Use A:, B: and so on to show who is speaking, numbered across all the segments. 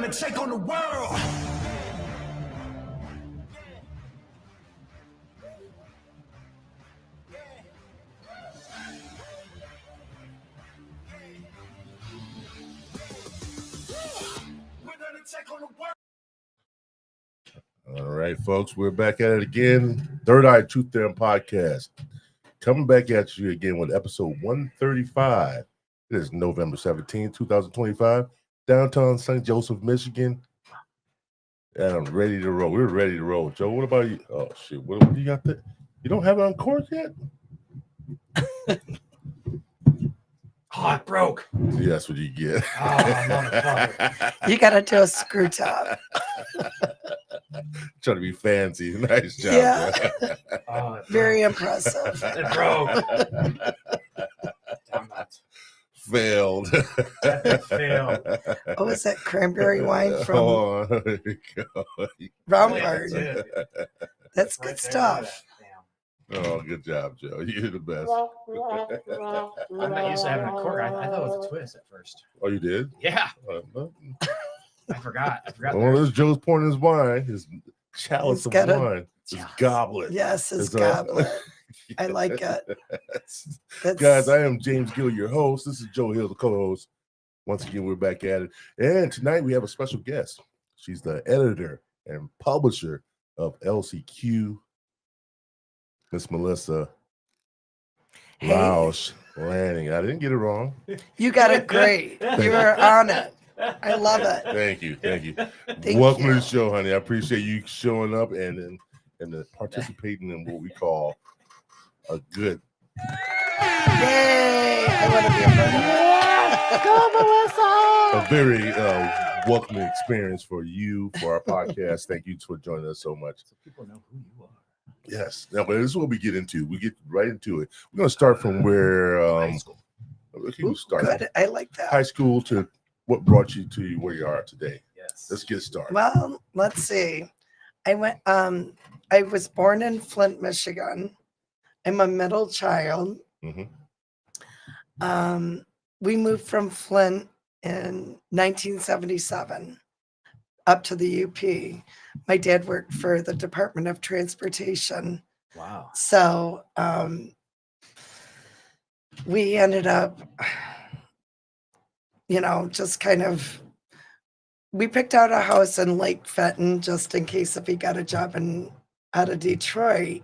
A: gonna take on the world. We're gonna take on the world.
B: All right, folks, we're back at it again. Third Eye Truth Theorem Podcast. Coming back at you again with episode 135. It is November 17, 2025, downtown St. Joseph, Michigan. And I'm ready to roll. We're ready to roll. Joe, what about you? Oh, shit. What do you got there? You don't have it on cork yet?
C: Oh, it broke.
B: See, that's what you get.
C: Oh, motherfucker.
D: You got to do a screw top.
B: Trying to be fancy. Nice job.
D: Yeah.
C: Oh, it
D: Very impressive.
C: It broke. Damn it.
B: Failed.
C: Epic fail.
D: Oh, is that cranberry wine from
B: Oh, there you go.
D: Roundbird?
C: Yeah, that's it.
D: That's
C: Right
D: good
C: there,
D: stuff.
C: damn.
B: Oh, good job, Joe. You're the best.
C: I'm not used to having a cork. I thought it was a twist at first.
B: Oh, you did?
C: Yeah,
B: Well,
C: I forgot.
B: there's Joe's pouring his wine, his chalice
D: He's
B: of
D: got a-
B: wine, his goblet.
D: Yes, his
B: It's a-
D: goblet. I like it.
B: Yes.
D: That's,
B: Guys, I am James Gill, your host. This is Joe Hill, the co-host. Once again, we're back at it. And tonight we have a special guest. She's the editor and publisher of LCQ, Miss Mellisa
D: Hey.
B: Rauch Lanning. I didn't get it wrong.
D: you got it great. You were on it. I love it.
B: Thank you.
D: Thank
B: Welcome to
D: you.
B: the show, honey. I appreciate you showing up and participating in what we call a good.
D: Yay! I want to be a part of it.
B: A very welcoming experience for you, for our podcast. Thank you for joining us so much.
C: So people know who you are.
B: Yes. Now, but this is what we get into. We get right into it. We're going to start from where
C: High school.
B: you start.
D: Good. I like
B: High
D: that.
B: school to what brought you to where you are today.
C: Yes.
B: Let's get started.
D: Well, let's see. I was born in Flint, Michigan. I'm a middle child.
B: Mhm.
D: We moved from Flint in 1977 up to the UP. My dad worked for the Department of Transportation.
C: Wow.
D: So we ended up, just kind of, we picked out a house in Lake Fenton just in case if he got a job out of Detroit.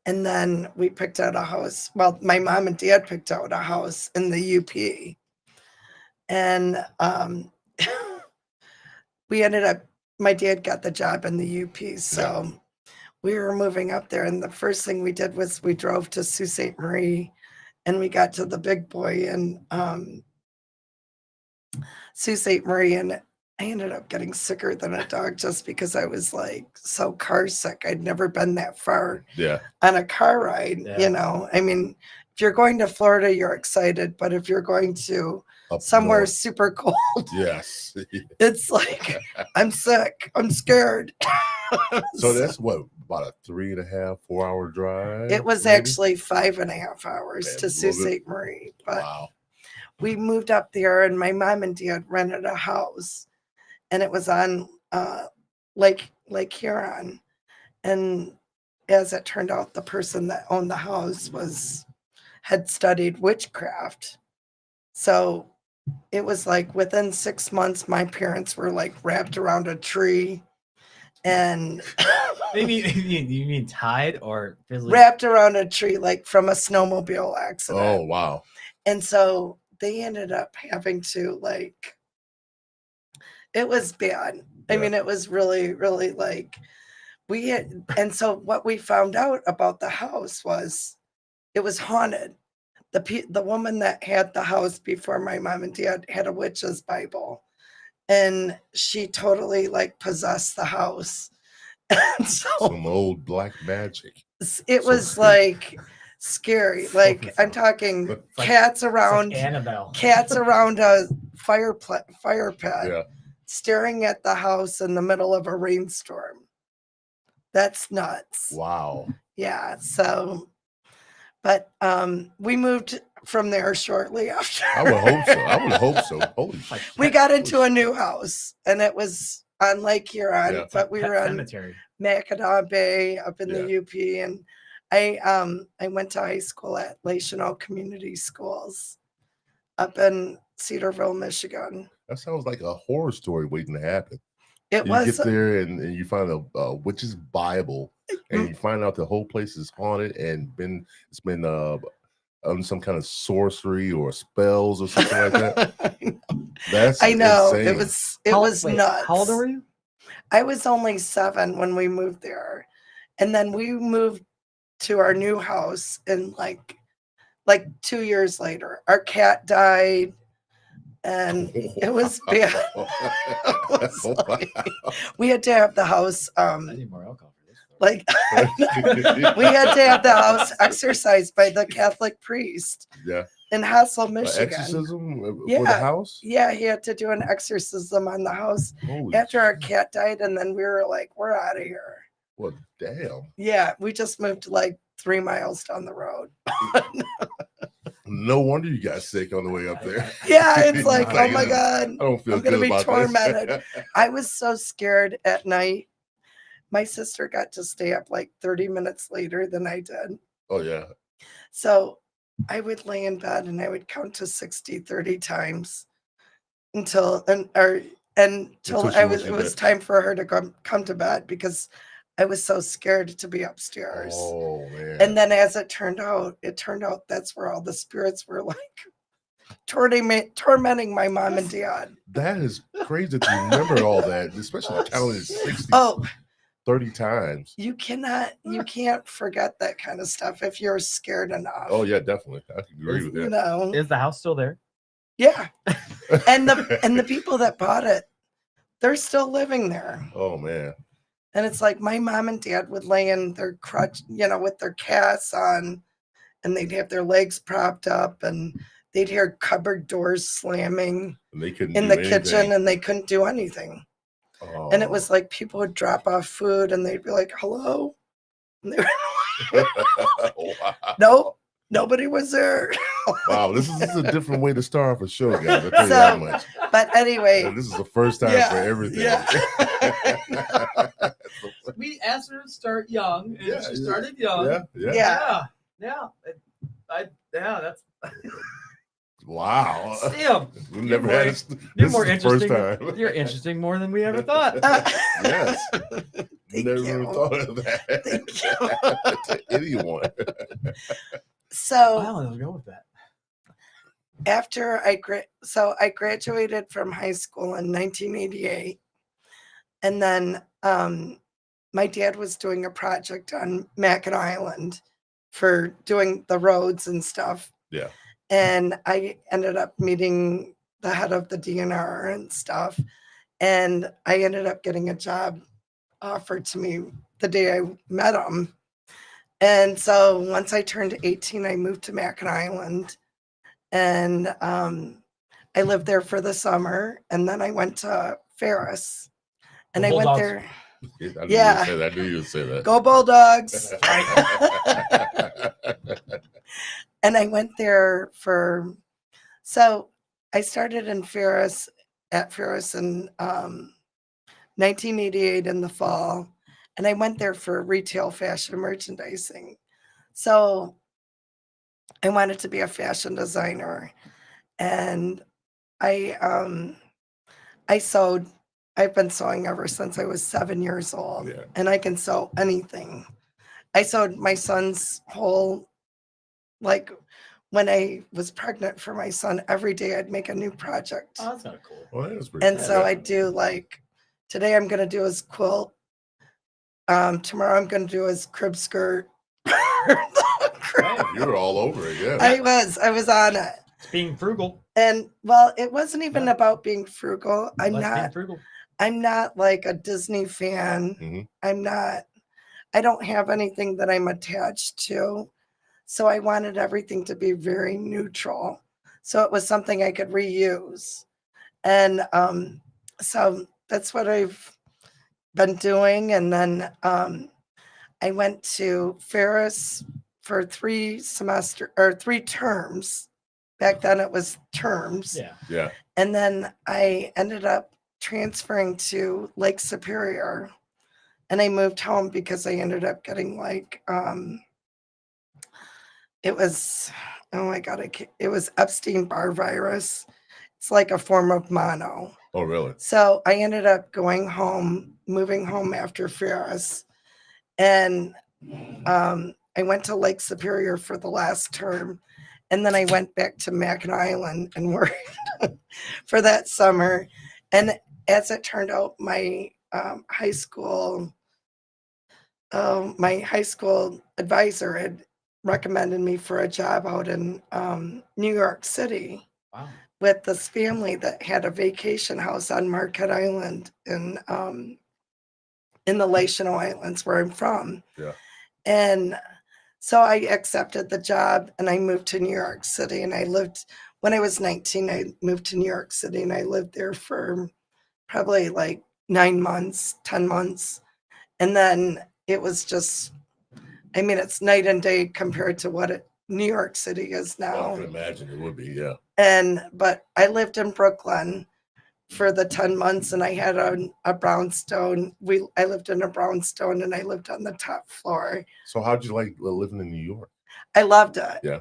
D: And then we picked out a house. Well, my mom and dad picked out a house in the UP. And we ended up, my dad got the job in the UP. So we were moving up there. And the first thing we did was we drove to Sault Ste. Marie and we got to the big boy in Sault Ste. Marie. And I ended up getting sicker than a dog just because I was like so car sick. I'd never been that far
B: Yeah.
D: on a car ride,
C: Yeah.
D: I mean, if you're going to Florida, you're excited, but if you're going to
B: Up
D: somewhere
B: north.
D: super cold,
B: Yes.
D: it's like, I'm sick, I'm scared.
B: So that's what, about a 3.5, 4 hour drive?
D: It was
B: maybe?
D: actually 5.5 hours
B: Man,
D: to Sault
B: love it.
D: Ste. Marie, but
B: Wow.
D: we moved up there and my mom and dad rented a house and it was on Lake Huron. And as it turned out, the person that owned the house had studied witchcraft. So it was like within 6 months, my parents were like wrapped around a tree and
C: You mean tied or physically?
D: wrapped around a tree, like from a snowmobile accident.
B: Oh, wow.
D: And so they ended up having to it was bad. I
B: Yeah.
D: mean, it was really, really and so what we found out about the house was it was haunted. The woman that had the house before my mom and dad had a witch's Bible and she totally possessed the house. And so
B: Some old black magic.
D: it was scary. I'm talking cats around
C: Annabelle.
D: cats around a fire pit
B: Yeah.
D: staring at the house in the middle of a rainstorm. That's nuts.
B: Wow.
D: Yeah. So, But we moved from there shortly after.
B: I would hope so. I would hope so. Holy
C: Like
B: shit.
D: We got into a new house, and it was on Lake Huron,
B: Yeah.
D: but we
C: Pet
D: were on
C: cemetery.
D: Mackinac Bay up in
B: Yeah.
D: the UP, and I went to high school at Lake Chanel Community Schools up in Cedarville, Michigan.
B: That sounds like a horror story waiting to happen.
D: It
B: You
D: was
B: get there and you find a witch's Bible, and you find out the whole place is haunted and it's been on some kind of sorcery or spells or something like that. That's
D: I know
B: insane.
D: it was nuts.
C: How old were you?
D: I was only 7 when we moved there, and then we moved to our new house, and like 2 years later, our cat died, and it was bad. It was like, we had to have the house
C: I need more alcohol for this.
D: like we had to have the house exorcised by the Catholic priest
B: Yeah.
D: in Hassel, Michigan.
B: Exorcism for the
D: Yeah.
B: house?
D: Yeah, he had to do an exorcism on the house
B: Holy
D: after our
B: shit.
D: cat died, and then we were like, we're out of here.
B: Well, damn.
D: Yeah, we just moved like 3 miles down the road.
B: No wonder you got sick on the way up there.
D: Yeah, it's like, oh my
B: I
D: God,
B: don't feel
D: I'm gonna
B: good
D: be
B: about
D: tormented.
B: this.
D: I was so scared at night. My sister got to stay up like 30 minutes later than I did.
B: Oh yeah.
D: So I would lay in bed and I would count to 60 30 times until
B: Until she
D: it
B: went to
D: was
B: bed.
D: time for her to come to bed, because I was so scared to be upstairs.
B: Oh man.
D: And then as it turned out that's where all the spirits were like tormenting my mom and dad.
B: That is crazy that you remember all that, especially counting 60,
D: Oh,
B: 30 times.
D: you can't forget that kind of stuff if you're scared enough.
B: Oh yeah, definitely. I can agree with
D: You
B: that.
D: know.
C: Is the house still there?
D: Yeah. And the people that bought it, they're still living there.
B: Oh man.
D: And it's like my mom and dad would lay in their crutch, with their casts on, and they'd have their legs propped up, and they'd hear cupboard doors slamming
B: And they couldn't
D: in
B: do
D: the
B: anything.
D: kitchen, and they couldn't do anything.
B: Oh.
D: And it was like people would drop off food and they'd be like, hello. And they were
B: Wow.
D: nope, nobody was there.
B: Wow, this is a different way to start off a show, guys. I tell you
D: So,
B: that much.
D: But anyway,
B: And this is the first time
D: Yeah,
B: for everything.
D: yeah.
C: We asked her to start young, and
B: Yeah,
C: she
B: yeah.
C: started young.
B: Yeah.
D: yeah.
C: That's
B: Wow.
C: Sam.
B: We've never had this.
C: You're
B: This
C: more
B: is the first
C: interesting.
B: time.
C: You're interesting more than we ever thought.
B: Yes.
D: Thank
B: Never
D: you.
B: even thought of that.
D: Thank you.
B: To anyone.
D: So
C: I don't know, go with that.
D: after I graduated from high school in 1988, and then my dad was doing a project on Mackinac Island for doing the roads and stuff.
B: Yeah.
D: And I ended up meeting the head of the DNR and stuff, and I ended up getting a job offered to me the day I met him. And so once I turned 18, I moved to Mackinac Island, and I lived there for the summer, and then I went to Ferris, and
C: The
D: I went
C: Bulldogs.
D: there.
B: Yeah.
D: Yeah.
B: I knew you would say that.
D: Go Bulldogs! And I went there so I started at Ferris in 1988 in the fall, and I went there for retail fashion merchandising. So I wanted to be a fashion designer, and I sewed. I've been sewing ever since I was 7 years old,
B: Yeah.
D: and I can sew anything. I sewed my son's whole, like when I was pregnant for my son, every day I'd make a new project.
C: Oh, that's kind of cool.
B: Well, that was pretty
D: And
B: cool.
D: so I do like, today I'm going to do his quilt. Tomorrow I'm going to do his crib skirt.
B: Wow, you were all over it, yeah.
D: I was on it.
C: It's being frugal.
D: And well, it wasn't even
C: Yeah.
D: about being frugal.
C: Being frugal.
D: I'm not like a Disney fan.
B: Mhm.
D: I don't have anything that I'm attached to. So I wanted everything to be very neutral. So it was something I could reuse. And so that's what I've been doing. And then I went to Ferris for 3 terms. Back then it was terms.
C: Yeah.
B: Yeah.
D: And then I ended up transferring to Lake Superior, and I moved home because I ended up getting like, it was, oh my God, it was Epstein-Barr virus. It's like a form of mono.
B: Oh, really?
D: So I ended up moving home after Ferris, and I went to Lake Superior for the last term, and then I went back to Mackinac Island and worked for that summer. And as it turned out, my high school advisor had recommended me for a job out in New York City.
C: Wow.
D: With this family that had a vacation house on Marquette Island in the Latino Islands, where I'm from.
B: Yeah.
D: And so I accepted the job, and I moved to New York City, and when I was 19, I moved to New York City, and I lived there for probably like 9 months, 10 months. And then it was just, I mean, it's night and day compared to what New York City is
B: Well, I
D: now.
B: can imagine it would be, yeah.
D: But I lived in Brooklyn for the 10 months, and I had a brownstone. I lived in a brownstone, and I lived on the top floor.
B: So how'd you like living in New York?
D: I loved it.
B: Yeah.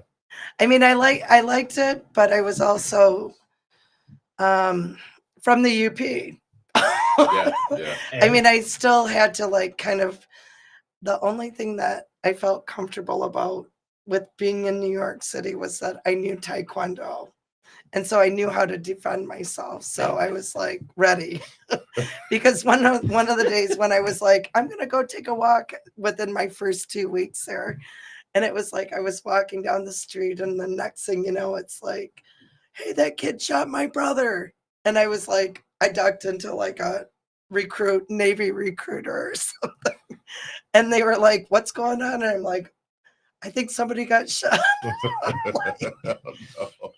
D: I mean, I liked it, but I was also from the UP.
B: Yeah, yeah.
D: I mean, I still had to like kind of, the only thing that I felt comfortable about with being in New York City was that I knew Taekwondo. And so I knew how to defend myself. So I was like ready. Because one of the days when I was like, I'm going to go take a walk within my first 2 weeks there. And it was like I was walking down the street, and the next thing you know, it's like, hey, that kid shot my brother. And I was like, I ducked into like a Navy recruiter or something. And they were like, what's going on? And I'm like, I think somebody got shot.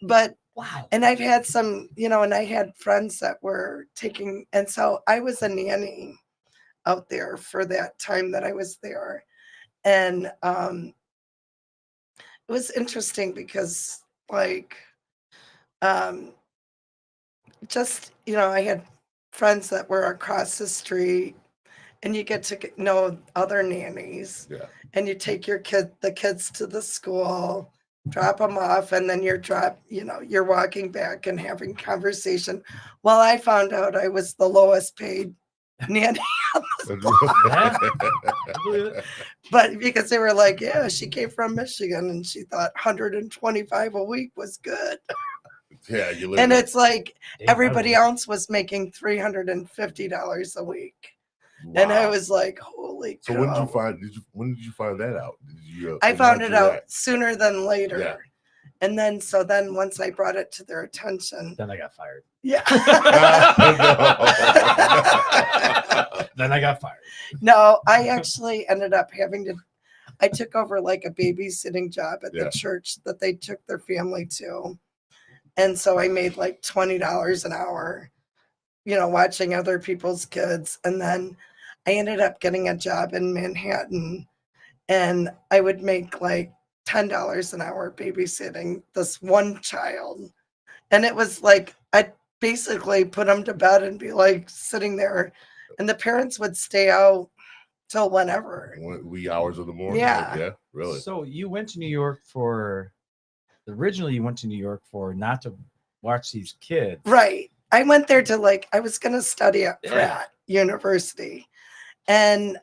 D: But
C: Wow.
D: and I've had some, and I had friends that were taking, and so I was a nanny out there for that time that I was there. And it was interesting because like just, I had friends that were across the street, and you get to know other nannies.
B: Yeah.
D: And you take the kids to the school, drop them off, and then you're walking back and having conversation. Well, I found out I was the lowest paid nanny. But because they were like, yeah, she came from Michigan, and she thought 125 a week was good.
B: Yeah, you live.
D: And it's like everybody
C: Incredible.
D: else was making $350 a week.
B: Wow.
D: And I was like, holy
B: So
D: cow.
B: when did you find that out?
D: I found it out
B: react?
D: sooner than later.
B: Yeah.
D: And then once I brought it to their attention.
C: Then I got fired.
D: Yeah.
C: Then I got fired.
D: No, I actually ended up I took over like a babysitting job at
B: Yeah.
D: the church that they took their family to. And so I made like $20 an hour, watching other people's kids. And then I ended up getting a job in Manhattan, and I would make like $10 an hour babysitting this one child. And it was like, I basically put them to bed and be like sitting there, and the parents would stay out till whenever.
B: Wee hours of the morning.
D: Yeah.
B: Yeah, really.
C: So you went to New York originally you went to New York for not to watch these kids.
D: Right. I went there to I was going to study at
C: Yeah.
D: Pratt University, and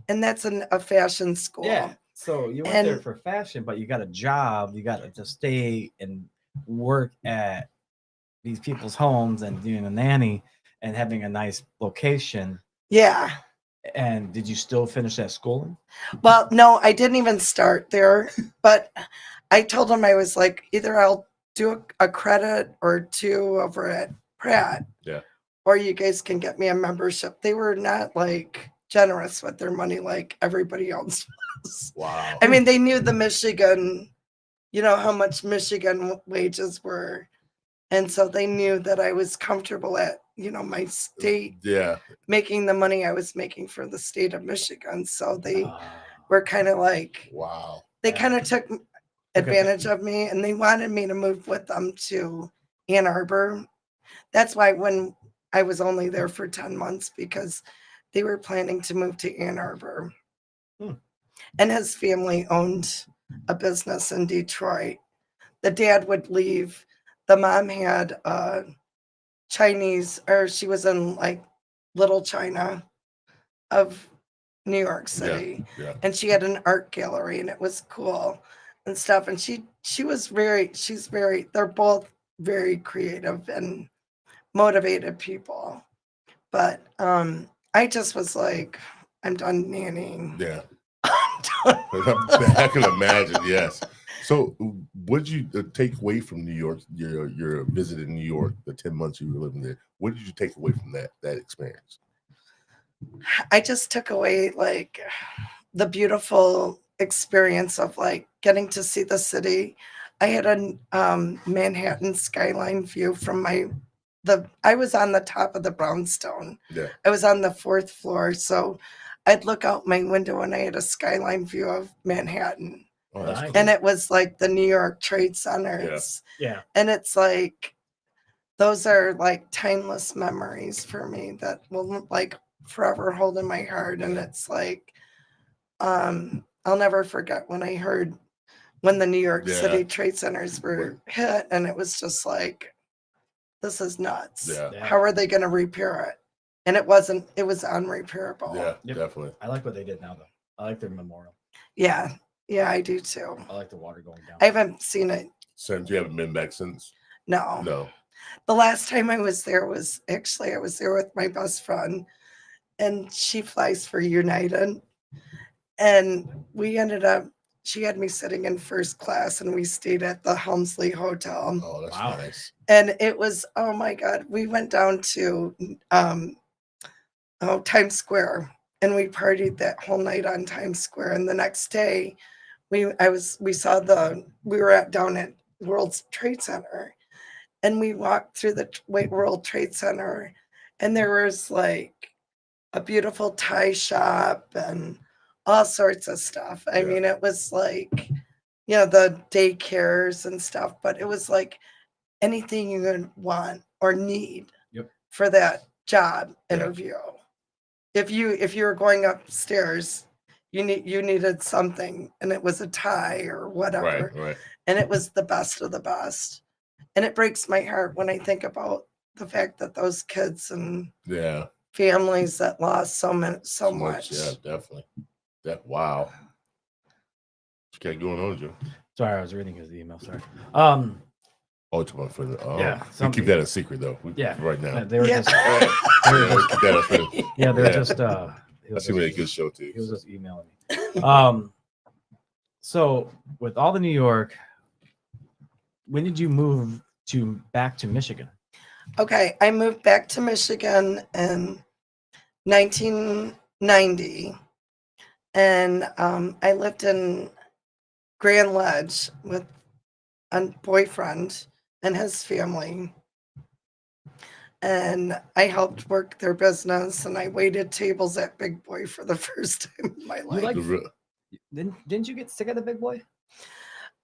D: that's a fashion school.
C: Yeah. So you went there
D: And-
C: for fashion, but you got a job. You got to stay and work at these people's homes and doing a nanny and having a nice location.
D: Yeah.
C: And did you still finish that schooling?
D: Well, no, I didn't even start there, but I told them I was like, either I'll do a credit or 2 over at Pratt.
B: Yeah.
D: Or you guys can get me a membership. They were not like generous with their money like everybody else was.
B: Wow.
D: I mean, they knew the Michigan, how much Michigan wages were. And so they knew that I was comfortable at, my state,
B: Yeah.
D: making the money I was making for the state of Michigan. So they
C: Ah.
D: were kind of like,
B: Wow.
D: they kind of took advantage of me, and they wanted me to move with them to Ann Arbor. That's why when I was only there for 10 months, because they were planning to move to Ann Arbor. And his family owned a business in Detroit. The dad would leave. The mom had Chinese, or she was in like Little China of New York City.
B: Yeah.
D: And she had an art gallery, and it was cool and stuff. And they're both very creative and motivated people. But I just was like, I'm done nannying.
B: Yeah.
D: I'm done.
B: I can imagine. Yes. So, what did you take away from New York? Your visit in New York, the 10 months you were living there. What did you take away from that experience?
D: I just took away like the beautiful experience of like getting to see the city. I had a Manhattan skyline view from I was on the top of the brownstone.
B: Yeah.
D: I was on the 4th floor, so I'd look out my window and I had a skyline view of Manhattan.
B: Oh, that's
C: Nice.
B: cool.
D: And it was like the New York Trade Centers.
C: Yeah.
D: And it's like, those are like timeless memories for me that will like forever hold in my heart. And it's like, I'll never forget when I heard when the New York City Trade Centers were hit, and it was just like, this is nuts.
B: Yeah.
D: How are they going to repair it? And it was unrepairable.
B: Yeah,
C: Yep.
B: definitely.
C: I like what they did now, though. I like their memorial.
D: Yeah. Yeah, I do too.
C: I like the water going down.
D: I haven't seen it.
B: Since you haven't been back since?
D: No.
B: No.
D: The last time I was there was actually, I was there with my best friend, and she flies for United. And we ended up, she had me sitting in first class, and we stayed at the Helmsley Hotel.
B: Oh, that's
C: Wow.
B: nice.
D: And it was, oh my God, we went down to Times Square, and we partied that whole night on Times Square. And the next day, we were down at World Trade Center, and we walked through the World Trade Center, and there was like a beautiful tie shop and all sorts of stuff. I mean, it was like, the daycares and stuff, but it was like anything you would want or need for that job interview. If you were going upstairs, you needed something, and it was a tie or whatever.
B: Right.
D: And it was the best of the best. And it breaks my heart when I think about the fact that those kids and families that lost so much.
B: Yeah, definitely. Wow. What you got going on, Joe?
C: Sorry, I was reading his email. Sorry.
B: Oh, it's about for the. Oh,
C: Yeah,
B: we keep that a secret though.
C: Yeah.
B: Right now.
C: They were just.
B: Keep that a secret.
C: Yeah, they're just.
B: That seemed like a good show too.
C: He was just emailing me. So with all the New York, when did you move back to Michigan?
D: Okay, I moved back to Michigan in 1990, and I lived in Grand Ledge with a boyfriend and his family, and I helped work their business, and I waited tables at Big Boy for the first time in my life.
C: Didn't you get sick of the Big Boy?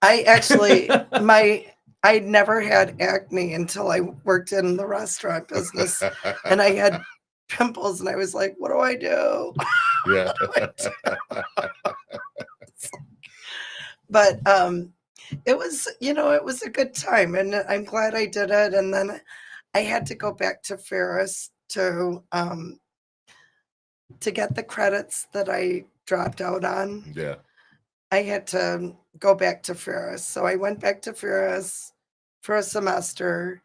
D: I actually, I never had acne until I worked in the restaurant business, and I had pimples, and I was like, what do I do?
B: Yeah.
D: But it was, it was a good time, and I'm glad I did it. And then I had to go back to Ferris to get the credits that I dropped out on.
B: Yeah.
D: I had to go back to Ferris. So I went back to Ferris for a semester,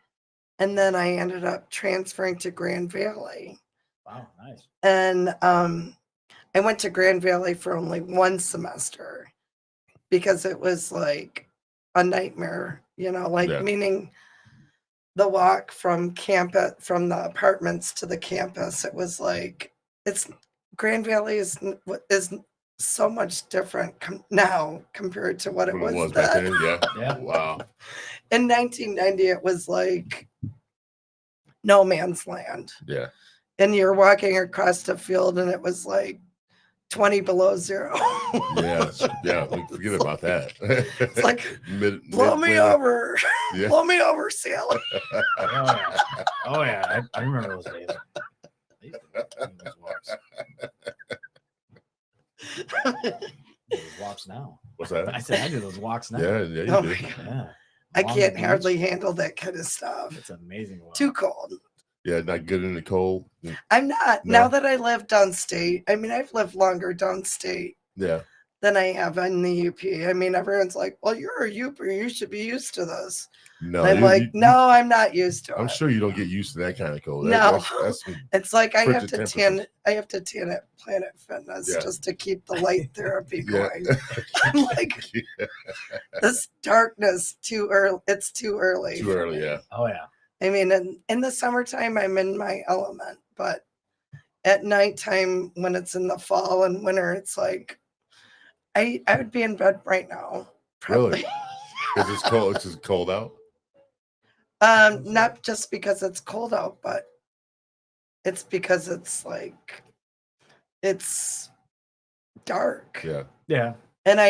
D: and then I ended up transferring to Grand Valley.
C: Wow, nice.
D: And I went to Grand Valley for only one semester because it was like a nightmare, meaning the walk from the apartments to the campus. It was like, Grand Valley is so much different now compared to what it was
B: back
D: then.
B: then. Yeah.
C: Yeah.
B: Wow.
D: In 1990, it was like no man's land.
B: Yeah.
D: And you're walking across the field, and it was like 20 below zero.
B: Yeah, forget about that.
D: It's like, blow me
B: midwinter.
D: over.
B: Yeah.
D: Blow me over, Sally.
C: Oh yeah, I remember those days. I used to do those walks. Those walks now.
B: What's that?
C: I said I do those walks now.
B: Yeah, you
D: Oh
B: do.
D: my God.
C: Yeah.
D: I
C: Along the
D: can't
C: beach.
D: hardly handle that kind of stuff.
C: It's amazing. Walk.
D: Too cold.
B: Yeah, not good in the cold.
D: I'm not.
B: No.
D: Now that I live downstate, I mean, I've lived longer downstate
B: Yeah.
D: than I have in the UP. I mean, everyone's like, well, you're a UPer. You should be used to this.
B: No,
D: I'm like, no, I'm not used to it.
B: I'm sure you don't get used to that kind of cold.
D: No.
B: That's some
D: It's like I have
B: frigid
D: to
B: temperatures.
D: I have to tan at Planet Fitness
B: Yeah.
D: just to keep the light therapy
B: Yeah.
D: going. I'm like, this darkness too early. It's too early.
B: Too
D: for
B: early,
D: me.
B: yeah.
C: Oh yeah.
D: I mean, in the summertime, I'm in my element, but at nighttime, when it's in the fall and winter, it's like I would be in bed right now. Probably.
B: Really? Because it's cold. It's just cold out.
D: Not just because it's cold out, but it's because it's like it's dark.
B: Yeah.
C: Yeah.
D: And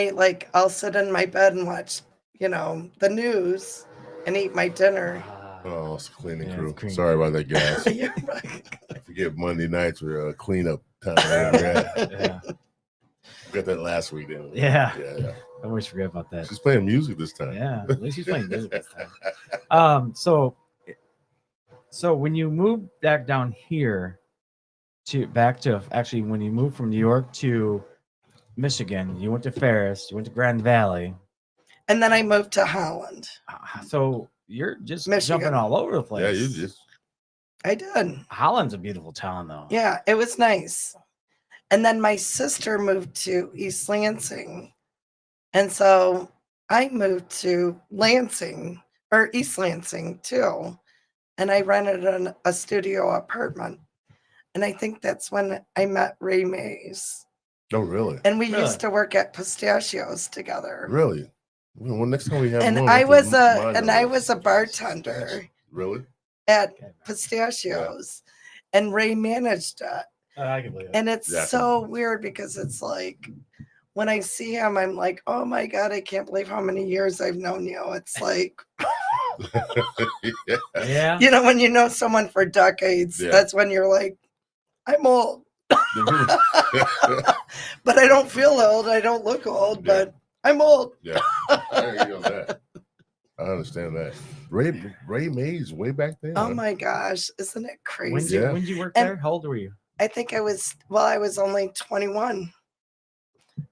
D: I'll sit in my bed and watch, the news and eat my dinner.
B: Oh, it's a cleaning
C: Yeah,
B: crew.
C: it's clean.
B: Sorry about that, guys.
D: You're right.
B: I forget Monday nights were cleanup time. Yeah.
C: Yeah.
B: Got that last week, didn't we?
C: Yeah.
B: Yeah.
C: I always forget about that.
B: She's playing music this time.
C: Yeah. At least he's playing music this time. So when you moved back down here when you moved from New York to Michigan, you went to Ferris, you went to Grand Valley.
D: And then I moved to Holland.
C: So you're just
D: Michigan.
C: jumping all over the place.
B: Yeah, you just
D: I did.
C: Holland's a beautiful town, though.
D: Yeah, it was nice. And then my sister moved to East Lansing. And so I moved to Lansing or East Lansing too. And I rented a studio apartment. And I think that's when I met Ray Mays.
B: Oh, really?
D: And we
C: Really?
D: used to work at Pistachios together.
B: Really? Well, next time we have
D: And
B: one,
D: I
B: let's
D: was
B: remind
D: a
B: them.
D: bartender
B: Really?
D: at
C: Okay.
D: Pistachios. And Ray managed it.
C: I can believe it.
D: And it's
B: Yeah.
D: so weird because it's like when I see him, I'm like, oh my God, I can't believe how many years I've known you. It's like,
C: Yeah.
D: when you know someone for decades,
B: Yeah.
D: that's when you're like, I'm old. But I don't feel old. I don't look old,
B: Yeah.
D: but I'm old.
B: Yeah, I hear you on that. I understand that. Ray Mays way back then.
D: Oh
B: huh?
D: my gosh, isn't it
C: When
D: crazy?
B: Yeah.
C: did you work
D: And-
C: there? How old were you?
D: I think I was only 21.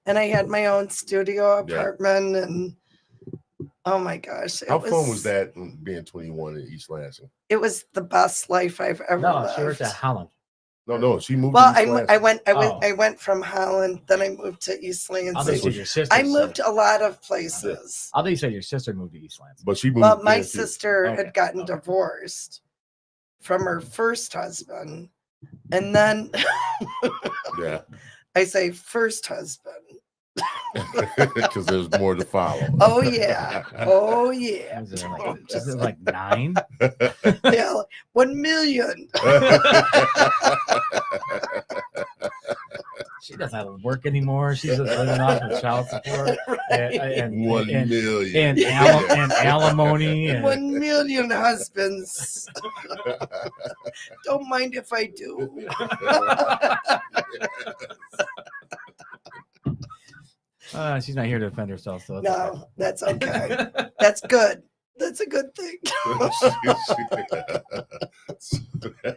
D: And I had my own studio
B: Yeah.
D: apartment and oh my gosh.
B: How fun was that being 21 in East Lansing?
D: It was the best life I've ever
C: No,
D: lived.
C: she worked at Holland.
B: No, she moved.
D: Well,
B: to East Lansing.
D: I went from Holland, then I moved to East
C: I thought you
D: Lansing.
C: said your sister.
D: I moved a lot of places.
C: I thought you said your sister moved to East Lansing.
B: But she moved.
D: Well, my
B: there, too.
D: sister
C: Okay,
D: had gotten
C: okay.
D: divorced from her first husband. And then
B: Yeah,
D: I say first husband.
B: because there's more to follow.
D: Oh yeah. Oh yeah.
C: Was it like 9?
D: Yeah, like, 1 million.
C: She doesn't have to work anymore. She's just living off of child support and
B: 1
C: and,
B: million.
C: and alimony. And,
D: 1 million husbands. Don't mind if I do.
C: she's not here to defend herself, so it's
D: No, that's okay. That's good. That's a good thing.
C: okay.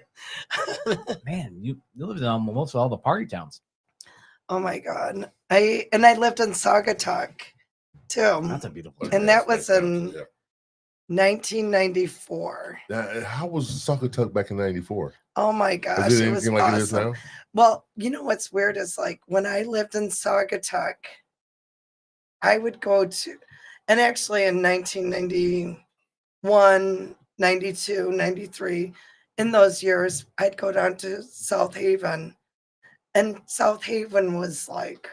C: Man, you lived in most of all the party towns.
D: Oh my God. I lived in Saugatuck too.
C: That's a beautiful.
D: And that was in
B: Yeah.
D: 1994.
B: Now, how was Saugatuck back in '94?
D: Oh my gosh.
B: Was it
D: It was
B: anything like it is
D: awesome.
B: now?
D: Well, you know what's weird is like when I lived in Saugatuck, I would go to, and actually in 1991, 92, 93, in those years, I'd go down to South Haven. And South Haven was like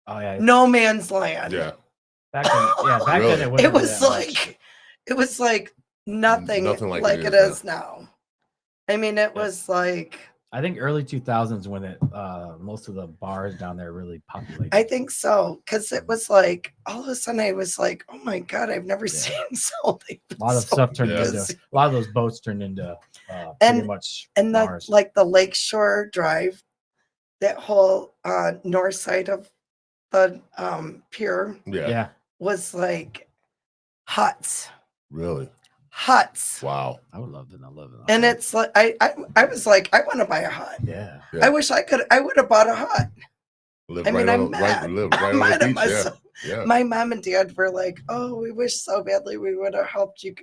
C: Oh yeah,
D: no man's land.
B: Yeah,
C: back then,
B: Really?
C: it, wasn't
D: It was
C: that
D: like
C: much.
D: it was like nothing,
B: Nothing like
D: like
B: it
D: it
B: is
D: is now. I mean, it was like
C: I think early 2000s when it most of the bars down there really populated.
D: I think so, because it was like all of a sudden I was like, oh my god, I've never seen something.
C: a lot of
D: so
C: stuff turned
B: Yeah.
C: into a lot of those boats turned into pretty
D: And-
C: much
D: and the
C: bars.
D: like the Lakeshore Drive, that whole north side of the pier
B: Yeah.
D: was like huts.
B: Really. Wow.
C: I would love to live in that.
D: And it's like I was like, I want to buy a hut.
C: yeah.
B: Yeah.
D: I wish I would have bought a hut.
B: Live
D: I mean,
B: right
D: I'm
B: on
D: mad.
B: live right
D: I'm
B: on
D: mad
B: the
D: at
B: beach.
D: myself.
B: Yeah.
D: My mom and dad were like, oh, we wish so badly we would have helped you,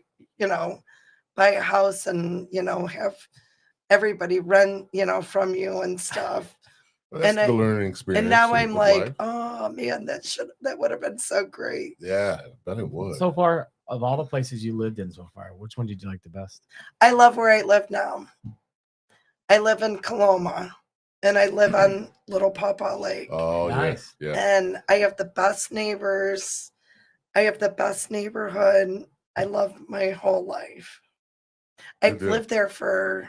D: buy a house and, have everybody rent, from you and stuff.
B: Well, that's
D: and
B: the learning experience.
D: And now I'm
B: of
D: like,
B: life.
D: oh man, that would have been so great.
B: Yeah, I bet it would.
C: So far, of all the places you lived in so far, which one did you like the best?
D: I love where I live now. I live in Coloma and I live on Little Pawpaw Lake.
B: Oh,
C: Nice.
B: yeah.
D: And I have the best neighbors. I have the best neighborhood. I love my whole life. I've
B: deal.
D: lived there for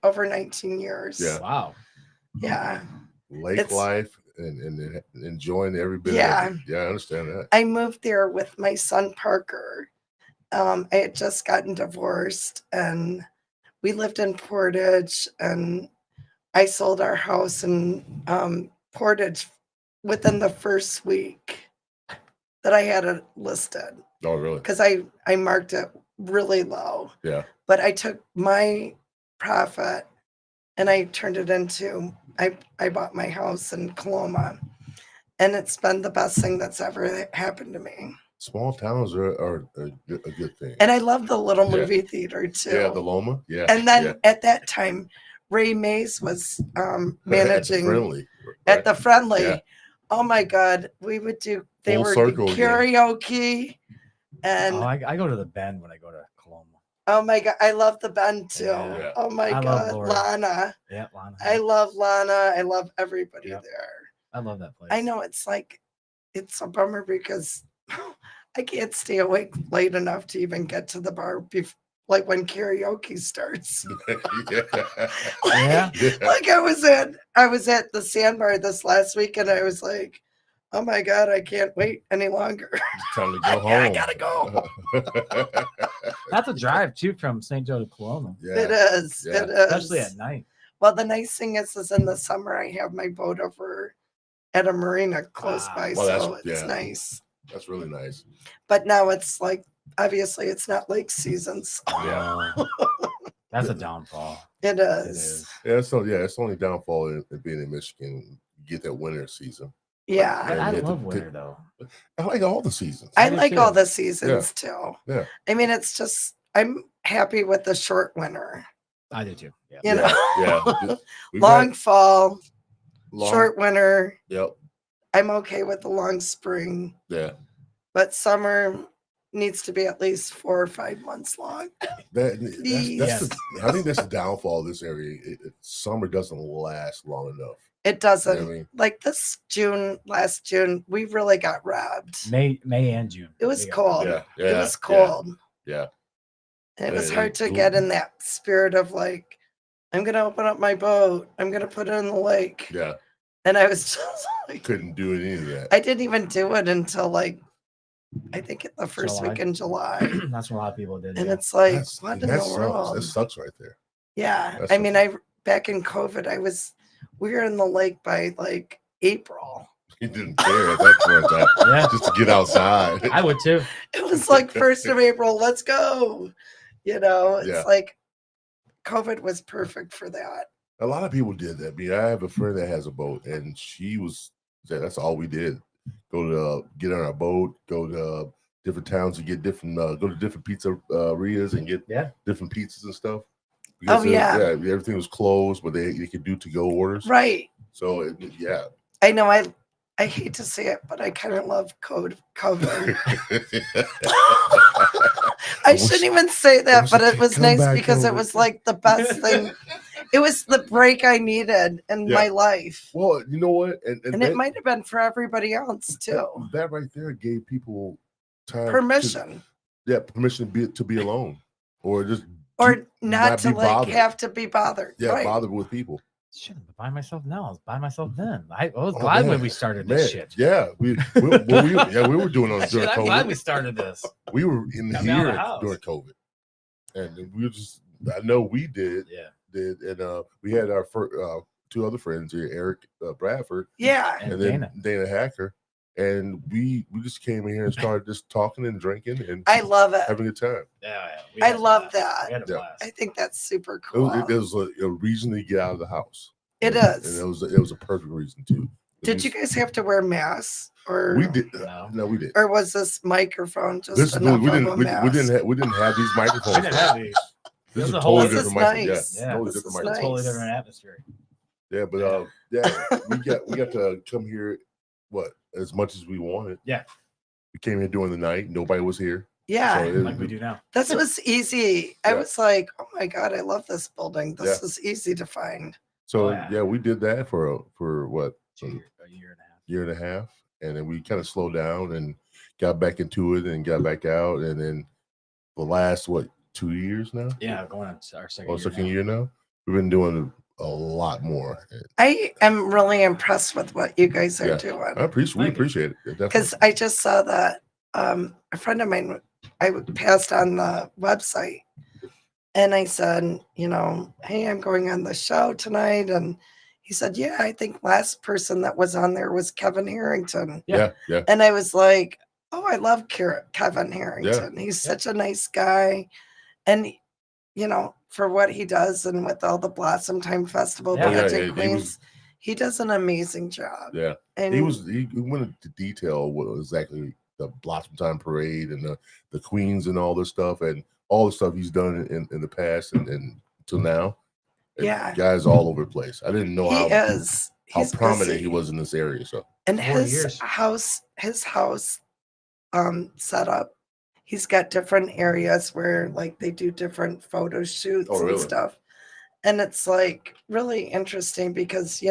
D: over 19 years.
B: Yeah.
C: Wow.
D: Yeah.
B: Lake
D: It's-
B: life and enjoying every bit
D: Yeah.
B: of it. Yeah, I understand that.
D: I moved there with my son Parker. I had just gotten divorced and we lived in Portage, and I sold our house in Portage within the first week that I had it listed,
B: Oh, really?
D: because I marked it really low.
B: Yeah.
D: But I took my profit and I turned it into, I bought my house in Coloma, and it's been the best thing that's ever happened to me.
B: Small towns are a good thing.
D: And I love the little
B: Yeah.
D: movie theater too.
B: Yeah, the Loma. Yeah.
D: And then
B: yeah.
D: at that time, Ray Mays was managing
B: At
D: at the Friendly.
B: Yeah.
D: Oh my God, we would do. They
B: Full
D: were
B: circle again.
D: karaoke, and
C: I go to the Bend when I go to Coloma.
D: oh my God, I love the band too.
C: Yeah.
D: Oh my
C: I love
D: God,
C: Lori.
D: Lana.
C: Yeah, Lana.
D: I love Lana. I love everybody
C: Yep.
D: there.
C: I love that place.
D: I know it's a bummer because I can't stay awake late enough to even get to the bar like when karaoke starts.
C: Yeah.
D: Like I was at the Sandbar this last week and I was like, oh my God, I can't wait any longer.
B: Time to go home.
D: I gotta go.
C: That's a drive too from St. Joe to Coloma,
D: It is.
B: Yeah.
D: It is.
C: especially at night.
D: Well, the nice thing is in the summer I have my boat over at a marina close
C: Ah,
D: by,
B: well,
D: so
B: that's-
D: it's
B: yeah.
D: nice.
B: That's really nice.
D: But now it's like obviously it's not lake season, so
B: Yeah.
C: That's a downfall.
D: it
C: It
D: is.
C: is.
B: It's only downfall in being in Michigan. You get that winter season.
D: Yeah.
C: But I
B: Yeah,
C: love
B: the-
C: winter though.
B: I like all the seasons.
D: I
C: do
D: like
C: too.
D: all the seasons too.
B: Yeah.
D: I mean, it's just I'm happy with the short winter.
C: I do too. Yeah.
D: You know,
B: Yeah. We've
D: long
B: had
D: fall,
B: long-
D: short winter.
B: Yep.
D: I'm okay with the long spring,
B: Yeah.
D: but summer needs to be at least 4 or 5 months long.
B: That's
C: Yes.
B: I think that's the downfall of this area. Summer doesn't last long enough.
D: It
B: You know
D: doesn't.
B: what I mean?
D: Like last June, we really got robbed.
C: May and June.
D: It was
C: We got-
D: cold.
B: Yeah.
D: It was cold.
B: Yeah.
D: And it was
B: Yeah,
D: hard to get in that spirit of like, I'm going to open up my boat. I'm going to put it in the lake.
B: Yeah.
D: And I was just like,
B: Couldn't do any of that.
D: I didn't even do it until like, I think the first
C: July.
D: week in July.
C: That's what a lot of people did.
D: And
C: yeah.
D: it's like,
B: That's-
D: what
B: and
D: in
B: that
D: the
B: sucks.
D: world?
B: That sucks right there.
D: Yeah.
B: That's
D: I mean, back in COVID, we were in the lake by like April.
B: He didn't care at that point in time.
C: Yeah.
B: Just to get outside.
C: I would too.
D: It was like 1st of April, let's go. It's
B: Yeah.
D: like COVID was perfect for that.
B: A lot of people did that. I have a friend that has a boat, and that's all we did. Get on our boat, go to different towns and get different, go to different pizzerias and get different pizzas and stuff.
D: Oh, yeah.
B: Everything was closed, but they could do to-go orders.
D: Right.
B: So,
D: I know I hate to say it, but I kind of love COVID. I shouldn't even say that,
B: wish
D: but
B: it
D: it
B: could
D: was
B: come
D: nice
B: back
D: because it
B: over.
D: was like the best thing. It was the break I needed in
B: Yeah.
D: my life.
B: Well, you know what? And
D: And
B: that,
D: it might have been for everybody else too.
B: that right there gave people time
D: Permission.
B: permission to be alone or just
D: or not
B: not
D: to
B: be
D: like
B: bothered.
D: have to be bothered.
B: Yeah,
D: right.
B: bothered with people.
C: Shit, I'm by myself now. I was by myself then. I was
B: Oh,
C: glad
B: man.
C: when we started
B: Man,
C: this shit.
B: yeah, we were doing on
C: Shit,
B: during
C: I'm glad
B: COVID.
C: we started this.
B: We were in
C: Got me out of the
B: here
C: house.
B: during COVID, and we were just. I know we did.
C: Yeah.
B: And we had our two other friends here, Eric Bradford,
D: Yeah.
B: and then Dana Hacker, and we just came in here and started just talking and drinking and
D: I love it.
B: having a good time.
C: Yeah.
D: I love that.
C: We had a blast.
D: I think that's super cool.
B: It was a reason to get out of the house.
D: It
B: and
D: is.
B: it was a perfect reason too.
D: Did you guys have to wear masks, or
B: We did.
C: No.
B: No, we didn't.
D: or was this microphone just
B: This
D: enough
B: we
D: of a
B: didn't. We
D: mask?
B: didn't have these microphones.
C: We didn't have these.
B: This is
C: a
B: a
C: whole-
B: totally
D: This is
B: different microphone.
D: nice.
B: Yeah, totally
D: This
B: different
D: is
B: microphone.
C: Totally
D: nice.
C: different atmosphere.
B: Yeah, but we got to come here. What as much as we wanted.
C: Yeah.
B: We came here during the night. Nobody was here.
D: Yeah,
B: So it-
C: Like we do now.
D: this was easy. I
B: Yeah.
D: was like, oh my god, I love this building. This
B: Yeah.
D: is easy to find.
B: So
C: Oh, yeah.
B: yeah, we did that for what
C: A year and a half.
B: year and a half, and then we kind of slowed down and got back into it and got back out, and then the last 2 years now?
C: Yeah, going on our second
B: Oh,
C: year.
B: second
C: now.
B: year now. We've been doing a lot more.
D: I am really impressed with what you guys are
B: Yeah.
D: doing.
B: We
C: Thank you.
B: appreciate it. Definitely.
D: Because I just saw that a friend of mine, I passed on the website, and I said, hey, I'm going on the show tonight, and he said, yeah, I think last person that was on there was Kevin Harrington,
B: Yeah.
D: and I was like, oh, I love Kevin Harrington. He's such a nice guy, and for what he does and with all the Blossom Time Festival
C: Yeah.
D: pageant
B: He
D: queens,
B: was-
D: he does an amazing job.
B: Yeah.
D: And
B: He went into detail what exactly the Blossom Time Parade and the Queens and all this stuff and all the stuff he's done in the past and till now. And
D: Yeah.
B: guys all over the place. I didn't know
D: he
B: how
D: is. He's
B: prominent
D: busy.
B: he was in this area. So
D: And
C: 40
D: his
C: years.
D: house set up, he's got different areas where like they do different photo shoots
B: Oh,
D: and
B: really?
D: stuff. And it's like really interesting because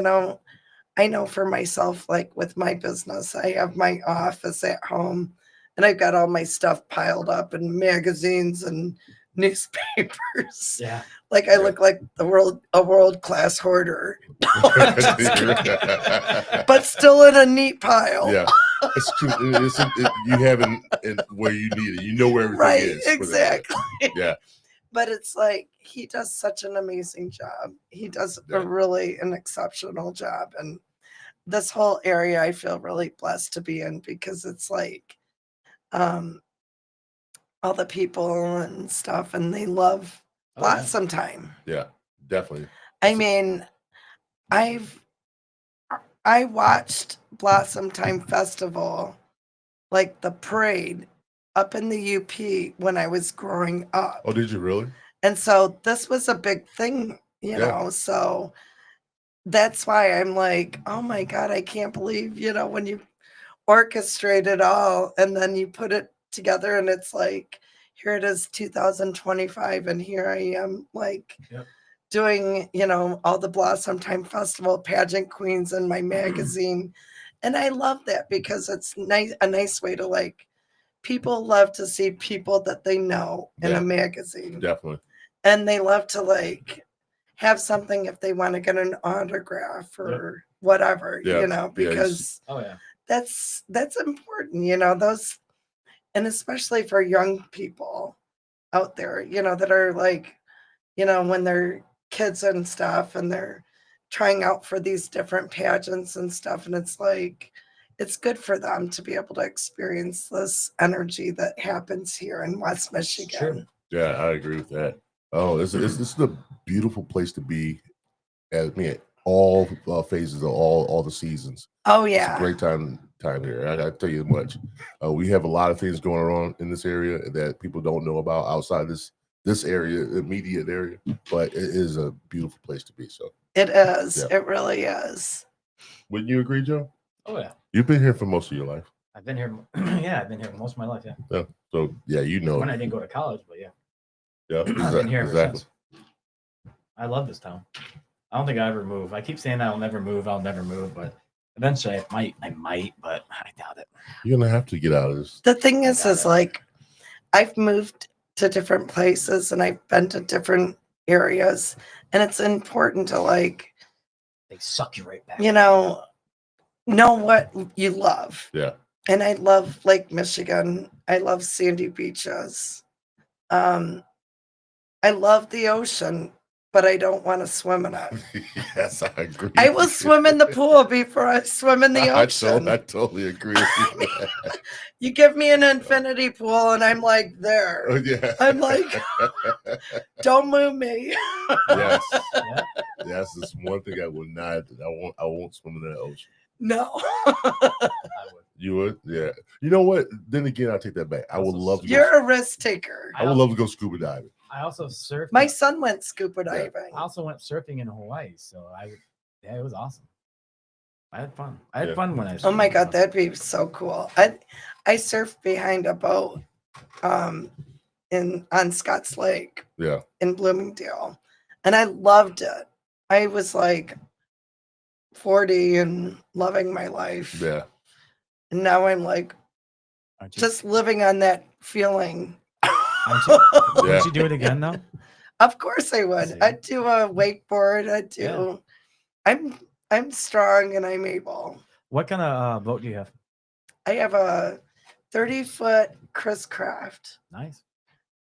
D: I know for myself, like with my business, I have my office at home and I've got all my stuff piled up in magazines and newspapers.
C: Yeah.
D: Like I look like a world-class hoarder, but still in a neat pile.
B: yeah. You have it where you need it. You know where everything
D: Right,
B: is. for that.
D: exactly.
B: Yeah.
D: But it's like he does such an amazing job. He does
B: Yeah.
D: an exceptional job. And this whole area I feel really blessed to be in because it's like all the people and stuff, and they love
C: Oh, yeah.
D: Blossom Time.
B: Yeah. Definitely.
D: I mean, I watched Blossom Time Festival, like the parade up in the UP when I was growing up.
B: Oh, did you really?
D: And so this was a big thing,
B: Yeah.
D: so that's why I'm like, oh my God, I can't believe, when you orchestrate it all and then you put it together and it's like, here it is 2025 and here I am like
C: Yep.
D: doing, all the Blossom Time Festival pageant queens in my magazine. And I love that because it's a nice way to like, people love to see people that they know in
B: Yeah.
D: a magazine.
B: Definitely.
D: And they love to like have something if they want to get an autograph or whatever,
B: Yeah.
D: because
C: Oh yeah.
D: that's important, those, and especially for young people out there, that are like, when they're kids and stuff and they're trying out for these different pageants and stuff. And it's like, it's good for them to be able to experience this energy that happens here in West Michigan.
C: True.
B: Yeah, I agree with that. Oh, this is a beautiful place to be. All phases of all the seasons.
D: Oh
B: It's
D: yeah.
B: a great time here. I tell you much. We have a lot of things going on in this area that people don't know about outside this area, immediate area. But it is a beautiful place to be. So
D: It is.
B: Yeah.
D: It really is.
B: wouldn't you agree, Joe?
C: Oh yeah.
B: You've been here for most of your life.
C: I've been here. Yeah, I've been here most of my life. Yeah.
B: So yeah, you know.
C: When I didn't go to college, but yeah,
B: Yeah,
C: I've been here ever
B: exactly.
C: since. I love this town. I don't think I ever move. I keep saying I'll never move, but eventually I might, but I doubt it.
B: You're gonna have to get out of this.
D: The thing is
C: got it.
D: like, I've moved to different places and I've been to different areas, and it's important to like,
C: They suck you right back.
D: know what you love.
B: Yeah.
D: And I love Lake Michigan. I love sandy beaches. I love the ocean, but I don't want to swim in it.
B: Yes, I agree.
D: I will swim in the pool before I swim in the ocean.
B: I totally agree with you.
D: You give me an infinity pool and I'm like there.
B: Oh, yeah.
D: I'm like, don't move me.
B: Yes.
C: Yeah.
B: That's this one thing I will not. I won't swim in the ocean.
D: No.
C: I would.
B: You would? Yeah. You know what? Then again, I'll take that back. I would love to
D: You're a risk taker.
B: I would love to go scuba diving.
C: I also surfed.
D: My son went scuba diving.
C: I also went surfing in Hawaii, so it was awesome. I had fun. I had
B: Yeah.
C: fun when I.
D: Oh my God, that'd be so cool. I surfed behind a boat on Scotts Lake
B: Yeah.
D: in Bloomingdale, and I loved it. I was like 40 and loving my life.
B: Yeah.
D: And now I'm like
C: Aren't you,
D: just living on that feeling.
C: aren't you,
B: Yeah.
C: Would you do it again though?
D: Of course I would.
C: See?
D: I'd do a wakeboard. I'd do. I'm strong and I'm able.
C: What kind of boat do you have?
D: I have a 30-foot Chris Craft,
C: Nice.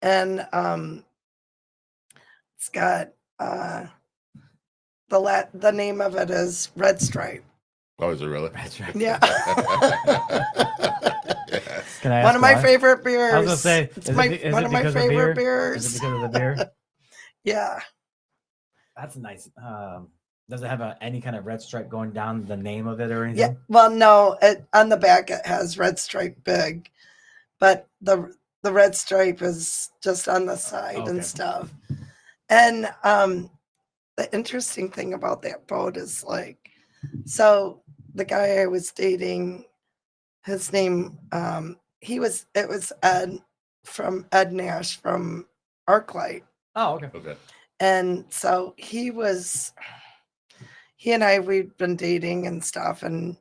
D: and it's got the name of it is Red Stripe.
B: Oh, is it really?
C: That's right.
D: Yeah.
B: Yes.
C: Can I ask
D: One of my
C: why?
D: favorite beers.
C: I was gonna say,
D: it's
C: is
D: one
C: it
D: of my
C: because of
D: favorite
C: beer? Is
D: beers.
C: it because of the beer?
D: Yeah.
C: That's nice. Does it have any kind of red stripe going down the name of it or anything?
D: Yeah. Well, no, on the back it has Red Stripe big, but the red stripe is just on the side
C: Okay.
D: and stuff. And the interesting thing about that boat is like, so the guy I was dating, his name, it was Ed Nash from Arclight.
C: Oh, okay.
B: Okay.
D: And so he and I, we'd been dating and stuff. And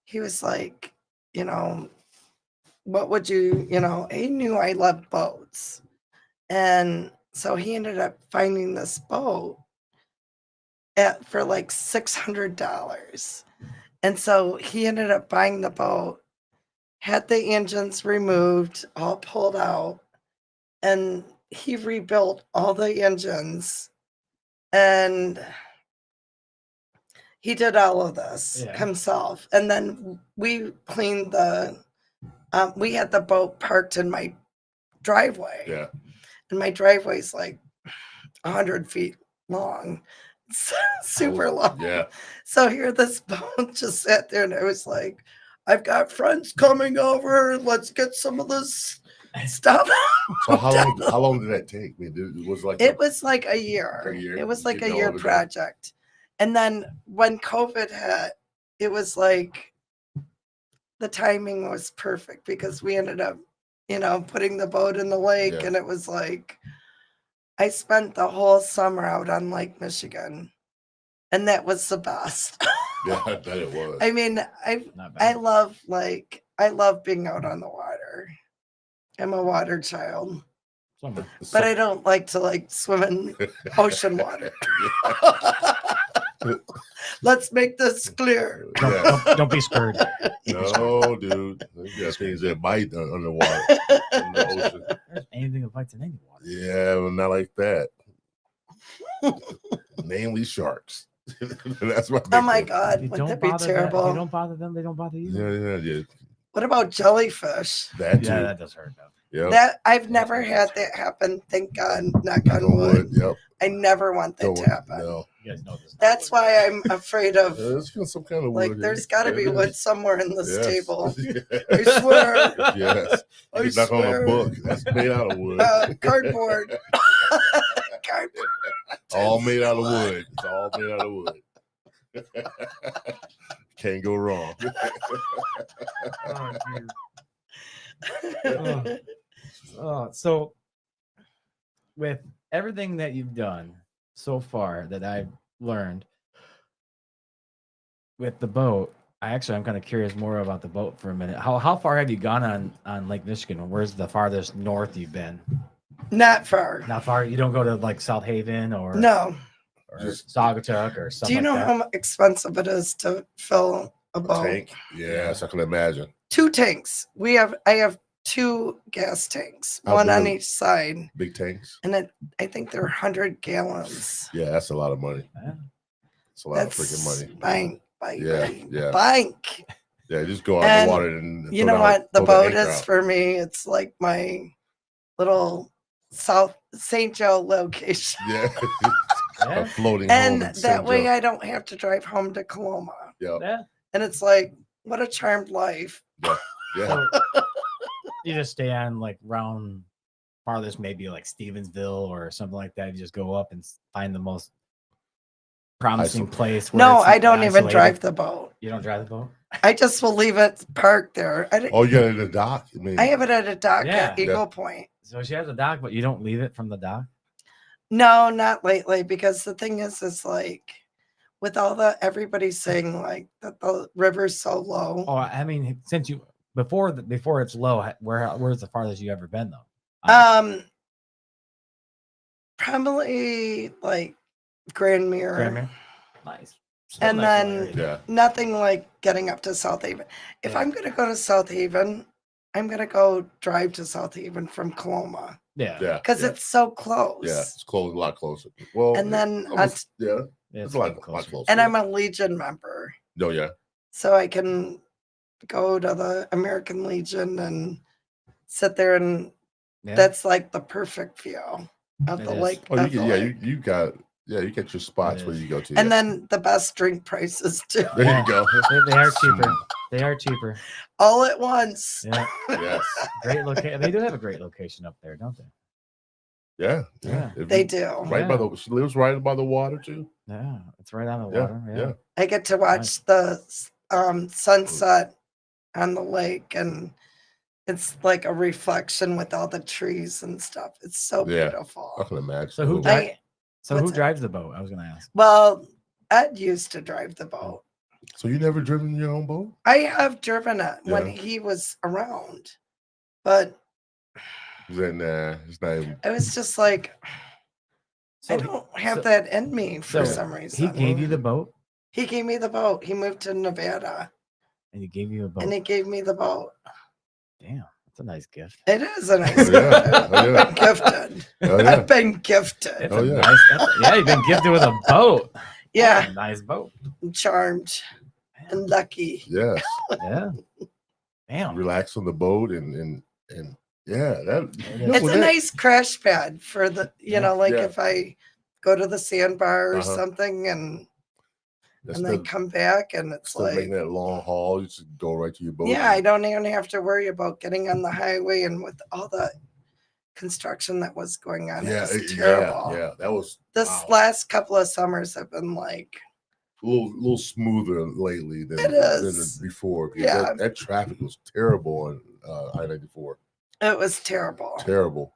D: he was like, what would you, he knew I loved boats. And so he ended up finding this boat for like $600. And so he ended up buying the boat, had the engines removed, all pulled out, and he rebuilt all the engines, and he did all of this himself. And then we cleaned we had the boat parked in my driveway.
B: Yeah.
D: And my driveway's like 100 feet long. It's super long.
B: Yeah.
D: So here this boat just sat there, and I was like, I've got friends coming over. Let's get some of this stuff.
B: So how long did that take? I mean, it was like
D: It was like a year.
B: A year?
D: It was like
B: Getting
D: a
B: all
D: year
B: of it done?
D: project. And then when COVID hit, it was like the timing was perfect because we ended up, putting the boat in the lake.
B: Yeah.
D: And it was like, I spent the whole summer out on Lake Michigan. And that was the best.
B: Yeah, I bet it was.
D: I mean,
C: Not
D: I
C: bad.
D: love being out on the water. I'm a water child,
C: Somewhere.
D: but I don't like to swim in ocean water. Let's make this clear.
B: Yeah.
C: Don't be scared.
B: No, dude. You got things that bite underwater in the ocean.
C: There's anything that bites in any water.
B: Yeah, well, not like that. Namely sharks. That's what.
D: Oh my
C: If
D: God,
C: you
D: would
C: don't
D: that be
C: bother them, if
D: terrible?
C: you don't bother them, they don't bother you.
B: Yeah.
D: What about jellyfish?
B: That too.
C: Yeah, that does hurt though.
B: Yep.
D: That I've never had that happen. Thank God, knock on wood.
B: Yep.
D: I never want that to happen.
B: No.
C: You guys know this.
D: That's why I'm afraid of.
B: There's some kind of wood.
D: There's got to be wood somewhere in this
B: Yes.
D: table.
B: Yes.
D: I swear.
B: Yes.
D: I
B: You knock on a
D: swear.
B: book. That's made out of wood.
D: Cardboard. Cardboard.
B: All made out of wood. It's all made out of wood. Can't go wrong.
C: So with everything that you've done so far that I've learned with the boat, I'm kind of curious more about the boat for a minute. How far have you gone on Lake Michigan? Where's the farthest north you've been?
D: Not far.
C: Not far. You don't go to like South Haven or
D: No.
C: or
B: Just-
C: Saugatuck or something.
D: Do you know
C: like
D: how expensive it is to fill a
B: A
D: boat?
B: tank? Yes, I can imagine.
D: 2 tanks. I have 2 gas tanks,
B: How
D: one
B: big
D: on
B: are-
D: each side,
B: Big tanks?
D: and I think they're 100 gallons.
B: Yeah, that's a lot of money.
C: Yeah.
B: It's a lot of freaking money.
D: Bank,
B: Yeah.
D: bank.
B: Yeah, just go out in
D: And
B: the water and
D: You
B: throw
D: know what the
B: throw
D: boat
B: anchor
D: is
B: out.
D: for me? It's like my little South St. Joe location.
B: Yeah.
C: Yeah.
B: Floating
D: And
B: home in
D: that way
B: Joe.
D: I don't have to drive home to Coloma.
B: Yeah.
C: Yeah.
D: And it's like, what a charmed life.
B: Yeah.
C: So you just stay on like round farthest, maybe like Stevensville or something like that. You just go up and find the most promising place. Where
D: No,
C: it's
D: I don't even
C: isolated.
D: drive the boat.
C: You don't drive the boat?
D: I just will leave it parked there.
B: Oh, you got it in the dock? I mean,
D: I have it at a dock
C: Yeah.
D: at Eagle Point.
C: So she has a dock, but you don't leave it from the dock?
D: No, not lately, because the thing is like with all the everybody saying like that the river's so low.
C: Oh, I mean, since you before it's low, where's the farthest you ever been though?
D: Probably like Grandmere.
C: Grandmere? Nice. Still
D: And
C: nice little
D: then
C: area.
B: yeah.
D: nothing like getting up to South Haven. If
C: Yeah.
D: I'm gonna go to South Haven, I'm gonna go drive to South Haven from Coloma
C: Yeah.
B: Yeah.
D: because
B: yeah.
D: it's so close.
B: Yeah, it's close, a lot closer. Well,
D: And then
B: almost, yeah,
C: Yeah,
B: it's a lot
C: closer.
B: closer.
D: and I'm a Legion member,
B: No, yeah,
D: so I can go to the American Legion and sit there, and
C: Yeah.
D: that's like the perfect view of
C: It
D: the
C: is.
D: lake.
B: oh, you
D: of the
B: get, yeah,
D: lake.
B: you got, yeah, you get your spots
C: It
B: where
C: is.
B: you go to.
D: And
B: yeah.
D: then the best drink prices too,
B: there
C: Yeah.
B: you go.
C: They are cheaper. They are cheaper.
D: all at once.
C: Yeah.
B: Yes,
C: Great location. They do have a great location up there, don't they?
B: yeah,
C: Yeah.
B: If
D: They
B: you-
D: do.
B: right by the. She lives right by the water too.
C: Yeah. It's right on the
B: Yeah,
C: water.
B: yeah.
D: I get to watch
C: Nice.
D: the sunset on the lake, and it's like a reflection with all the trees and stuff. It's so
B: Yeah.
D: beautiful.
B: I can imagine.
C: So who
B: Ooh.
C: drives? So who
D: What's that?
C: drives the boat? I was gonna ask.
D: Well, Ed used to drive the boat.
B: So you never driven your own boat?
D: I have driven it when
B: Yeah.
D: he was around, but
B: He's like, nah, it's not even.
D: I was just like,
C: So
D: I
C: he-
D: don't have
C: so-
D: that in me for
C: so
D: some
C: He
D: reason.
C: gave you the boat,
D: He gave me the boat. He moved to Nevada,
C: and he gave you a boat.
D: and he gave me the boat.
C: Damn, that's a nice gift.
D: It is a nice
B: Oh, yeah.
D: gift.
B: Oh, yeah.
D: I've been gifted.
B: Oh, yeah.
D: I've been gifted.
C: It's
B: Oh,
C: a
B: yeah.
C: nice. Yeah, you've been gifted with a boat.
D: Yeah,
C: That's a nice boat.
D: I'm charmed and lucky.
B: Yes,
C: Yeah. Damn.
B: relax on the boat and yeah, that.
C: It
B: you know,
D: It's
B: with
D: a
B: that-
D: nice crash pad for the, like
B: Yeah.
D: if I go to the sandbar or
B: Uh-huh.
D: something and
B: Instead,
D: then come back and it's
B: instead of making
D: like,
B: that long haul, you just go right to your boat.
D: yeah, I don't even have to worry about getting on the highway, and with all the construction that was going on,
B: Yeah,
D: it was terrible.
B: yeah, that was
D: This
B: wow.
D: last couple of summers have been like,
B: a little smoother lately than,
D: It is.
B: than before. Because
D: Yeah.
B: that traffic was terrible on I-94.
D: it was terrible.
B: Terrible.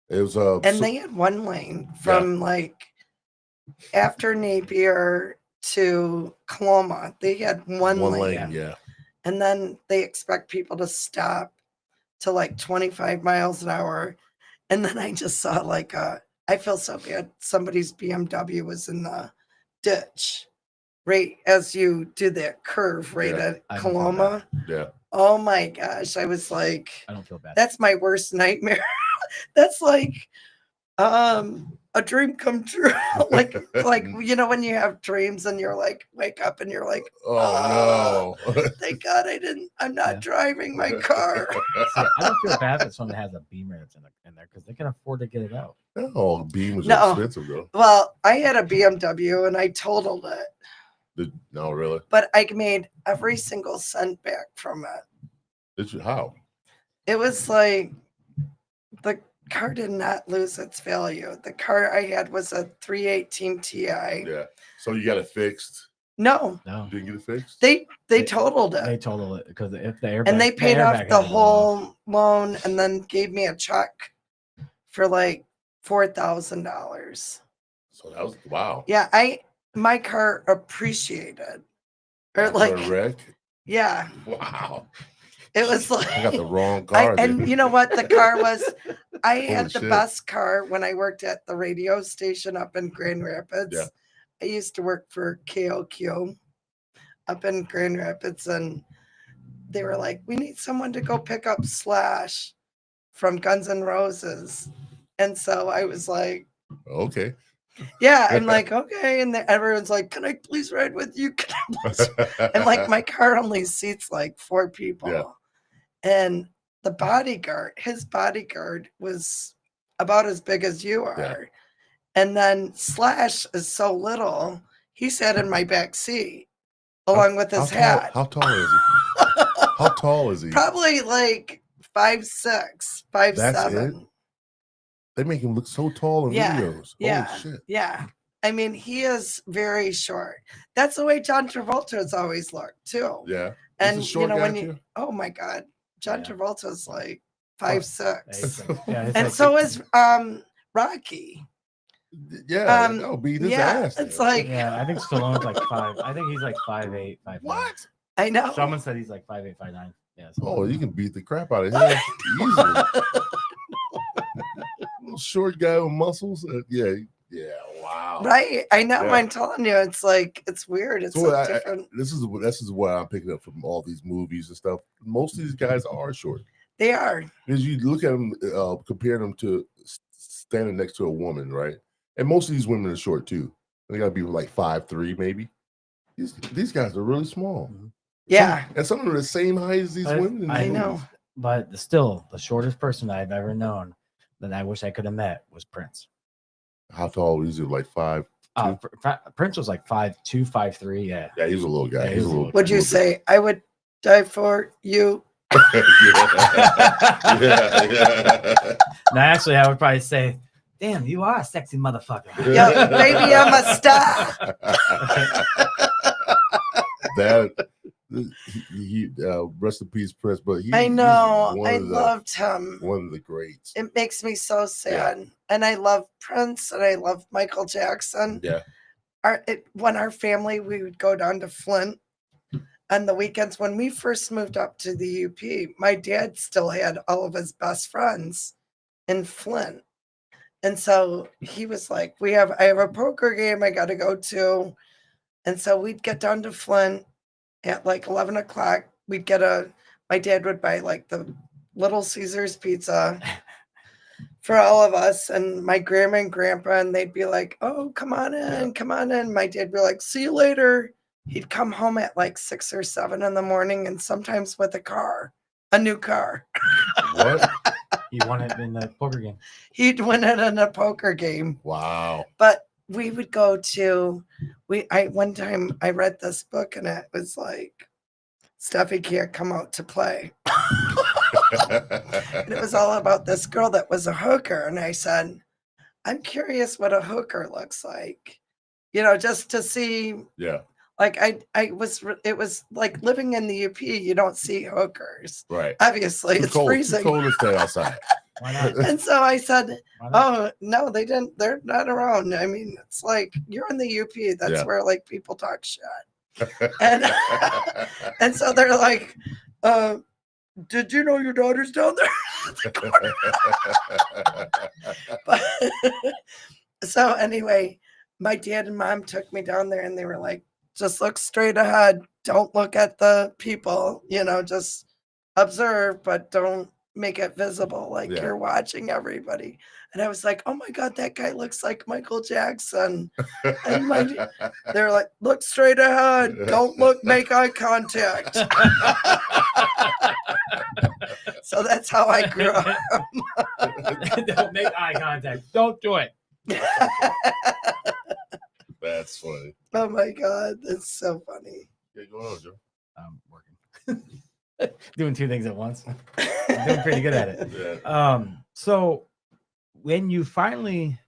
B: It was
D: And
B: so-
D: they had one lane from like after Napier to Coloma. They had one lane.
B: yeah.
D: And then they expect people to stop to like 25 miles an hour. And then I just saw like I feel so bad. Somebody's BMW was in the ditch right as you do that curve right
B: Yeah,
D: at
C: I don't feel
D: Coloma.
B: Yeah.
D: Oh my gosh. I was like,
C: I don't feel bad.
D: that's my worst nightmare. That's like a dream come true. like when you have dreams and you're like wake up and you're like,
B: Oh no.
D: thank God I'm not
C: Yeah.
D: driving my car.
C: See, I don't feel bad if someone has a Beamer that's in there because they can afford to get it out.
B: Oh, Beam was
D: No.
B: expensive though.
D: Well, I had a BMW and I totaled it,
B: No, really.
D: but I made every single cent back from it.
B: How?
D: It was like the car did not lose its value. The car I had was a 318 Ti.
B: Yeah. So you got it fixed?
D: No,
C: No,
B: You didn't get it fixed?
D: they
C: They-
D: totaled it.
C: they total it because if the airbag
D: And they paid off
C: airbag
D: the
C: had to go off.
D: whole loan and then gave me a check for like $4,000.
B: So that was wow.
D: Yeah, my car appreciated. Or
B: After
D: like,
B: a wreck.
D: yeah.
B: Wow.
D: It was like
B: I got the wrong car.
D: and you know what the car was? I had the
B: shit.
D: best car when I worked at the radio station up in Grand Rapids.
B: Yeah.
D: I used to work for KOQ up in Grand Rapids, and they were like, "We need someone to go pick up Slash from Guns N' Roses," and so I was like,
B: Okay.
D: "Yeah," I'm like, "Okay," and everyone's like, "Can I please ride with you?" Can I please? And like my car only seats like 4 people.
B: Yeah.
D: And the bodyguard, his bodyguard was about as big as you are.
B: Yeah.
D: And then Slash is so little, he sat in my back seat along with his hat.
B: How tall is he? How tall is he?
D: Probably like 5'6", 5'7".
B: That's it? They make him look so tall in
D: Yeah,
B: videos.
D: yeah,
B: Holy shit.
D: yeah. I mean, he is very short. That's the way John Travolta's always looked too.
B: Yeah.
D: And
B: He's a short
D: you know
B: guy
D: when you,
B: too?
D: oh my God, John
C: Yeah.
D: Travolta's like
C: Oh,
D: 5'6",
C: Yeah,
D: and so is Rocky.
B: Yeah, that'll beat his ass.
D: It's
B: then.
D: like
C: yeah, I think Stallone's like 5. I think he's like 5'8", 5'9".
B: What?
D: I know.
C: Someone said he's like 5'8", 5'9". Yeah. So
B: Oh, you can beat the crap out of him easily. Little short guy with muscles. Yeah. Wow.
D: Right? I know.
B: Yeah.
D: I'm telling you, it's like it's weird. It's
B: So
D: so different.
B: this is what I'm picking up from all these movies and stuff. Most of these guys are short.
D: They are.
B: Because you look at them, compare them to standing next to a woman, right? And most of these women are short too. They gotta be like 5'3", maybe. These guys are really small.
D: Yeah.
B: And some of them are the same height as these women. in these
D: I know.
B: movies.
C: But still, the shortest person I've ever known that I wish I could have met was Prince.
B: How tall was he? Like 5'2"?
C: Prince was like 5'2", 5'3". Yeah.
B: Yeah, he was a little guy.
C: Yeah,
B: He was a little.
D: Would you
B: little
D: say I would die for you?
B: yeah.
C: No, actually, I would probably say, "Damn, you are a sexy motherfucker."
D: Yo, baby, I'm a star.
B: That he rest in peace, Prince. But
D: I know.
B: he's
D: I loved him.
B: one of the greats.
D: It makes me so sad. And I love Prince and I love Michael Jackson.
B: Yeah.
D: When our family, we would go down to Flint on the weekends. When we first moved up to the UP, my dad still had all of his best friends in Flint. And so he was like, I have a poker game I got to go to. And so we'd get down to Flint at like 11 o'clock. My dad would buy like the Little Caesars pizza for all of us and my grandma and grandpa. And they'd be like, "Oh, come on in, come on in." My dad would be like, "See you later." He'd come home at like 6 or 7 in the morning and sometimes with a new car.
B: What?
C: He won it in the poker game.
D: He'd win it in a poker game.
B: Wow.
D: But we would go to, one time I read this book and it was like, Steffi can't come out to play. And it was all about this girl that was a hooker. And I said, I'm curious what a hooker looks like, just to see.
B: Yeah.
D: Like it was like living in the UP, you don't see hookers.
B: Right.
D: Obviously, it's freezing.
B: Too cold to stay outside.
C: Why not?
D: And so I said,
C: Why not?
D: "Oh no, they didn't. They're not around." I mean, it's like you're in the UP. That's
B: Yeah.
D: where like people talk shit. And and so they're like, "Did you know your daughter's down there?" But, so anyway, my dad and mom took me down there, and they were like, "Just look straight ahead. Don't look at the people. Just observe, but don't make it visible like you're watching everybody." And I was like, "Oh my God, that guy looks like Michael Jackson." And they're like, "Look straight ahead. Don't make eye contact." So that's how I grew up.
C: Don't make eye contact. Don't do it.
B: That's funny.
D: Oh my God, that's so funny.
B: Yeah, go on, Joe.
C: I'm working. Doing 2 things at once. I'm doing pretty good at it.
B: Yeah.
C: So when you finally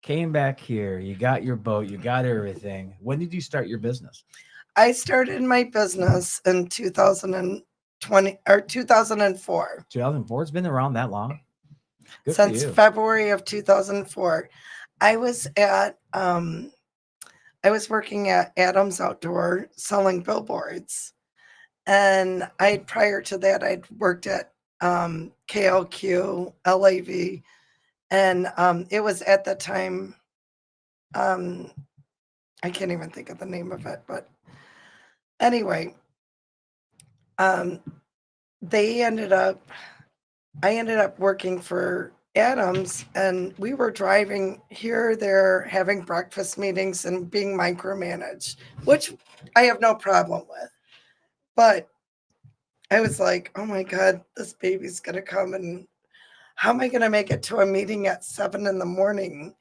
C: came back here, you got your boat, you got everything. When did you start your business?
D: I started my business in 2020 or 2004.
C: 2004. It's been around that long. Good
D: Since
C: for you.
D: February of 2004. I was working at Adams Outdoor selling billboards. And prior to that, I'd worked at KLQ, LAV, and it was at the time, I can't even think of the name of it, but anyway, I ended up working for Adams, and we were driving here, there, having breakfast meetings and being micromanaged, which I have no problem with. But I was like, oh my God, this baby's going to come, and how am I going to make it to a meeting at 7 a.m.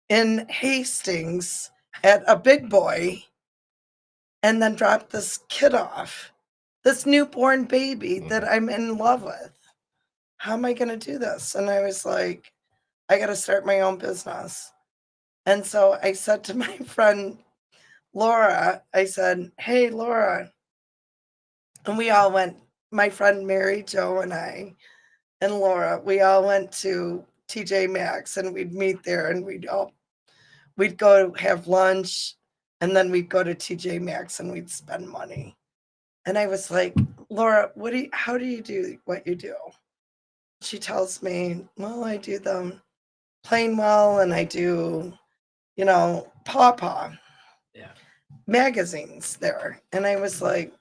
D: in Hastings at a big boy and then drop this kid off, this newborn baby that I'm in love with? How am I going to do this? And I was like, I got to start my own business. And so I said to my friend, Laura, I said, hey, Laura. And we all went, my friend Mary Jo and I and Laura, we all went to TJ Maxx, and we'd meet there, and we'd go have lunch, and then we'd go to TJ Maxx and we'd spend money. And I was like, Laura, how do you do what you do? She tells me, well, I do the Plainwell, and I do, Paw magazines there. And I was like,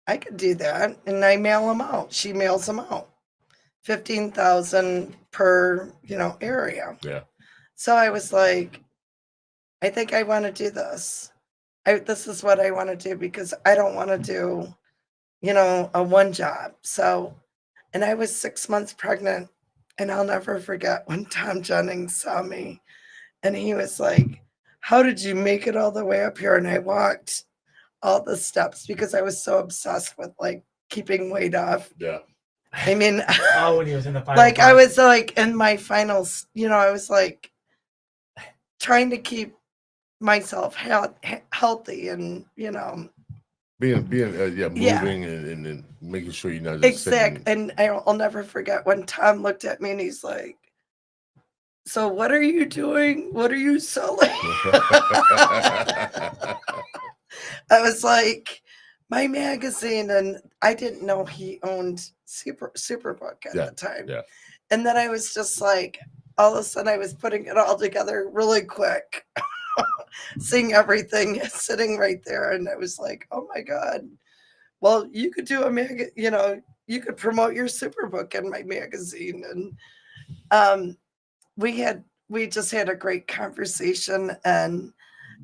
D: I could do that. And I mail them out. She mails them out. 15,000 per, area.
B: Yeah.
D: So I was like, I think I want to do this. This is what I want to do, because I don't want to do, a one job. So, and I was 6 months pregnant, and I'll never forget when Tom Jennings saw me, and he was like, how did you make it all the way up here? And I walked all the steps because I was so obsessed with like keeping weight off.
B: Yeah.
D: I mean,
C: Oh, when he was in the final
D: like
C: part.
D: I was like in my finals, I was like trying to keep myself healthy and,
B: Being moving and making sure you're not just
D: exact.
B: sitting.
D: And I'll never forget when Tom looked at me and he's like, so what are you doing? What are you selling? I was like, my magazine, and I didn't know he owned Superbook at the time.
B: Yeah.
D: And then I was just like, all of a sudden I was putting it all together really quick, seeing everything sitting right there. And I was like, oh my God, well, you could do you could promote your Superbook in my magazine. And we just had a great conversation. And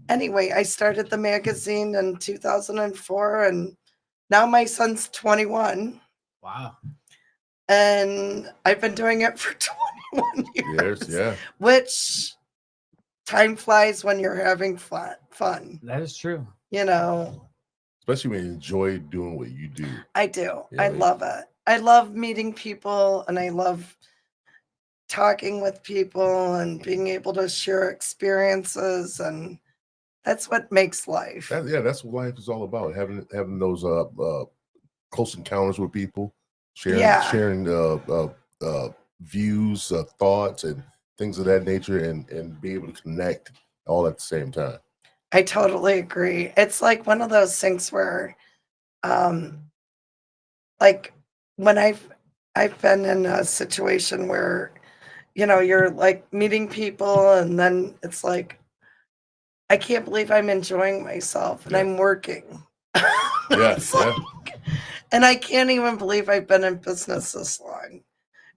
D: anyway, I started the magazine in 2004, and now my son's 21.
C: Wow.
D: And I've been doing it for 21 years.
B: Yeah.
D: Which time flies when you're having fun.
C: That is true.
B: Especially when you enjoy doing what you do.
D: I do.
B: Yeah,
D: I love it. I love meeting people, and I love talking with people and being able to share experiences, and that's what makes life.
B: That's what life is all about. Having those close encounters with people, sharing views, thoughts, and things of that nature, and be able to connect all at the same time.
D: I totally agree. It's like one of those things where, like when I've been in a situation where, you're like meeting people, and then it's like, I can't believe I'm enjoying myself, and I'm working. And I can't even believe I've been in business this long,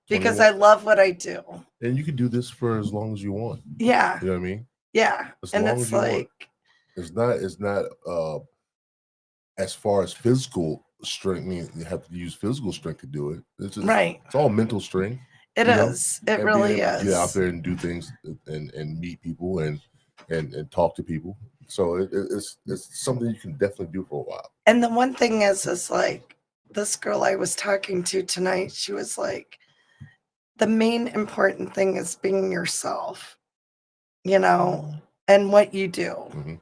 D: because I love what I do.
B: And you can do this for as long as you want.
D: Yeah.
B: You know what I mean?
D: Yeah.
B: And it's like, it's not as far as physical strength. I mean, you have to use physical strength to do it. It's just,
D: right.
B: It's all mental strength.
D: It is. It really is.
B: Get out there and do things and meet people and talk to people. So it's something you can definitely do for a while.
D: And the one thing is like this girl I was talking to tonight, she was like, the main important thing is being yourself, and what you do.
B: Mm-hmm.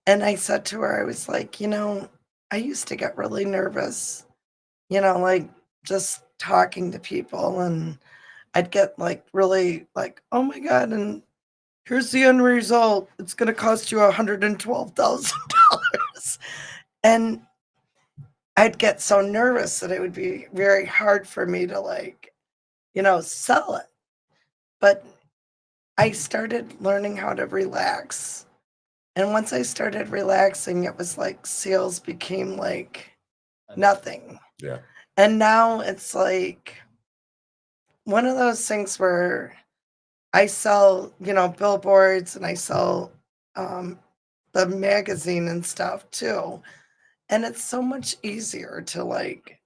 D: And I said to her, I was like, I used to get really nervous, like just talking to people, and I'd get like really like, oh my God, and here's the end result. It's going to cost you $112,000. And I'd get so nervous that it would be very hard for me to like, sell it. But I started learning how to relax. And once I started relaxing, it was like sales became like nothing.
B: Yeah.
D: And now it's like one of those things where I sell, billboards and I sell the magazine and stuff too. And it's so much easier to like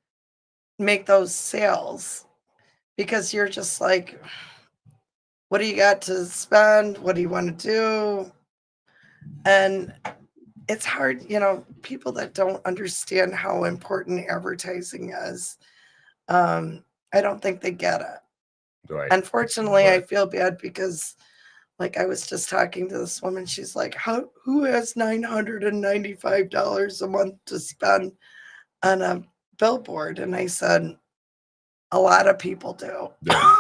D: make those sales because you're just like, what do you got to spend? What do you want to do? And it's hard, people that don't understand how important advertising is. I don't think they get it.
B: Right.
D: Unfortunately, I
B: Right.
D: feel bad because like I was just talking to this woman. She's like, who has $995 a month to spend on a billboard? And I said, a lot of people do.
B: Yeah.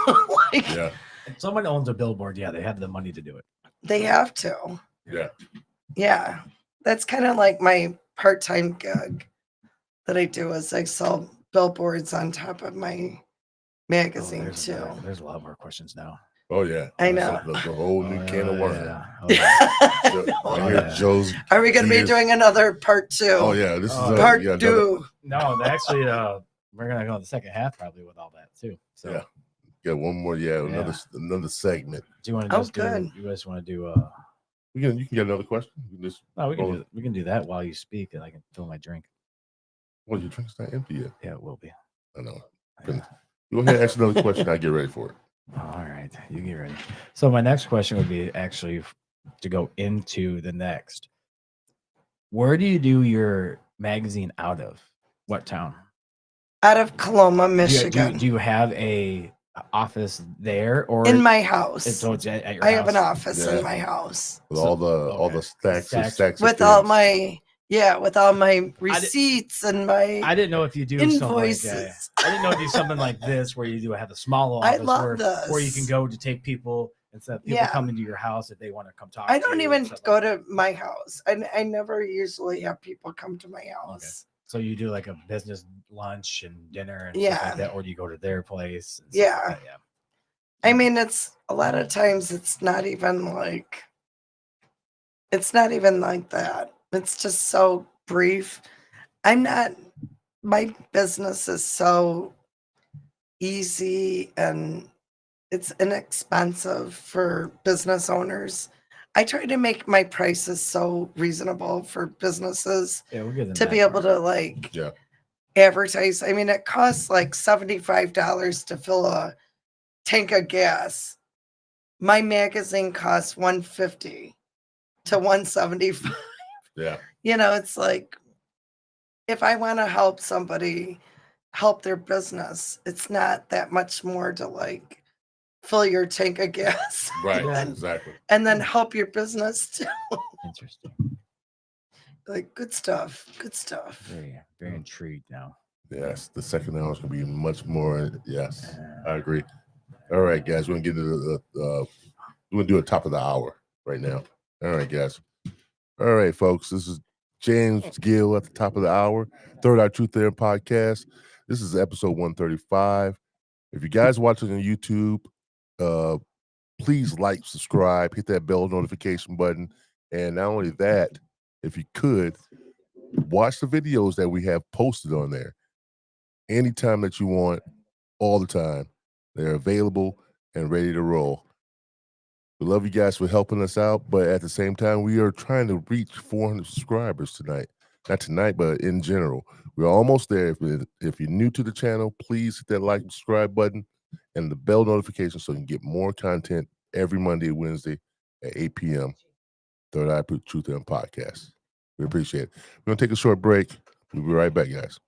D: Like,
B: Yeah.
C: If someone owns a billboard, yeah, they have the money to do it.
D: they have to.
B: Yeah.
D: Yeah. That's kind of like my part-time gig that I do is I sell billboards on top of my magazine too.
C: There's a lot more questions now.
B: Oh yeah.
D: I know.
B: The whole new can of worms.
C: Yeah. Oh, yeah.
B: So, I
C: Oh,
B: hear
C: yeah.
B: Joe's.
D: Are we going to be
B: ears-
D: doing another part 2?
B: Oh yeah. This is
D: Part
B: yeah,
D: 2.
C: No, actually, we're gonna go in the second half probably with all that too. So
B: Yeah. Got one more. Yeah. Another segment.
C: do you want to just
D: good.
C: do? You guys want to do?
B: You can get another question. You can just.
C: No, we can do that while you speak, and I can fill my drink.
B: Well, your drink's not empty yet.
C: Yeah, it will be.
B: I know.
C: Yeah.
B: Go ahead and ask another question. I get ready for it.
C: All right, you get ready. So my next question would be actually to go into the next. Where do you do your magazine out of? What town?
D: Out of Coloma,
C: Do
D: Michigan.
C: you have a office there or
D: in my house?
C: So it's at your
D: I have an
C: house?
D: office
B: Yeah.
D: in my house
B: With
C: So-
B: all the stacks of
D: with all
B: things.
D: my with all my receipts and my
C: I didn't know if you do something like
D: invoices.
C: I didn't know if you do something like this where you do have a small
D: I
C: office
D: love
C: where you
D: this.
C: can go to take people instead of people
D: Yeah.
C: coming to your house if they want to come talk.
D: I
C: to
D: don't
C: you
D: even
C: and stuff
D: go
C: like
D: to
C: that.
D: my house. I never usually have people come to my house.
C: So you do like a business lunch and dinner and
D: Yeah.
C: stuff like that, or do you go to their place? And
D: Yeah.
C: stuff like that? Yeah.
D: I mean, it's a lot of times it's not even like that. It's just so brief. My business is so easy and it's inexpensive for business owners. I try to make my prices so reasonable for businesses
C: Yeah, we'll get into
D: to be
C: that
D: able
C: part.
D: to like
B: Yeah.
D: advertise. I mean, it costs like $75 to fill a tank of gas. My magazine costs $150 to $175.
B: Yeah.
D: It's like if I want to help somebody help their business, it's not that much more to like fill your tank of gas
B: Right.
C: Yeah.
B: Exactly.
D: and then help your business too.
C: Interesting.
D: Like good stuff.
C: Very, very intrigued now.
B: Yes. The second hour is gonna be much more. Yes. I agree. All right, guys. We're gonna get into we're gonna do a top of the hour right now. All right, guys. All right, folks. This is James Gill at the top of the hour. Third Eye Truth There podcast. This is episode 135. If you guys watching on YouTube, please like, subscribe, hit that bell notification button, and not only that, if you could watch the videos that we have posted on there anytime that you want, all the time. They're available and ready to roll. We love you guys for helping us out, but at the same time, we are trying to reach 400 subscribers tonight. Not tonight, but in general. We're almost there. If you're new to the channel, please hit that like and subscribe button and the bell notification so you can get more content every Monday and Wednesday at 8 p.m. Third Eye Truth There podcast. We appreciate it. We're going to take a short break. We'll be right back, guys.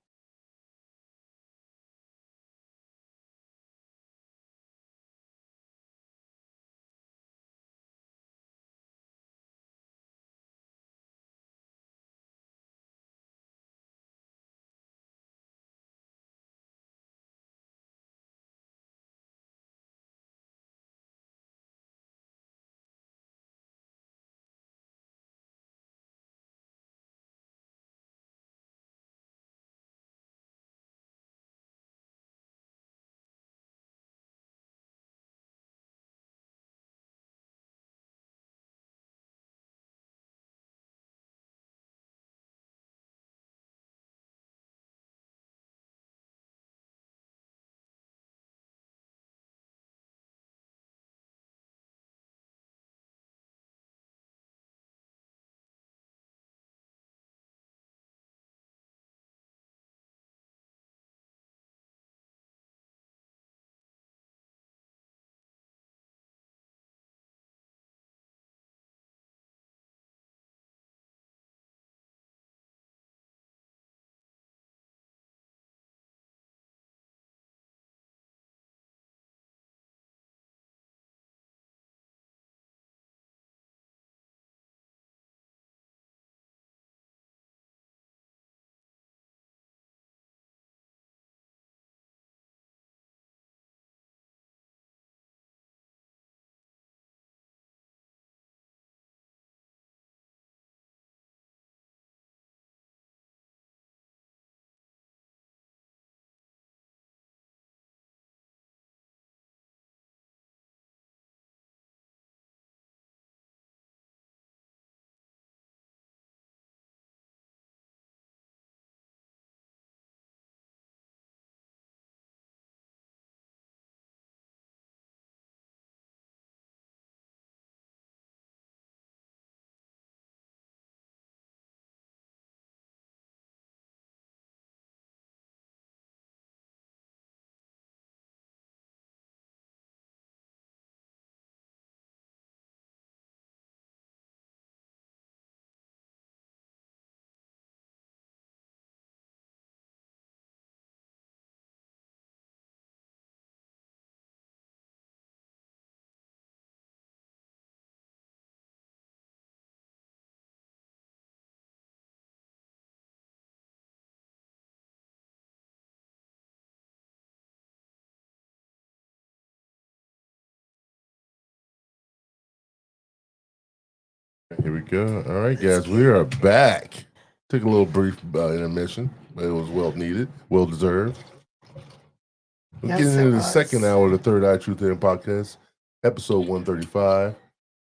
B: Here we go. All right, guys, we are back. Took a little brief intermission, but it was well needed, well deserved. We're
D: Yes,
B: getting
D: it
B: into the
D: was.
B: second hour of the Third Eye Truth Hearing podcast, episode 135.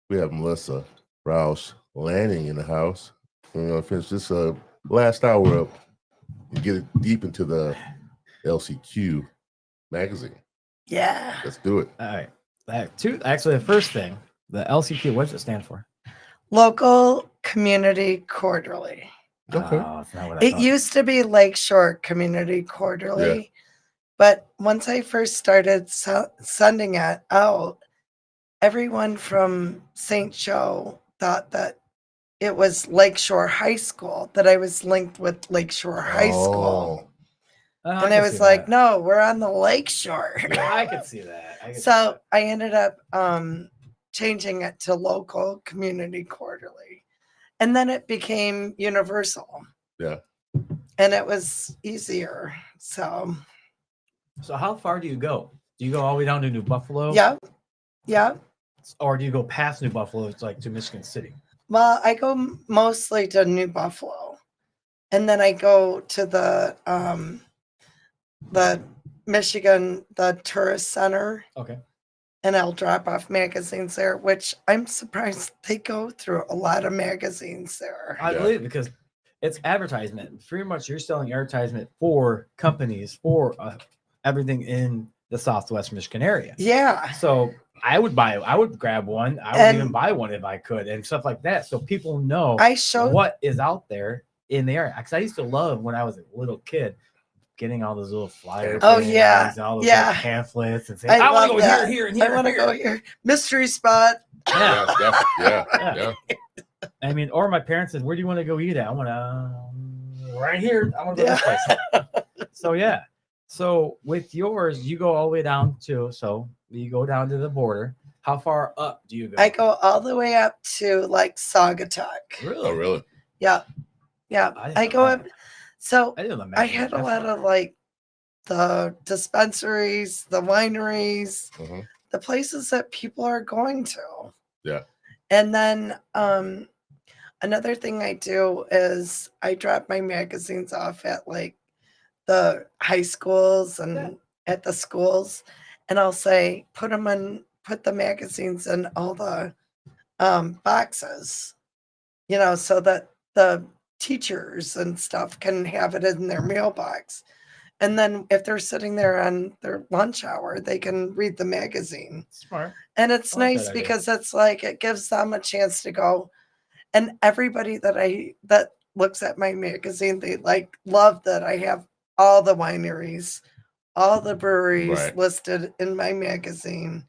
B: We have Mellisa Rauch Lanning in the house. We're going to finish this last hour up and get deep into the LCQ magazine.
D: Yeah.
B: Let's do it.
C: All right. Actually, the first thing, the LCQ, what does it stand for?
D: Local Community Quarterly.
B: Okay.
C: Oh, it's not what I
D: It
C: thought.
D: used to be Lakeshore Community Quarterly, but once I first started sending it out, everyone from St. Joe thought that it was Lakeshore High School, that I was linked with Lakeshore High School.
C: Oh,
D: And I
C: can
D: was
C: see
D: like,
C: that.
D: no, we're on the Lakeshore.
C: I can see that.
D: So I ended up changing it to Local Community Quarterly. And then it became universal.
B: Yeah.
D: And it was easier. So
C: how far do you go? Do you go all the way down to New Buffalo?
D: yeah. Yeah.
C: Or do you go past New Buffalo? It's like to Michigan City.
D: Well, I go mostly to New Buffalo. And then I go to the Michigan, the tourist center.
C: Okay.
D: And I'll drop off magazines there, which I'm surprised they go through a lot of magazines there.
C: I believe because it's advertisement. Pretty much you're selling advertisement for companies, for everything in the Southwest Michigan area.
D: Yeah.
C: So I would grab one. I would even buy one if I could and stuff like that. So people know what is out there in the area. Because I used to love when I was a little kid getting all those little flyers.
D: Oh, yeah.
C: And all those little pamphlets and saying, I want to go
D: that.
C: here, and here.
D: I want to go here. Mystery spot.
B: Yeah.
C: I mean, or my parents said, where do you want to go eat at? I want to, right here. I want to go this place. So, yeah. So with yours, you go all the way down to, so you go down to the border. How far up do you go?
D: I go all the way up to like Saugatuck.
B: Really? Oh, really?
D: Yeah. Yeah. I go up. So I had a lot of like the dispensaries, the wineries, the places that people are going to.
B: Yeah.
D: And then another thing I do is I drop my magazines off at like the high schools and at the schools, and I'll say put the magazines in all the boxes, so that the teachers and stuff can have it in their mailbox. And then if they're sitting there on their lunch hour, they can read the magazine.
C: Smart.
D: And it's nice because it's like it gives them a chance to go. And everybody that looks at my magazine, they like love that I have all the wineries, all the breweries listed in my magazine,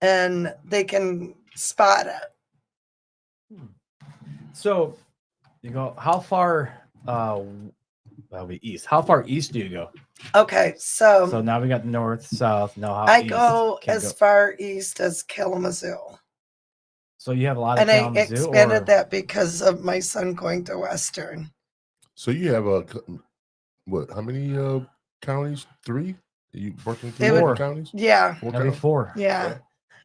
D: and they can spot it.
C: So you go, how far that'll be east. How far east do you go?
D: Okay, so
C: now we got north, south. No, how
D: I
C: east
D: go as far east as Kalamazoo.
C: So you have a lot of
D: Kalamazoo. And I expanded that because of my son going to Western.
B: So you have how many counties? 3? You working through 4 counties?
D: Yeah.
C: 4.
D: Yeah.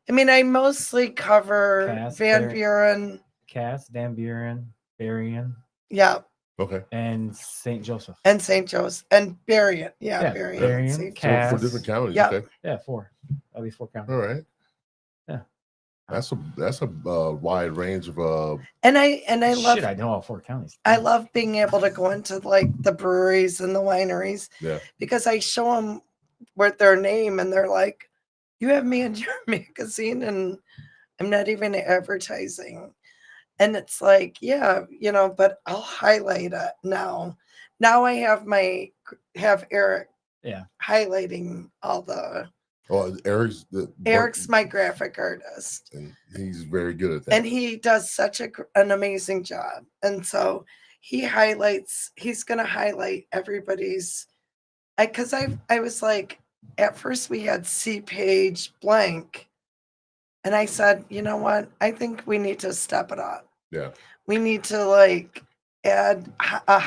D: I mean, I mostly cover Van Buren.
C: Cass, Van Buren, Berrien.
D: Yeah.
B: Okay.
C: And St. Joseph.
D: And St. Joseph. And Berrien. Yeah,
C: Berrien. Cass.
B: So 4 different counties.
D: Yeah.
B: Okay.
C: Yeah, 4. That'll be 4 counties.
B: All right.
C: Yeah.
B: That's a wide range of
D: and I love
C: I know all 4 counties.
D: I love being able to go into like the breweries and the wineries.
B: Yeah.
D: Because I show them with their name and they're like, you have me in your magazine and I'm not even advertising. And it's like, yeah, but I'll highlight it now. Now I have Eric highlighting all the.
B: Oh,
D: Eric's my graphic artist.
B: And he's very good at that.
D: And he does such an amazing job. And so he's going to highlight everybody's. Because I was like, at first we had C page blank. And I said, you know what? I think we need to step it up.
B: Yeah.
D: We need to like add a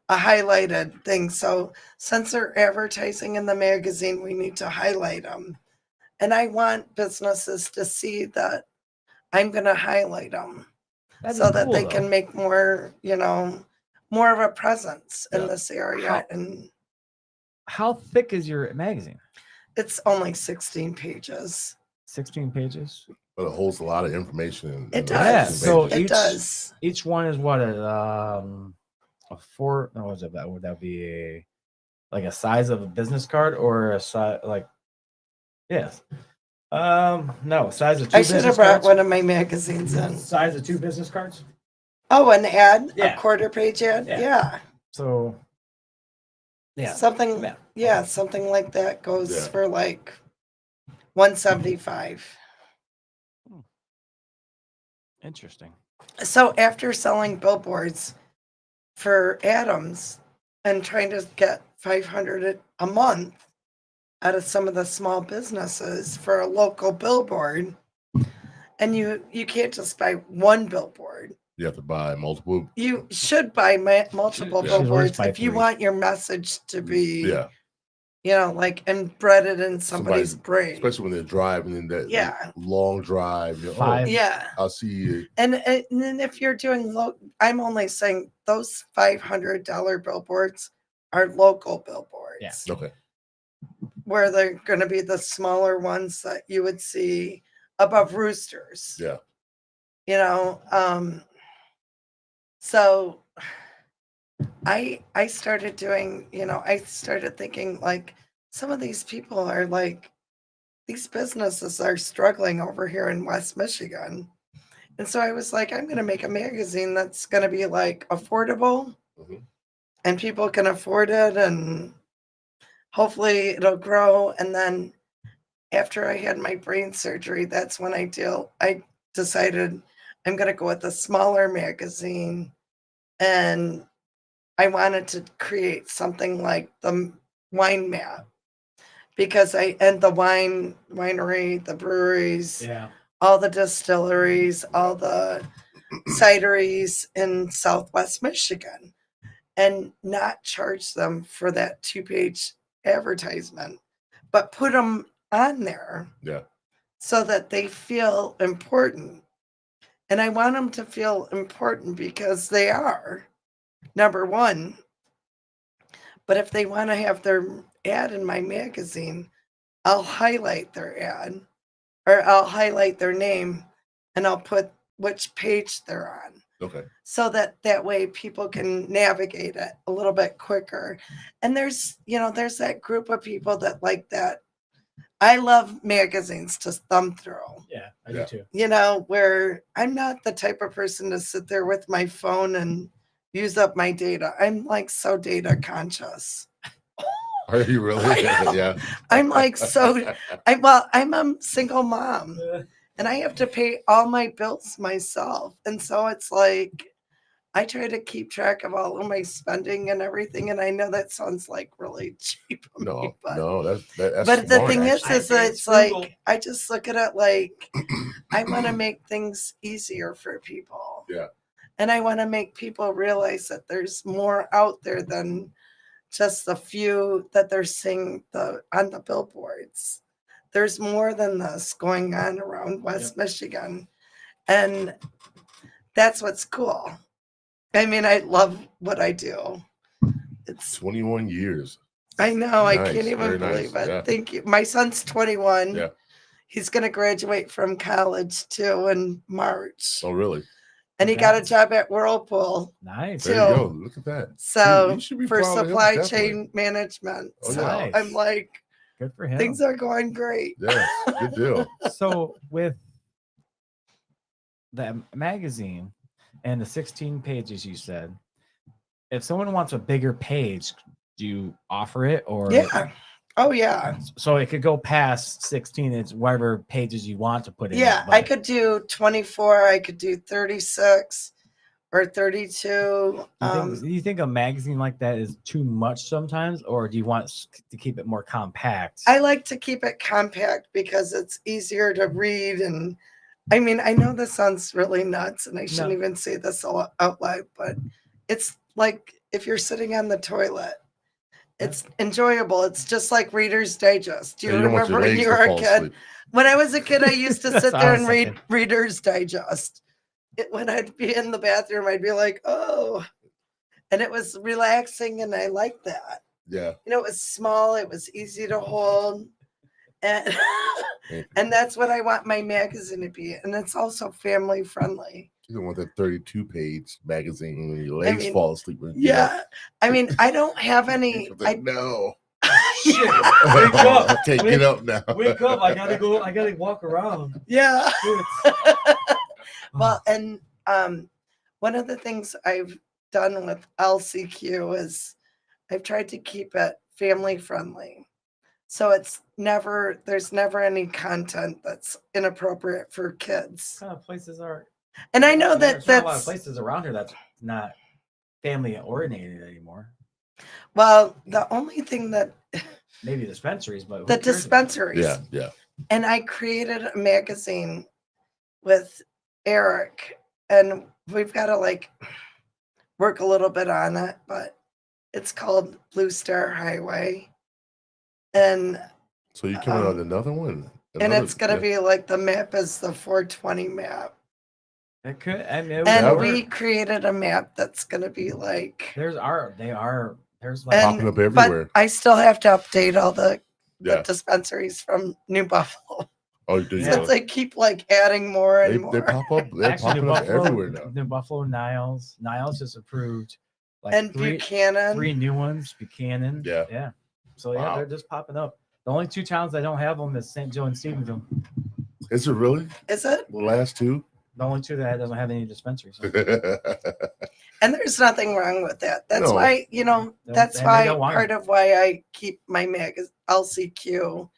D: highlighted thing. So since they're advertising in the magazine, we need to highlight them. And I want businesses to see that I'm going to highlight them
C: That'd
D: so
C: be
D: that
C: cool,
D: they
C: though.
D: can make more, more of a presence in
B: Yeah.
D: this area.
C: How-
D: And
C: How thick is your magazine?
D: it's only 16 pages.
C: 16 pages.
B: But it holds a lot of information.
D: It
B: in
D: does.
C: Yeah,
B: 16
C: so
B: pages.
D: It does.
C: Each one is what a 4. No, was it that? Would that be like a size of a business card or a size like? Yes. No, size of 2
D: I should have
C: business
D: brought
C: cards.
D: one of my magazines in.
C: Size of 2 business cards.
D: Oh, an ad,
C: Yeah.
D: a quarter page ad.
C: Yeah.
D: Yeah.
C: So. Yeah.
D: Something.
C: Yeah.
D: Yeah, something like that goes
B: Yeah.
D: for like $175.
C: Interesting.
D: So after selling billboards for Adams and trying to get 500 a month out of some of the small businesses for a local billboard, and you can't just buy one billboard.
B: You have to buy multiple.
D: You should buy multiple
B: Yeah.
C: She's always
D: billboards
C: buy
D: if you
C: 3.
D: want your message to be,
B: Yeah.
D: like embedded in somebody's brain.
B: Especially when they're driving in that
D: Yeah.
B: long drive.
C: 5.
D: Yeah.
B: I'll see you.
D: And then if you're doing I'm only saying those $500 billboards are local billboards.
C: Yeah.
B: Okay.
D: Where they're going to be the smaller ones that you would see above roosters.
B: Yeah.
D: So I started doing, I started thinking like some of these people are like, these businesses are struggling over here in West Michigan. And so I was like, I'm going to make a magazine that's going to be like affordable
B: Mhm.
D: and people can afford it and hopefully it'll grow. And then after I had my brain surgery, that's when I decided I'm going to go with a smaller magazine. And I wanted to create something like the wine map because and the winery, the breweries,
C: Yeah.
D: all the distilleries, all the cideries in Southwest Michigan, and not charge them for that 2-page advertisement, but put them on there
B: Yeah.
D: so that they feel important. And I want them to feel important because they are, number one. But if they want to have their ad in my magazine, I'll highlight their ad or I'll highlight their name and I'll put which page they're on.
B: Okay.
D: So that way people can navigate it a little bit quicker. And there's that group of people that like that. I love magazines to thumb through.
C: Yeah, I
B: Yeah.
C: do too.
D: Where I'm not the type of person to sit there with my phone and use up my data. I'm like so data conscious.
B: Are you really?
D: I know.
B: Yeah.
D: I'm like I'm a single mom and I have to pay all my bills myself. And so it's like I try to keep track of all of my spending and everything. And I know that sounds like really cheap of me,
B: No,
D: but
B: no, that's
D: but the
B: smart,
D: thing is
C: I think
D: it's
C: it's frugal.
D: like I just look at it like I want to make things easier for people.
B: Yeah.
D: And I want to make people realize that there's more out there than just the few that they're seeing on the billboards. There's more than this going on around West Michigan. And that's what's cool. I mean, I love what I do. It's
B: 21 years.
D: I know, I
B: Nice,
D: can't even
B: very nice,
D: believe it.
B: yeah.
D: Thank you. My son's 21.
B: Yeah.
D: He's going to graduate from college too in March.
B: Oh, really?
D: And he got a
C: Congrats.
D: job at Whirlpool.
C: Nice.
D: Too.
B: There you go. Look at that.
D: So
B: You should be
D: for
B: proud of him,
D: supply
B: definitely.
D: chain management.
B: Oh,
D: So
C: nice.
D: I'm like,
C: Good for him.
D: things are going great.
B: Yes, good deal.
C: So with the magazine and the 16 pages you said, if someone wants a bigger page, do you offer it or
D: Yeah. Oh yeah.
C: so it could go past 16? It's whatever pages you want to put in.
D: Yeah.
C: it,
D: I
C: but
D: could do 24. I could do 36 or 32.
C: do you think a magazine like that is too much sometimes, or do you want to keep it more compact?
D: I like to keep it compact because it's easier to read. And I mean, I know this sounds really nuts and I shouldn't
C: No.
D: even say this out loud, but it's like if you're sitting on the toilet It's enjoyable. It's just like Reader's Digest. Do you
B: And don't want
D: remember
B: your
D: when
B: legs
D: you
B: to
D: were a
B: fall
D: kid?
B: asleep.
D: When I was a kid, I used to
C: That's
D: sit
C: what
D: there
C: I
D: and
C: was
D: read
C: thinking.
D: Reader's Digest. When I'd be in the bathroom, I'd be like, oh. And it was relaxing, and I liked that.
B: Yeah.
D: It was small, it was easy to hold. And,
B: And
D: and that's what I want my magazine to be. And it's also family friendly.
B: you don't want that 32-page magazine when your legs
D: mean,
B: fall asleep. When you get up.
D: Yeah. I mean, I don't have any.
B: It's like, no.
C: Shit. Wake up.
B: Okay, get up now.
C: Wake up. I gotta walk around.
D: Yeah.
C: Shit.
D: Well, and one of the things I've done with LCQ is I've tried to keep it family friendly. So there's never any content that's inappropriate for kids.
C: What kind of places are?
D: And I know that
C: There's not a lot of
D: that's,
C: places around here that's not family oriented anymore.
D: well, the only thing that
C: Maybe dispensaries, but who
D: the
C: cares about
D: dispensaries.
B: Yeah, yeah.
D: And I created a magazine with Eric, and we've got to like work a little bit on it, but it's called Blue Star Highway. And
B: So you coming on another one?
D: and it's gonna be like the map is the 420 map.
C: it? It could. I mean,
D: And we created a map that's gonna be like
C: there's like
D: and-
B: popping up everywhere.
D: but I still have to update all the
B: Yeah.
D: dispensaries from New Buffalo.
B: Oh, do you?
C: Yeah.
D: Since they keep like adding more and
B: They
D: more.
B: pop up. They're
C: actually
B: popping up everywhere now.
C: New Buffalo, Niles just approved like
D: And
C: three
D: Buchanan.
C: new ones. Buchanan.
B: Yeah.
C: Yeah. So yeah,
B: Wow.
C: they're just popping up. The only two towns that don't have them is St. Joe and Stephenville.
B: Is it really
D: Is it?
B: the last two?
C: The only two that doesn't have any dispensaries.
D: And there's nothing wrong with that. That's
B: No.
D: why, that's
C: and they
D: why
C: don't want
D: part
C: it.
D: of why I keep my LCQ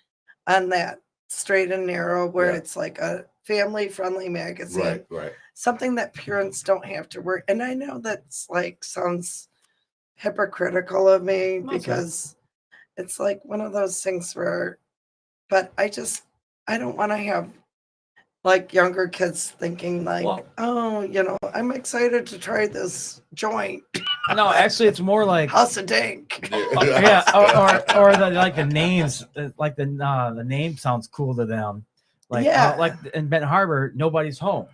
D: on that straight and narrow, where
B: Yeah.
D: it's like a family friendly magazine,
B: right.
D: something that parents don't have to work. And I know that's like sounds hypocritical of me
C: No, it's not.
D: because it's like one of those things where, but I don't want to have like younger kids thinking like,
C: Well-
D: oh, I'm excited to try this joint.
C: No, actually, it's more like
D: House of Dank.
C: yeah, or the names, like the name sounds cool to them. Like
D: Yeah.
C: like in Benton Harbor, nobody's home.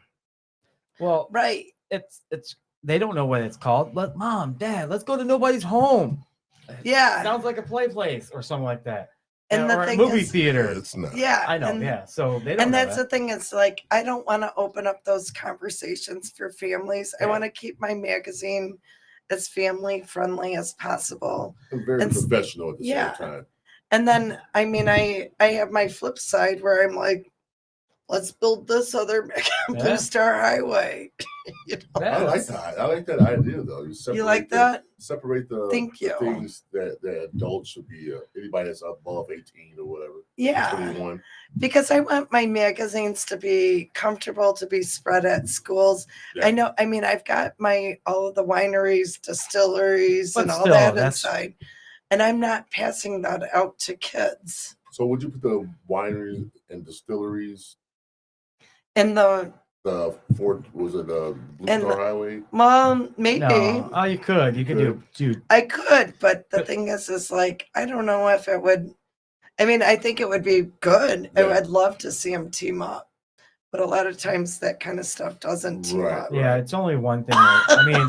C: Well,
D: Right.
C: it's they don't know what it's called. Mom, Dad, let's go to nobody's home.
D: Yeah.
C: Sounds like a place or something like that.
D: And
C: Yeah,
D: the
C: or a
D: thing
C: movie
D: is-
C: theater.
B: It's not.
D: Yeah.
C: I know,
D: and,
C: yeah. So they don't.
D: And
C: know
D: that's
C: that.
D: the thing. It's like I don't want to open up those conversations for families. I
C: Yeah.
D: want to keep my magazine as family friendly as possible.
B: I'm very
D: And-
B: professional at the
D: yeah.
B: same time.
D: And then I have my flip side where I'm like, let's build this other Blue
C: Yeah.
D: Star Highway.
C: Yeah,
B: I like that. I like that idea though.
D: You like that?
B: Separate the
D: Thank
B: the
D: you.
B: things that adults should be. Anybody that's above 18 or whatever.
D: Yeah.
B: 21.
D: Because I want my magazines to be comfortable to be spread at schools.
B: Yeah.
D: I know. I mean, I've got all of the wineries, distilleries,
C: But
D: and all
C: still,
D: that
C: that's-
D: inside, and I'm not passing that out to kids.
B: So would you put the wineries and distilleries,
D: And
B: the Blue
D: And
B: Star
D: the-
B: Highway?
D: maybe
C: No, oh, you could do.
D: I could, but the thing is like I don't know if it would. I mean, I think it would be good.
B: Yeah.
D: I'd love to see them team up, but a lot of times that kind of stuff doesn't team
B: Right.
D: up.
C: Yeah, it's only one thing. I mean,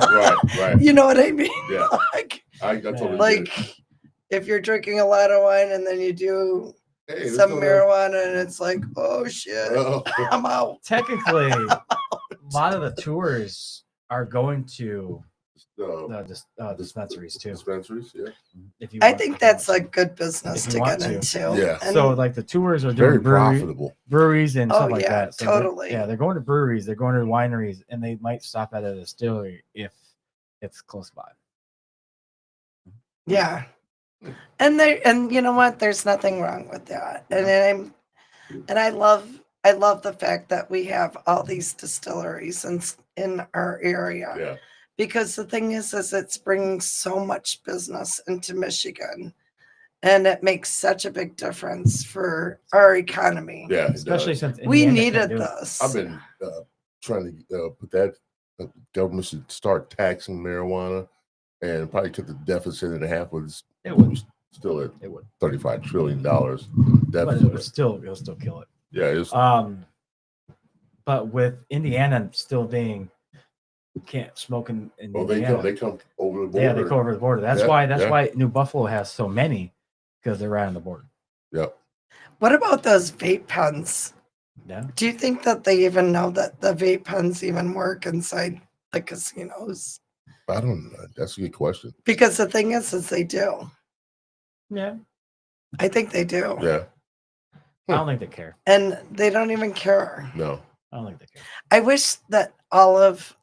B: Right.
D: You know what I mean?
B: Yeah.
D: Like,
B: I totally
D: like
B: get it.
D: if you're drinking a lot of wine and then you do
B: Hey, let's
D: some
B: go to-
D: marijuana and it's like, oh shit,
B: Oh.
D: I'm out.
C: technically, a lot of the tours are going to the dispensaries too.
B: Dispensaries, yeah.
C: If you
D: I
C: want-
D: think
C: if you
D: that's
C: want
D: like good business
C: If
D: to
C: you
D: get
C: want to.
D: into.
B: Yeah.
D: And
C: so like the tours are
B: Very
C: doing
B: profitable.
C: breweries and
D: Oh,
C: stuff like
D: yeah,
C: that. So
D: totally.
C: they're going to breweries, they're going to wineries, and they might stop at a distillery if it's close by.
D: yeah. And you know what? There's nothing wrong with that. And I love the fact that we have all these distilleries in our area.
B: Yeah.
D: Because the thing is it's bringing so much business into Michigan, and it makes such a big difference for our economy.
B: Yeah. it
C: Especially
B: does.
C: since
D: We
C: Indiana
D: needed
C: can't do it.
D: this.
B: I've been trying to put that government should start taxing marijuana and probably cut the deficit in half with
C: It would.
B: Still at
C: It would.
B: $35 trillion
C: But it
B: deficit.
C: would still kill it.
B: Yeah, it's
C: But with Indiana still being can't smoke in Indiana.
B: they come over the border.
C: Yeah, they go over the border. That's why New Buffalo has so many, because they're right on the border.
B: Yep.
D: What about those vape pens?
C: Yeah.
D: Do you think that they even know that the vape pens even work inside the casinos?
B: I don't know. That's a good question.
D: Because the thing is they do.
C: Yeah.
D: I think they do.
B: Yeah.
C: I don't think they care.
D: And they don't even care.
B: No.
C: I don't think they care.
D: I wish that all of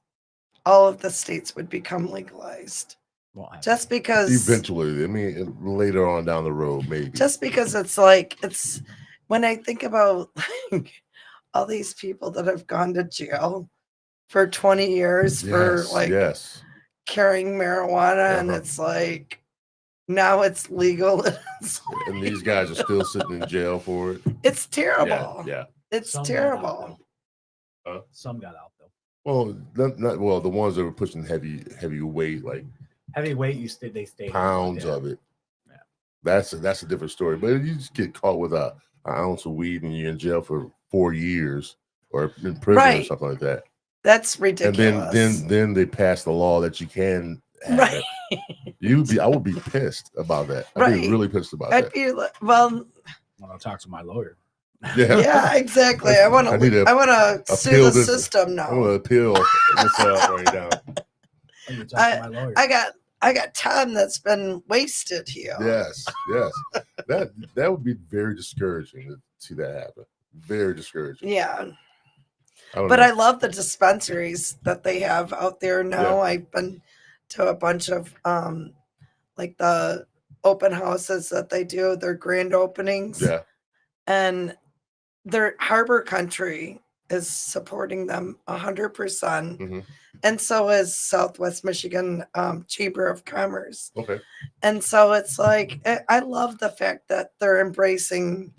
D: the states would become legalized.
C: Won't happen.
D: Just because
B: Eventually, I mean, later on down the road, maybe.
D: just because it's when I think about like all these people that have gone to jail for 20 years for like carrying marijuana, and it's like now it's legal.
B: And these guys are still sitting in jail for it.
D: It's terrible.
B: Yeah.
D: It's
C: Some
D: terrible.
B: Huh?
C: Some got out though.
B: Well, the ones that were pushing heavy weight, like
C: Heavyweight, they stay
B: pounds of it.
C: Yeah.
B: That's a different story. But if you just get caught with an ounce of weed and you're in jail for 4 years or in prison or something like that.
D: That's ridiculous.
B: And then they pass the law that you can have it. I would be pissed about that. I'd be really pissed about that.
D: Be like, well,
C: I want to talk to my lawyer.
D: Yeah, exactly. I want to sue the system now.
B: I want to appeal this right now.
D: I got time that's been wasted here.
B: Yes. That would be very discouraging to see that happen. Very discouraging.
D: Yeah.
B: But
D: I love the dispensaries that they have out there now. I've been to a bunch of like the open houses that they do, their grand openings. Yeah. And their Harbor Country is supporting them 100%. Mm-hmm. And so is Southwest Michigan Chamber of Commerce.
B: Okay. And
D: so it's like, I love the fact that they're embracing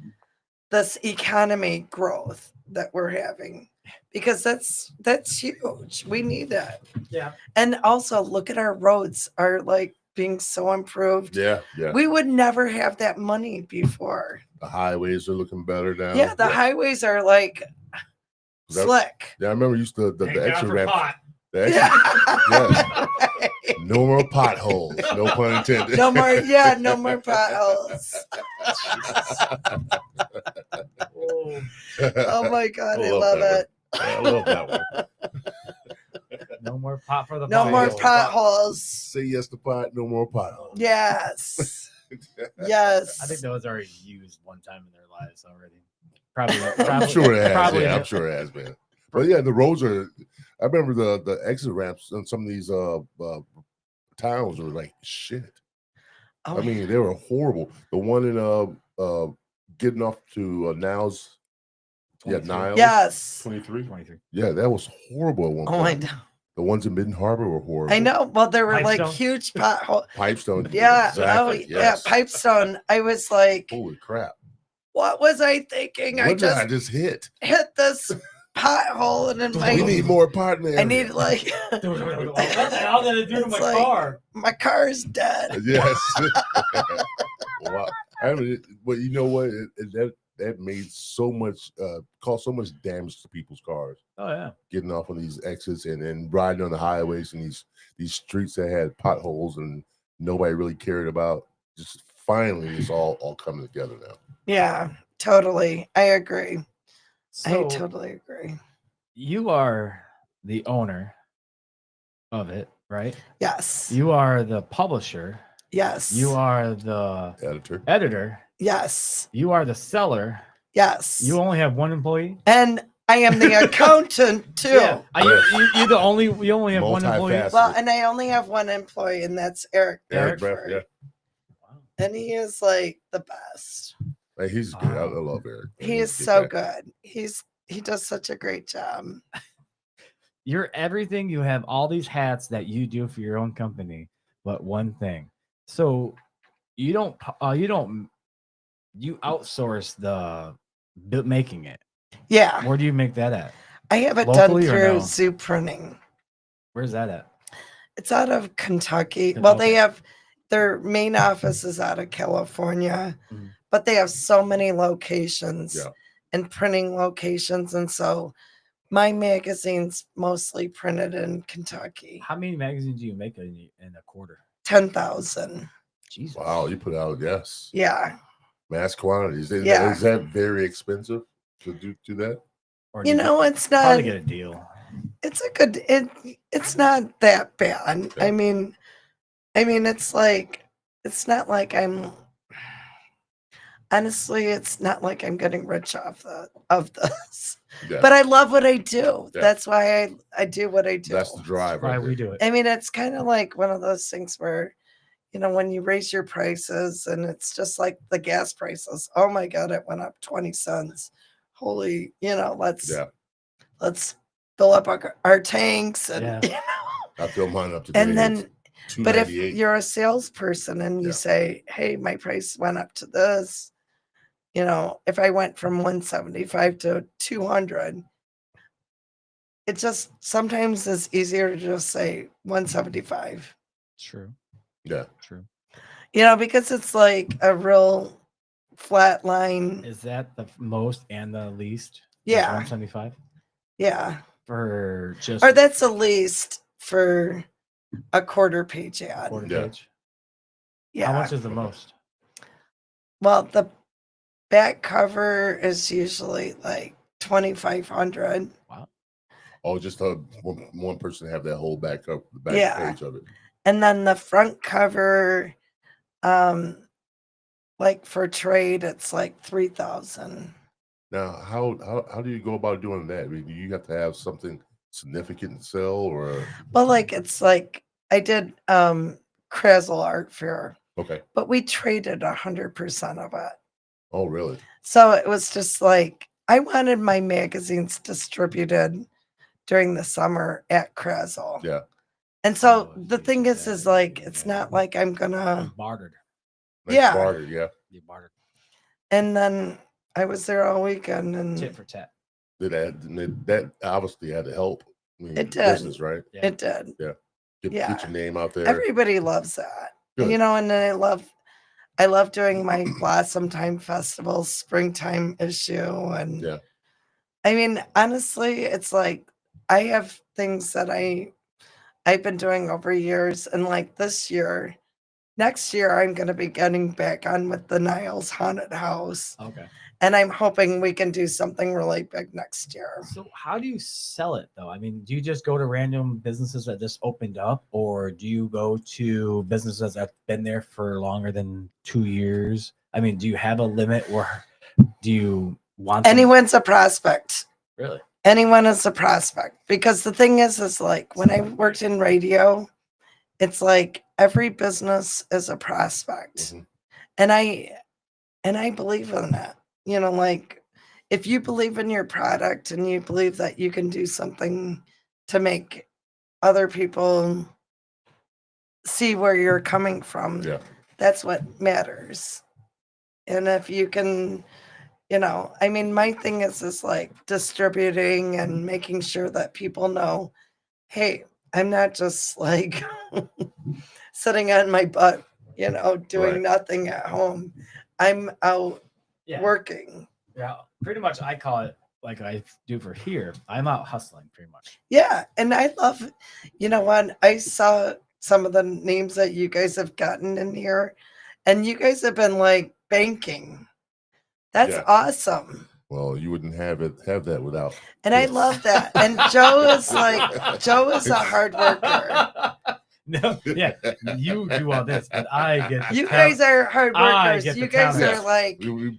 D: this economy growth that we're having, because that's huge. We need that.
C: Yeah.
D: And also look at our roads are like being so improved.
B: Yeah.
D: We would never have that money before.
B: The highways are looking better now.
D: Yeah, the highways are like slick.
B: Yeah, I remember used to the extra ramp.
D: Yeah.
B: No more potholes. No pun intended.
D: No more potholes. Oh my God, I love it.
B: I love that one.
C: No more pot for the
D: no more potholes.
B: Say yes to pot. No more potholes.
D: Yes. Yes.
C: I think those are used one time in their lives already. Probably.
B: I'm sure it has. Yeah, I'm sure it has been. But yeah, the roads are. I remember the exit ramps in some of these towns were like shit. I mean, they were horrible. The one in getting off to Niles. 23. Yeah, Niles.
D: Yes.
B: 23. Yeah, that was horrible at one point.
D: I know.
B: The ones in Midden Harbor were horrible.
D: I know. Well, there were like huge potholes.
B: Pipestone.
D: Yeah.
B: Exactly.
D: Yeah. Pipestone. I was like,
B: holy crap.
D: What was I thinking?
B: What did I just hit
D: this pothole, and then
B: we need more pot in there.
D: I need like
C: what the hell did it do to my car?
D: My car is dead.
B: Yes. Wow. But you know what? That made so much caused so much damage to people's cars.
C: Oh yeah.
B: Getting off on these exits and then riding on the highways and these streets that had potholes and nobody really cared about. Just finally it's all coming together now.
D: Yeah, totally. I agree.
C: So
D: I totally agree.
C: You are the owner of it, right?
D: Yes.
C: You are the publisher.
D: Yes.
C: You are the editor.
D: Yes.
C: You are the seller.
D: Yes.
C: You only have one employee.
D: And I am the accountant too.
C: Yeah. You only have one employee.
D: Well, and I only have one employee, and that's Eric.
B: Eric Breff, yeah.
D: Wow. And he is like the best.
B: Like, he's good. I love Eric.
D: He is so good. He does such a great job.
C: You're everything. You have all these hats that you do for your own company, but one thing. So you outsource the making it.
D: Yeah.
C: Where do you make that at?
D: I have it done through Zoo Printing.
C: Where's that at?
D: It's out of Kentucky. Well, they have their main office is out of California,
C: Mhm.
D: but they have so many locations
B: Yeah.
D: and printing locations. And so my magazine's mostly printed in Kentucky.
C: How many magazines do you make in a quarter?
D: 10,000.
C: Jesus.
B: Wow, you put out
D: Yeah.
B: mass quantities.
D: Yeah.
B: Is that very expensive to do that?
C: Or
D: You know, it's not,
C: probably get a deal.
D: it's a good, it's not that bad.
B: Yeah.
D: I mean, it's like, it's not like honestly, it's not like I'm getting rich off of this.
B: Yeah.
D: But I love what I do.
B: Yeah.
D: That's why I do what I do.
B: That's the drive.
C: Why
B: Right
C: we
B: there.
C: do it.
D: I mean, it's kind of like one of those things where, you know, when you raise your prices and it's just like the gas prices. Oh my God, it went up 20 cents. Holy, you know, let's fill up our tanks and,
C: Yeah.
D: you know.
B: I feel mine up today.
D: And then, but if
B: $2.98.
D: you're a salesperson and you
B: Yeah.
D: say, hey, my price went up to this, you know, if I went from 175 to 200, it just sometimes is easier to just say 175.
C: True.
B: Yeah.
C: True.
D: You know, because it's like a real flat line.
C: Is that the most and the least?
D: Yeah.
C: 175
D: Yeah.
C: for just
D: Or that's the least for a quarter page ad.
C: quarter
B: Yeah.
C: page.
D: Yeah.
C: How much is the most?
D: Well, the back cover is usually like 2,500.
C: Wow.
B: Oh, just one person have that whole back
D: Yeah.
B: page of it.
D: And then the front cover, like for trade, it's like 3,000.
B: Now, how do you go about doing that? I mean, do you have to have something significant to sell, or
D: Well, like it's like I did Crazzle Art Fair,
B: okay?
D: but we traded 100% of it.
B: Oh, really?
D: So it was just like I wanted my magazines distributed during the summer at Crazzle.
B: Yeah.
D: And so
C: Oh,
D: the
C: geez,
D: thing is
C: yeah,
D: like it's
C: yeah.
D: not like I'm
C: You
D: gonna,
C: bartered.
B: Nice
D: Yeah.
B: barter, yeah.
C: You bartered.
D: and then I was there all weekend and
C: Tit for tat.
B: That obviously had to help. I mean,
D: It did.
B: business, right?
C: Yeah.
D: it did.
B: Get your name out there.
D: Everybody loves that.
B: Good.
D: You know, and then I love doing my Blossom Time Festival springtime issue. And
B: Yeah.
D: I mean, honestly, it's like I have things that I've been doing over years. And like next year, I'm going to be getting back on with the Niles Haunted House.
C: Okay.
D: And I'm hoping we can do something really big next year.
C: So how do you sell it though? I mean, do you just go to random businesses that just opened up, or do you go to businesses that have been there for longer than 2 years? I mean, do you have a limit, or do you want them-
D: Anyone's a prospect.
C: Really?
D: Anyone is a prospect, because the thing is like when I worked in radio, it's like every business is a prospect.
B: Mhm.
D: And I believe in that. You know, like if you believe in your product and you believe that you can do something to make other people see where you're coming from,
B: Yeah.
D: that's what matters. And if you can, you know, I mean, my thing is like distributing and making sure that people know, hey, I'm not just like sitting on my butt, you know, doing
B: Right.
D: nothing at home. I'm out
C: Yeah.
D: working.
C: Yeah. Pretty much, I call it like I do for here. I'm out hustling, pretty much.
D: Yeah. And I love, you know what? I saw some of the names that you guys have gotten in here, and you guys have been like banking. That's
B: Yeah.
D: awesome.
B: Well, you wouldn't have that without.
D: And I
B: Yes.
D: love that. And Joe is a hard worker.
C: No, yeah, you do all this, but I get the
D: You
C: count.
D: guys are hard
C: I
D: workers.
C: get
D: You
C: the
D: guys
C: counter.
D: are like
B: We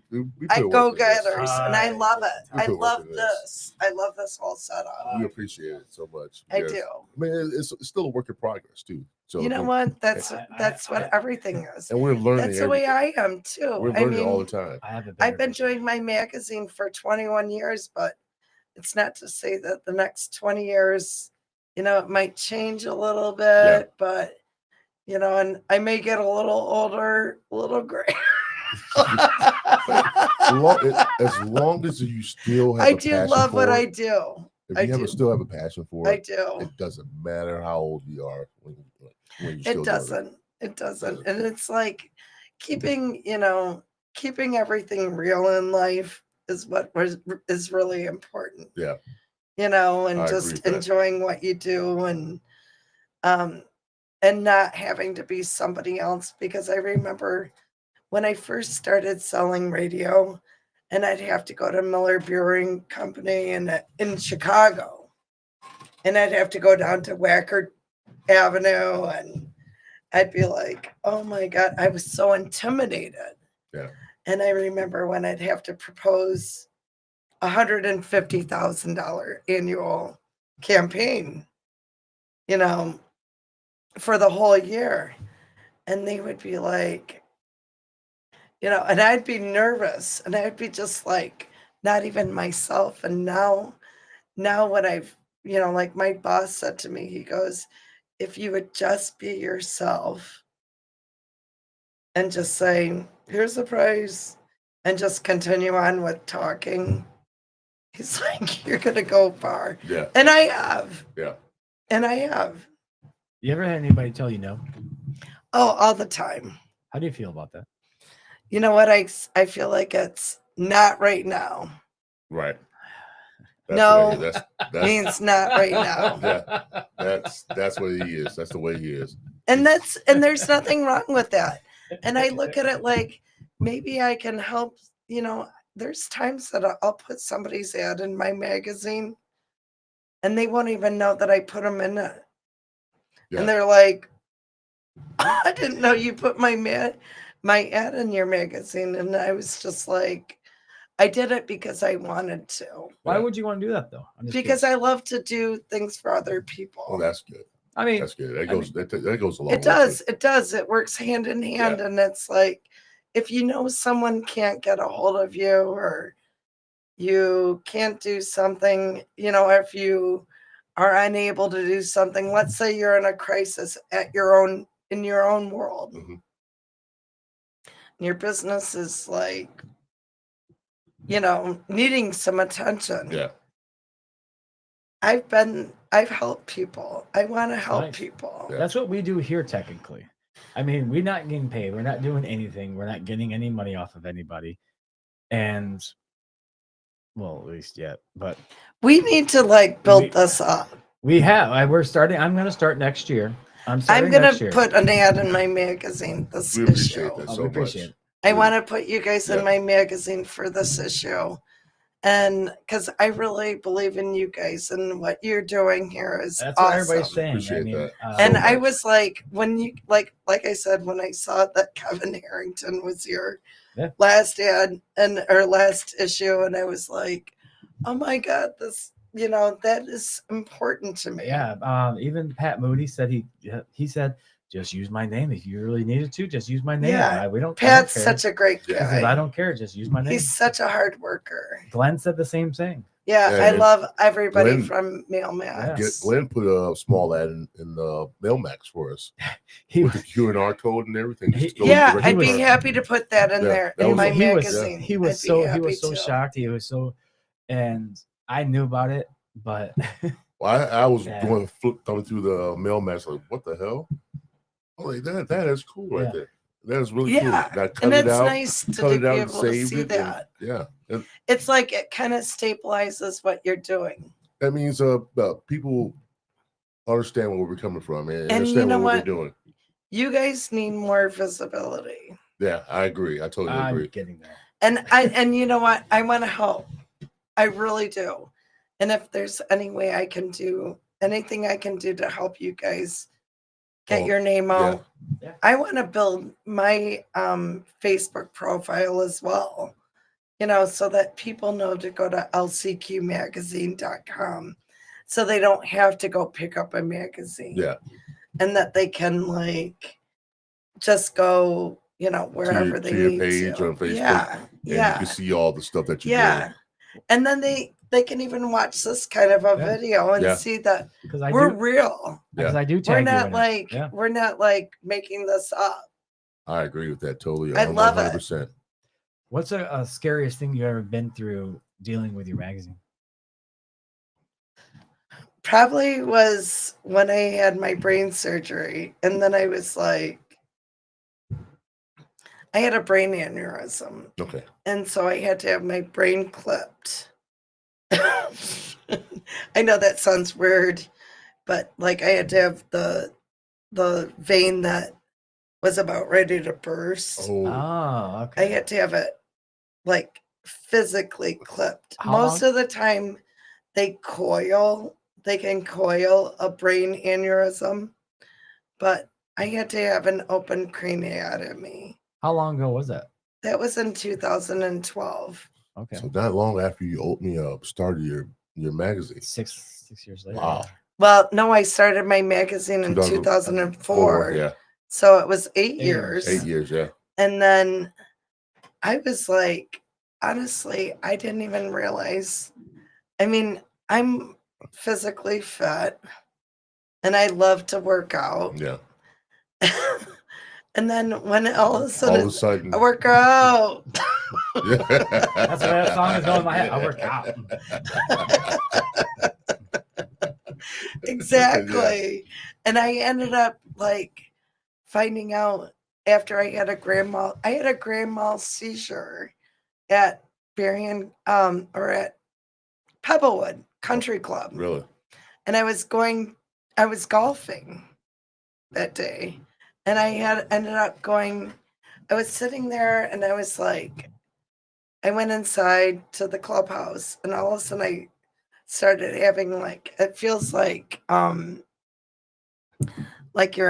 D: I
B: put
D: go
B: work in this.
D: getters, and I love it.
B: We
D: I
B: put work
D: love
B: in this.
D: this. I love this whole setup.
B: We appreciate it so much.
D: I
B: because,
D: do.
B: I mean, it's still a work in progress too. So
D: You know what? That's what everything is.
B: And we're learning.
D: That's the way I am too.
B: We're
D: I
B: learning all the
D: mean,
B: time.
C: I have a
D: I've been
C: better
D: doing my magazine for 21 years, but it's not to say that the next 20 years, you know, it might change a little bit, but you know, and I may get a little older, a little gray.
B: As long as you still have
D: I
B: a
D: do
B: passion
D: love
B: for
D: what
B: it,
D: I do.
B: if you still have a passion for
D: I
B: it,
D: do.
B: it doesn't matter how old you are when you still
D: It
B: doing
D: doesn't. It doesn't. And it's like keeping, keeping everything real in life is is really important.
B: Yeah.
D: And
B: I agree
D: just
B: with that.
D: enjoying what you do and not having to be somebody else. Because I remember when I first started selling radio, and I'd have to go to Miller Brewing Company in Chicago, and I'd have to go down to Wacker Avenue, and I'd be like, oh my God, I was so intimidated.
B: Yeah.
D: And I remember when I'd have to propose $150,000 annual campaign, for the whole year. And they would be like, and I'd be nervous, and I'd be just like, not even myself. And now what I've, like my boss said to me, he goes, if you would just be yourself and just say, here's the price, and just continue on with talking, he's like, you're going to go far.
B: Yeah.
D: And I have.
B: Yeah.
D: And I have.
C: You ever had anybody tell you no?
D: Oh, all the time.
C: How do you feel about that?
D: You know what? I feel like it's not right now.
B: Right.
D: No,
B: that's
D: means not right now.
B: Yeah. That's what he is. That's the way he is.
D: And there's nothing wrong with that. And I look at it like maybe I can help, there's times that I'll put somebody's ad in my magazine and they won't even know that I put them in it.
B: Yeah.
D: And they're like, I didn't know you put my ad in your magazine. And I was just like, I did it because I wanted to.
C: Why would you want to do that though?
D: Because I love to do things for other people.
B: Oh, that's good.
C: I mean,
B: That's good. That goes along.
D: It does. It does. It works hand in hand.
B: Yeah.
D: And it's like, if someone can't get a hold of you or you can't do something, if you are unable to do something, let's say you're in a crisis in your own world.
B: Mhm.
D: Your business is like, needing some attention.
B: Yeah.
D: I've helped people. I want to help
C: Nice.
D: people.
B: Yeah.
C: that's what we do here technically. I mean, we're not getting paid. We're not doing anything. We're not getting any money off of anybody. And well, at least yet. But
D: We need to build this up.
C: we have. We're starting. I'm going to start next year. I'm
D: going
C: next
D: to
C: year.
D: put an ad in my magazine this
B: We
D: issue.
B: appreciate that
C: Oh,
B: so
C: we
B: much.
C: appreciate it.
D: I want to put you guys
B: Yeah.
D: in my magazine for this issue. And because I really believe in you guys and what you're doing here is
C: That's what everybody's
D: awesome.
C: saying.
B: Appreciate
C: I mean,
B: that.
D: And
B: So
D: I
B: much.
D: was like, when you like I said, when I saw that Kevin Harrington was your
C: Yeah.
D: last ad or last issue, and I was like, oh my God, this, that is important to me.
C: yeah. Even Pat Moody said he said, just use my name if you really needed to. Just use my name.
D: Yeah.
C: We don't.
D: Pat's
C: I don't care.
D: such a great
B: Yeah.
C: He says,
D: guy.
C: I don't care. Just use my name.
D: He's such a hard worker.
C: Glenn said the same thing.
D: Yeah,
B: Yeah,
D: I
B: and
D: love everybody
B: Glenn-
D: from Mailmax.
B: Glenn put a small ad in the Mailmax for us
C: He
B: with the QR code and everything. Just go
D: Yeah,
B: direct
D: I'd
B: to
D: be
B: person.
D: happy to put that in
B: Yeah,
D: there
B: that
D: in
B: was
D: my
B: a-
C: he was
D: magazine.
C: he was
D: I'd be
C: so
D: happy to.
C: shocked. He was so, and I knew about it, but
B: Well, I was
C: Yeah.
B: thumbing through the Mailmax like, what the hell? Oh, like that is cool right
C: Yeah.
B: there. That is really
D: Yeah,
B: cool. Now cut
D: And
B: it
D: it's
B: out.
D: nice to
B: cut it
D: be
B: out and
D: able to
B: save
D: see
B: it.
D: that.
B: Yeah. And
D: It's like it kind of stabilizes what you're doing.
B: that means people understand where we're coming from and
D: And
B: understand
D: you know
B: what we're
D: what?
B: doing.
D: You guys need more visibility.
B: Yeah, I agree. I totally
C: I'm
B: agree.
C: getting there.
D: And you know what? I want to help. I really do. And if there's any way I can do anything I can do to help you guys get
B: Oh,
D: your name
B: yeah.
D: out.
C: Yeah.
D: I want to build my Facebook profile as well, so that people know to go to lcqmagazine.com so they don't have to go pick up a magazine.
B: Yeah.
D: And that they can just go, wherever they
B: to your
D: need
B: page
D: to.
B: on Facebook.
D: Yeah.
B: And you
D: Yeah.
B: can see all the stuff that you're
D: Yeah.
B: doing.
D: And then they can even watch this kind of a
C: Yeah.
D: video and
B: Yeah.
D: see that
C: Because I
D: we're
C: do.
D: real.
C: Because
B: Yeah.
C: I do
D: We're
C: tag you
D: not
C: in it. Yeah.
D: we're not making this up.
B: I agree with that totally.
D: I love it.
B: 100%.
C: What's a scariest thing you ever been through dealing with your magazine?
D: Probably was when I had my brain surgery, and then I was like, I had a brain aneurysm.
B: Okay.
D: And so I had to have my brain clipped. I know that sounds weird, but like I had to have the vein that was about ready to burst.
B: Oh,
C: Oh,
D: I
C: okay.
D: had to have it like physically clipped.
C: How
D: Most
C: long?
D: of the time they can coil a brain aneurysm, but I had to have an open craniotomy.
C: How long ago was that?
D: That was in 2012.
C: Okay.
B: so not long after you started your magazine.
C: 6 years later.
B: Wow.
D: Well, no, I started my magazine in
B: 2004.
D: 2004.
B: Yeah.
D: So it was 8
C: 8 years.
D: years.
B: 8 years. Yeah.
D: And then I was like, honestly, I didn't even realize. I mean, I'm physically fit and I love to work out.
B: Yeah.
D: And then when all of a
B: All of a
D: sudden
B: sudden.
D: I work out.
C: That's where that song is going in my head. I work out.
D: Exactly. And I ended up like finding out after I had a grand mal seizure at Berrien or at Pebblewood Country Club.
B: Really?
D: And I was golfing that day. And I was sitting there and I was like, I went inside to the clubhouse and all of a sudden I started having like, it feels like you're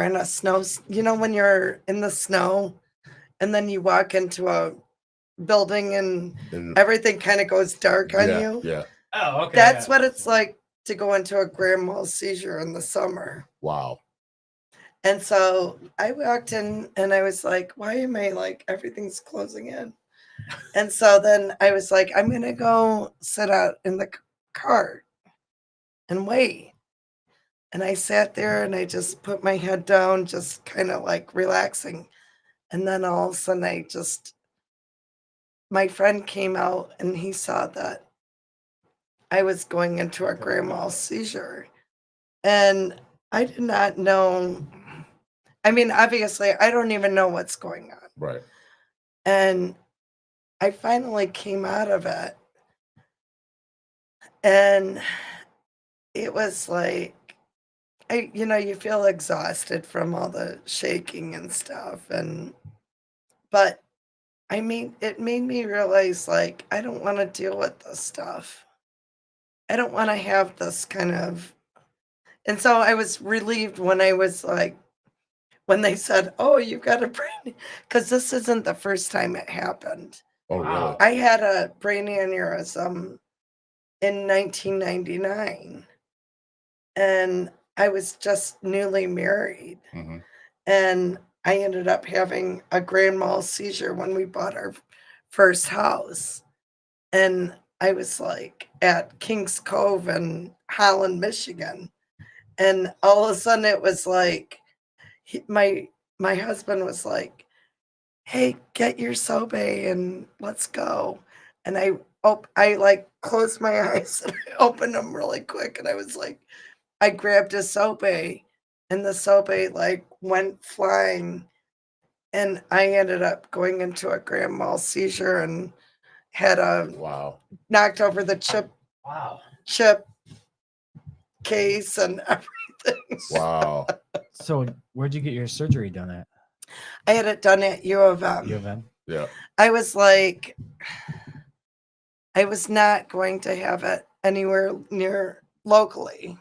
D: in a snow, when you're in the snow and then you walk into a building and everything kind of goes dark on you.
B: Yeah.
C: Oh, okay.
D: That's what it's like to go into a grand mal seizure in the summer.
B: Wow.
D: And so I walked in and I was like, why am I like, everything's closing in? And so then I was like, I'm going to go sit out in the car and wait. And I sat there and I just put my head down, just kind of like relaxing. And then all of a sudden my friend came out and he saw that I was going into a grand mal seizure. And I did not know. I mean, obviously, I don't even know what's going on.
B: Right.
D: And I finally came out of it. And it was like, you feel exhausted from all the shaking and stuff. But I mean, it made me realize like, I don't want to deal with this stuff. I don't want to have this kind of, and so I was relieved when I was like, when they said, oh, you've got a brain, because this isn't the first time it happened.
B: Oh,
C: Wow.
B: really?
D: I had a brain aneurysm in 1999, and I was just newly married.
B: Mm-hmm.
D: And I ended up having a grand mal seizure when we bought our first house. And I was like at Kings Cove in Holland, Michigan. And all of a sudden it was like, my husband was like, hey, get your sobe and let's go. And I like closed my eyes and I opened them really quick. And I was like, I grabbed a sobe and the sobe like went flying. And I ended up going into a grand mal seizure and had
B: Wow.
D: knocked over the chip case and everything.
B: Wow.
C: So where'd you get your surgery done at?
D: I had it done at U of M.
C: U of M?
B: Yeah.
D: I was like, I was not going to have it anywhere near locally,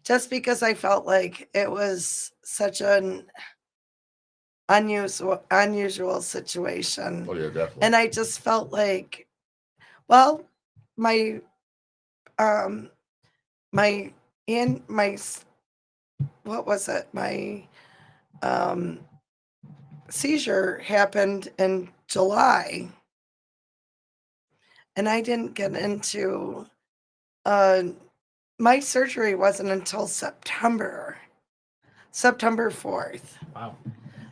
D: just because I felt like it was such an unusual situation.
B: Oh, yeah, definitely.
D: And I just felt like, well, my what was it? My seizure happened in July, and I didn't get into my surgery wasn't until September 4th.
C: Wow.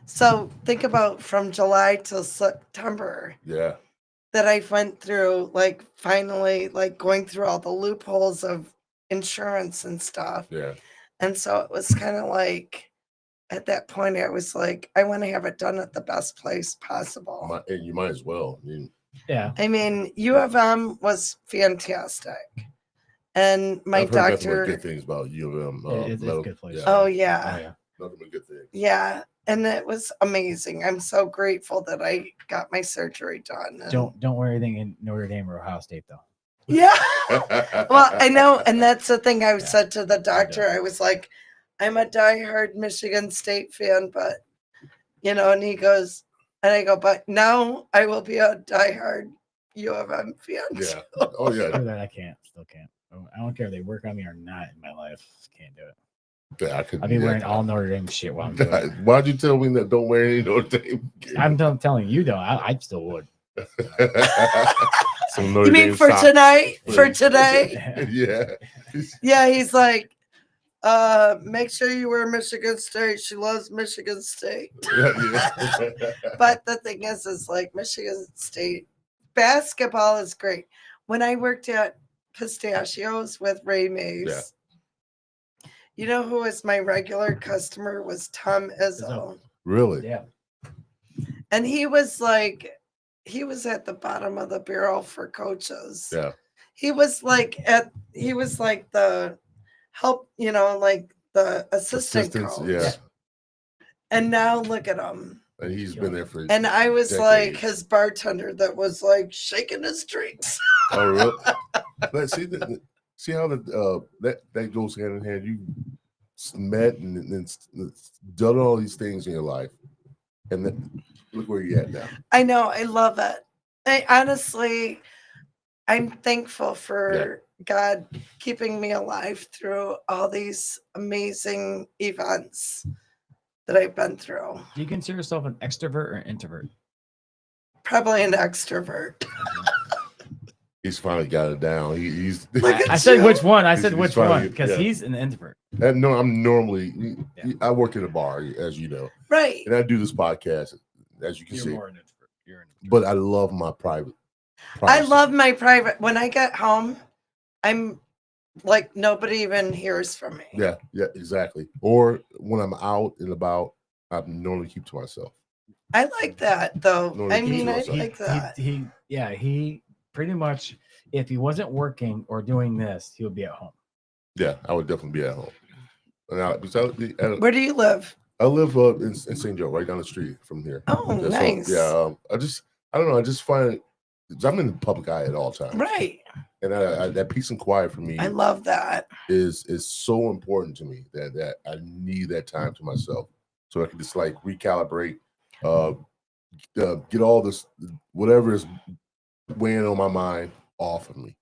D: So think about from July till September.
B: Yeah.
D: That I went through, like finally, like going through all the loopholes of insurance and stuff.
B: Yeah.
D: And so it was kind of like, at that point, I was like, I want to have it done at the best place possible.
B: And you might as well.
C: Yeah.
D: I mean, U of M was fantastic. And my
B: I've heard nothing but
D: doctor,
B: good things about U of M.
C: It's a good place.
D: oh
C: Oh
D: yeah,
C: yeah.
B: Nothing but good things.
D: yeah. And it was amazing. I'm so grateful that I got my surgery done. And
C: Don't wear anything in Notre Dame or Ohio State though.
D: yeah. Well, I know. And that's the thing I
C: Yeah.
D: said to the doctor. I was like, I'm a diehard Michigan State fan, but, you know, and he goes, and I go, but now I will be a diehard U of M fan.
B: Yeah. Oh yeah.
C: After that, I still can't. I don't care if they work on me or not in my life. Just can't do it.
B: Yeah, I could.
C: I'll be wearing all Notre Dame shit while I'm doing it.
B: Why'd you tell me that don't wear any Notre Dame?
C: I'm telling you though, I still would.
B: Some Notre
D: You mean
B: Dame
D: for
B: socks.
D: tonight? For today?
B: Yeah.
D: Yeah, he's like, make sure you wear Michigan State. She loves Michigan State.
B: Yeah.
D: But the thing is like Michigan State basketball is great. When I worked at Pistachios with Ray Mays, you know who was my regular customer was Tom Izzo.
B: Really?
C: Yeah.
D: And he was at the bottom of the barrel for coaches.
B: Yeah.
D: He was like the help, you know, like the assistant coach.
B: Yeah.
D: And now look at him.
B: And he's been there for.
D: And I was
B: decades.
D: like his bartender that was like shaking his drinks.
B: Oh, really? But see how that goes hand in hand. You met and done all these things in your life, and then look where you're at now.
D: I know. I love it. I'm thankful for God keeping me alive through all these amazing events that I've been through.
C: Do you consider yourself an extrovert or introvert?
D: Probably an extrovert.
B: He's finally got it down. He's.
C: I said which one. I said
B: He's
C: which
B: finally-
C: one because he's an introvert.
B: No, I'm normally. I work in a bar, as you know,
D: Right.
B: and I do this podcast, as you can
C: You're
B: see.
C: more an introvert. You're an introvert.
B: But I love my private.
D: I
B: privacy.
D: love my private. When I get home, I'm like nobody even hears from me.
B: Yeah, exactly. Or when I'm out and about, I normally keep to myself.
D: I like that though.
B: No,
D: I
B: he
D: mean, I
B: keeps
D: like that.
C: He pretty much, if he wasn't working or doing this, he would be at home.
B: Yeah, I would definitely be at home. And
D: Where do you live?
B: I live in St. Joe, right down the street from here.
D: Oh,
B: Yeah,
D: nice.
B: So, I don't know. I just find I'm in the public eye at all times.
D: Right.
B: And that peace and quiet for me
D: I love that.
B: is so important to me that I need that time to myself so I can just like recalibrate, get all this whatever is weighing on my mind off of me.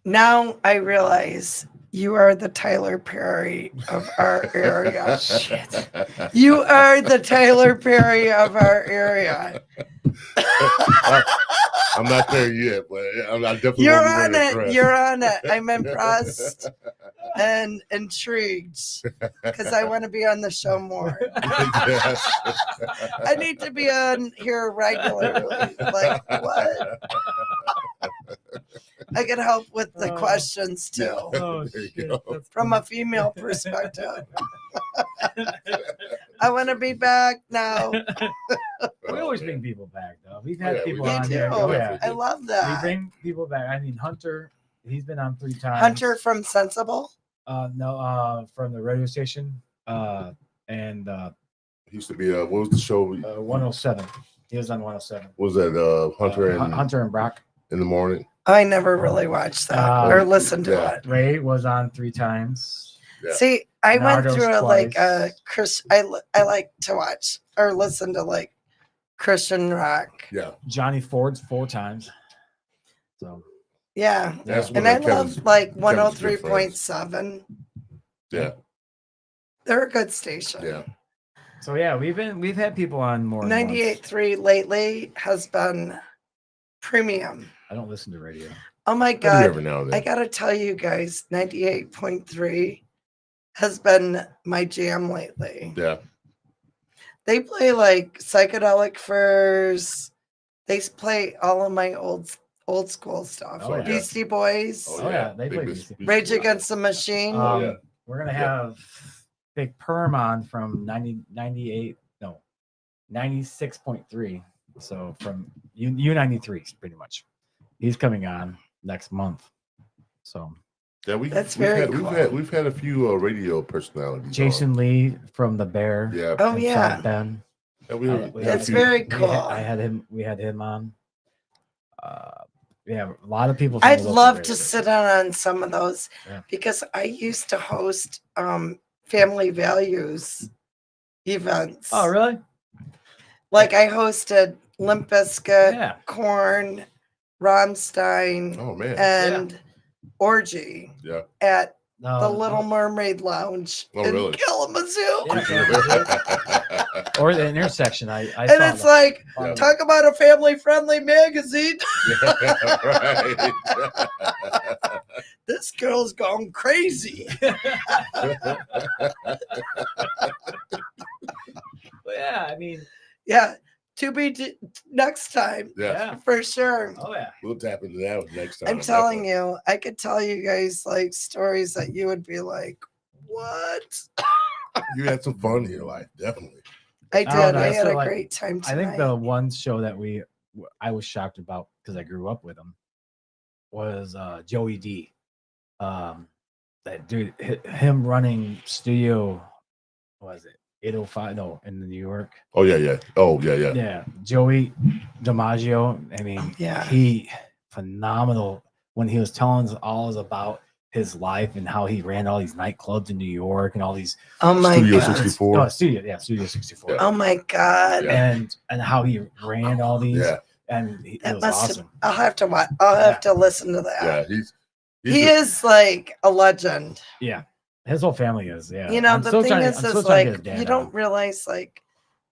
D: Now I realize you are the Tyler Perry of our area.
C: Shit.
D: You are the Tyler Perry of our area.
B: I'm not there yet, but I'm definitely.
D: You're
B: gonna
D: on
B: be
D: it.
B: impressed.
D: You're on it. I'm impressed and intrigued because I want to be on the show more.
B: Yes.
D: I need to be on here regularly. Like what? I can help with the questions too,
C: Oh,
B: There you
C: shit.
B: go.
C: That's
D: from a female perspective. I want to be back now.
C: We always bring people back, though. We've had
B: Yeah, we
C: people
B: do.
D: Me
C: on
D: too.
C: here. Oh, yeah.
D: I love
C: We
D: that.
C: bring people back. I mean, Hunter, he's been on 3 times.
D: Hunter from Sensible.
C: No, from the radio station. And
B: He used to be what was the show?
C: 107. He was on 107.
B: Was that Hunter
C: Hunter and Brock.
B: in the morning?
D: I never really watched that or listened to
B: yeah.
D: it.
C: Ray was on 3 times.
B: Yeah.
D: See, I went
C: Nardo's
D: through like a
C: twice.
D: Chris. I like to watch or listen to like Christian rock.
B: Yeah,
C: Johnny Ford's 4 times. So
D: Yeah,
B: that's
D: and
B: one
D: I
B: of Kevin's-
D: love like
B: Kevin's good friends.
D: 103.7.
B: Yeah,
D: They're a good station.
B: yeah.
C: so yeah, we've had people on more. than once.
D: 98.3 lately has been premium.
C: I don't listen to radio.
D: Oh my
B: I do
D: god!
B: every now and
D: I
B: then.
D: gotta tell you guys, 98.3 has been my jam lately.
B: Yeah,
D: They play like psychedelic furs. They play all of my old school stuff.
C: Oh, yeah.
D: Beastie Boys,
C: Oh, yeah, they
B: Big
C: play
B: Beast-
C: Beastie.
D: Rage Against the Machine.
B: yeah.
C: We're gonna
B: Yeah.
C: have big perm on from 96.3. So from U93 pretty much. He's coming on next month. So
B: Yeah,
D: That's very cool.
B: we've had a few radio personalities.
C: Jason Lee from The Bear.
B: Yeah.
D: Oh
C: and
D: yeah,
C: South Bend.
B: We
C: had a
D: that's
C: few-
D: very cool.
C: I had him. We had him on. Yeah, a lot of people. From
D: I'd
C: the local
D: love
C: radio
D: to
C: station.
D: sit on some of those
C: Yeah.
D: because I used to host family values events.
C: Oh, really?
D: Like I hosted Limp Bizkit,
C: Yeah.
D: Korn, Rammstein,
B: Oh man.
D: and Orgy
B: Yeah.
D: at
C: No,
D: the Little Mermaid Lounge
B: Oh,
D: in
B: really?
D: Kalamazoo.
C: Yeah, or the intersection. I
D: And
C: saw
D: it's like,
B: Yeah.
D: talk about a family-friendly magazine.
B: Right.
D: This girl's gone crazy.
C: yeah, I mean,
D: Yeah, to be next time
B: Yeah.
D: for sure.
C: oh yeah.
B: We'll tap into that next time.
D: I'm telling you, I could tell you guys like stories that you would be like, what?
B: You had some fun in your life, definitely.
D: I
C: don't
D: did.
C: know,
D: I
C: I
D: had
C: feel
D: a
C: like-
D: great time
C: I
D: tonight.
C: think the one show that I was shocked about because I grew up with him was Joey D. That dude, him running studio, what was it 805? No, in New York.
B: Oh yeah. Oh yeah.
C: Yeah, Joey DiMaggio. I mean,
D: Yeah.
C: he phenomenal when he was telling us all about his life and how he ran all these nightclubs in New York and all these
D: Oh my
B: Studio
D: god.
B: 64.
C: Studio 64.
B: Yeah.
D: Oh my god.
B: Yeah.
C: And how he ran all these
B: Yeah.
C: and it
D: That
C: was
D: must
C: awesome.
D: I'll have to watch. I'll have to listen to that.
B: Yeah. He's
D: He
B: a-
D: is like a legend.
C: Yeah, his whole family is. Yeah,
D: You know,
C: I'm
D: the
C: still
D: thing
C: trying to-
D: is
C: I'm still trying to
D: like
C: get his dad
D: you don't
C: on.
D: realize like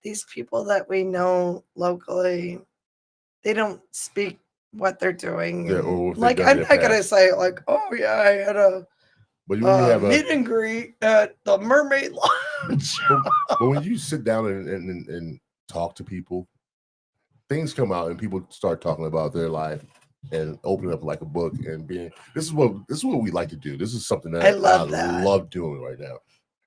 D: these people that we know locally, they don't speak what they're doing.
B: Yeah,
D: and,
B: or what they've
D: like
B: done
D: I'm
B: in
D: not
B: the
D: gonna
B: past.
D: say like, oh yeah, I had a
B: But when you have
D: meet and greet at the Mermaid Lounge.
B: but when you sit down and talk to people, things come out and people start talking about their life and open up like a book and being this is what we like to do. This is something that
D: I love that.
B: love doing right now.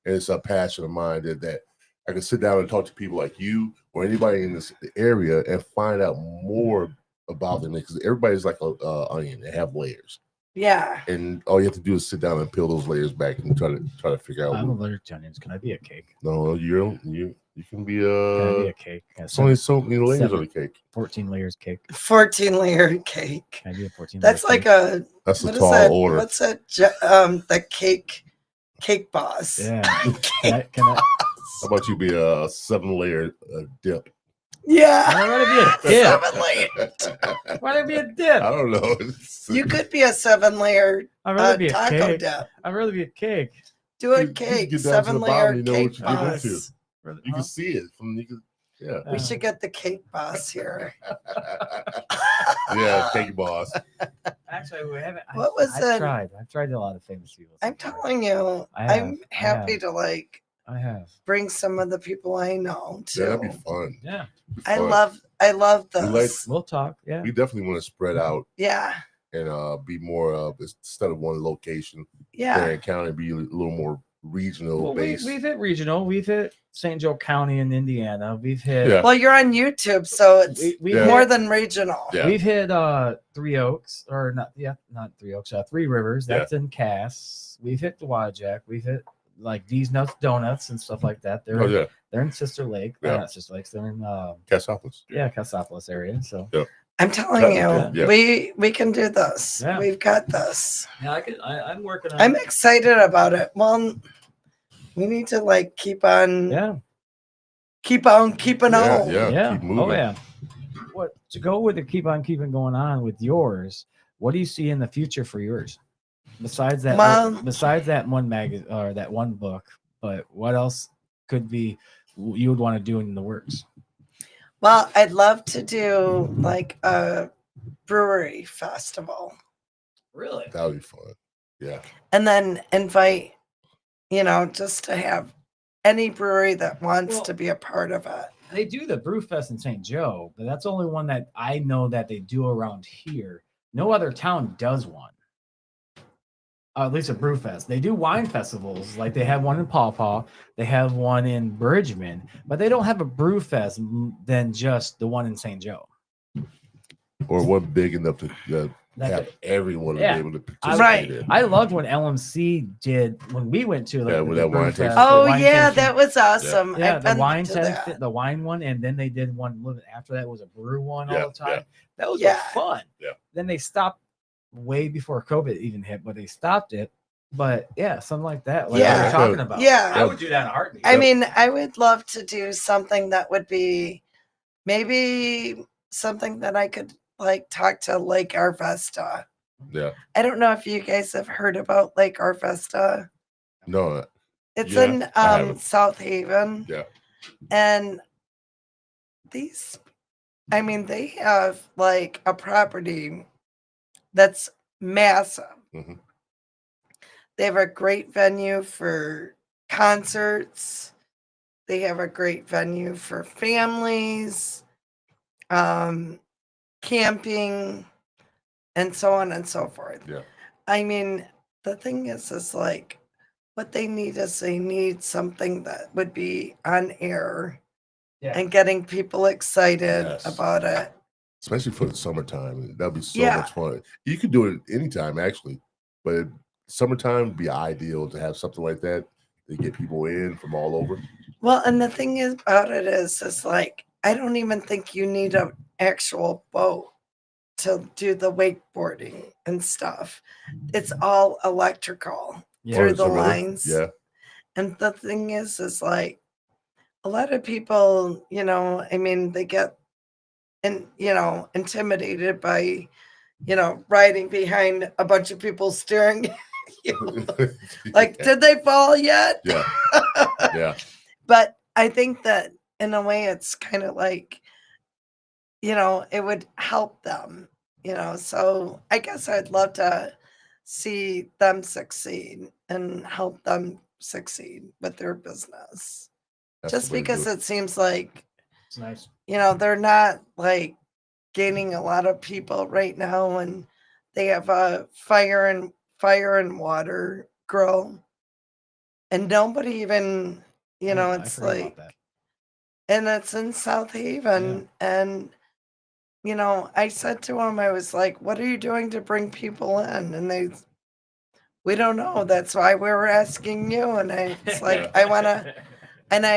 B: And it's a passion of mine that I can sit down and talk to people like you or anybody in this area and find out more about them because everybody's like a onion. They have layers.
D: Yeah.
B: And all you have to do is sit down and peel those layers back and try to figure out.
C: I'm allergic to onions. Can I be a cake?
B: No, you can be
C: Can I be a cake?
B: It's only so many layers on the cake.
C: 14 layers cake.
D: 14-layer cake.
C: Can I be a 14?
D: That's like a
B: That's a
D: what is
B: tall
D: that?
B: order.
D: What's that? The cake boss.
C: Yeah. Can I,
B: How about you be a 7-layer dip?
D: Yeah.
C: I want to be a dip.
D: 7-layer.
C: I want to be a dip.
B: I don't know.
D: You could be a 7-layer
C: I'd rather be a
D: taco
C: cake.
D: dip.
C: I'd rather be a cake.
D: Do a
B: You
D: cake,
B: get down to the
D: 7-layer
B: bottom, you know
D: cake
B: what you're getting
D: boss.
B: into.
C: Rather-
B: You
C: huh?
B: can see it from yeah.
D: We should get the cake boss here.
B: Yeah, cake boss.
C: Actually, we haven't.
D: What was
C: I've
D: that?
C: tried. I've tried a lot of famous people.
D: I'm telling you,
C: I have,
D: I'm
C: I
D: happy
C: have.
D: to like
C: I have.
D: bring some of the people I know too.
B: Yeah, that'd be fun.
C: Yeah.
D: I
B: Fun.
D: love
B: We
D: this.
C: We'll talk. Yeah.
B: We definitely want to spread out
D: Yeah.
B: and be more of instead of one location.
D: Yeah.
B: Marion County be a little more regional
C: Well,
B: based.
C: we've hit regional. We've hit St. Joe County in Indiana. We've hit.
B: Yeah.
D: Well, you're on YouTube, so it's
C: We've
B: Yeah.
C: hit,
D: more than regional.
B: Yeah.
C: We've hit Three Oaks or not? Yeah, not Three Oaks. Three Rivers.
B: Yeah.
C: That's in Cass. We've hit the Wajack. We've hit like These Nuts Donuts and stuff like that. They're
B: Oh yeah,
C: they're in Sister Lake. They're
B: Yeah.
C: not Sister Lakes. They're in
B: Cassopolis.
D: Oh,
C: Cassopolis area. So
D: I'm telling you,
B: Yeah.
D: we can do this.
C: Yeah.
D: We've got this.
C: yeah, I'm working on.
D: I'm excited about it. Well, we need to like keep on keeping on.
B: Yeah. Keep moving.
C: Oh yeah. What to go with it? Keep on keeping going on with yours. What do you see in the future for yours? Besides that, besides that one magazine or that one book, but what else could be you would want to do in the works?
D: Well, I'd love to do like a brewery festival
C: Really?
B: That would be fun. Yeah.
D: and then invite, just to have any brewery that wants
C: Well-
D: to be a part of it.
C: They do the Brew Fest in St. Joe, but that's the only one that I know that they do around here. No other town does one. at least a brew fest. They do wine festivals, like they have one in Paw Paw, they have one in Bridgman, but they don't have a brew fest than just the one in St. Joe.
B: Or one big enough to
C: Like
B: have everyone
C: yeah.
B: be able to
C: I,
B: participate
D: Right.
B: in.
C: I loved when LMC did when we went to like
B: Yeah, with
C: the
B: that
C: brew
B: wine
C: fest,
B: tasting.
C: the
D: Oh
C: wine
D: yeah,
C: tasting.
D: that was awesome.
C: Yeah,
D: I've
C: the
D: been
C: wine
D: to
C: test,
D: that.
C: the wine one, and then they did one a little bit after that was a brew one
B: Yeah,
C: all the time.
B: yeah.
C: That was
D: Yeah.
C: fun.
B: Yeah.
C: Then they stopped way before COVID even hit, but they stopped it. But yeah, something like that. Like
D: Yeah.
C: you're talking about.
D: Yeah.
C: I would do that in a heartbeat.
D: I mean, I would love to do something that would be maybe something that I could like talk to Lake Arvesta.
B: Yeah.
D: I don't know if you guys have heard about Lake Arvesta.
B: No.
D: It's
B: Yeah,
D: in
B: I haven't.
D: South Haven.
B: Yeah.
D: And these, I mean, they have like a property that's massive.
B: Mhm.
D: They have a great venue for concerts. They have a great venue for families, camping, and so on and so forth.
B: Yeah.
D: I mean, the thing is like what they need is they need something that would be on air
C: Yeah.
D: and getting people excited
B: Yes.
D: about it.
B: Especially for the summertime. That'd be so
D: Yeah.
B: much fun. You could do it anytime, actually. But summertime would be ideal to have something like that to get people in from all over.
D: Well, and the thing is about it is like I don't even think you need an actual boat to do the wakeboarding and stuff. It's all electrical
C: Yeah.
D: through
B: Oh,
D: the
B: so really?
D: lines.
B: Yeah.
D: And the thing is like a lot of people, you know, I mean, they get intimidated by, riding behind a bunch of people staring at you. Like,
B: Yeah.
D: did they fall yet?
B: Yeah. Yeah.
D: But I think that in a way it's kind of like, it would help them, So I guess I'd love to see them succeed and help them succeed with their business.
B: That's
D: Just
B: the way to
D: because
B: do
D: it seems like,
C: It's nice.
D: they're not like gaining a lot of people right now, and they have a fire and water grill, and nobody even,
C: I
D: it's
C: forgot about
D: like,
C: that.
D: and it's in South Haven, and I said to him, I was like, "What are you doing to bring people in?" And we don't know. That's why we were asking you, and it's like I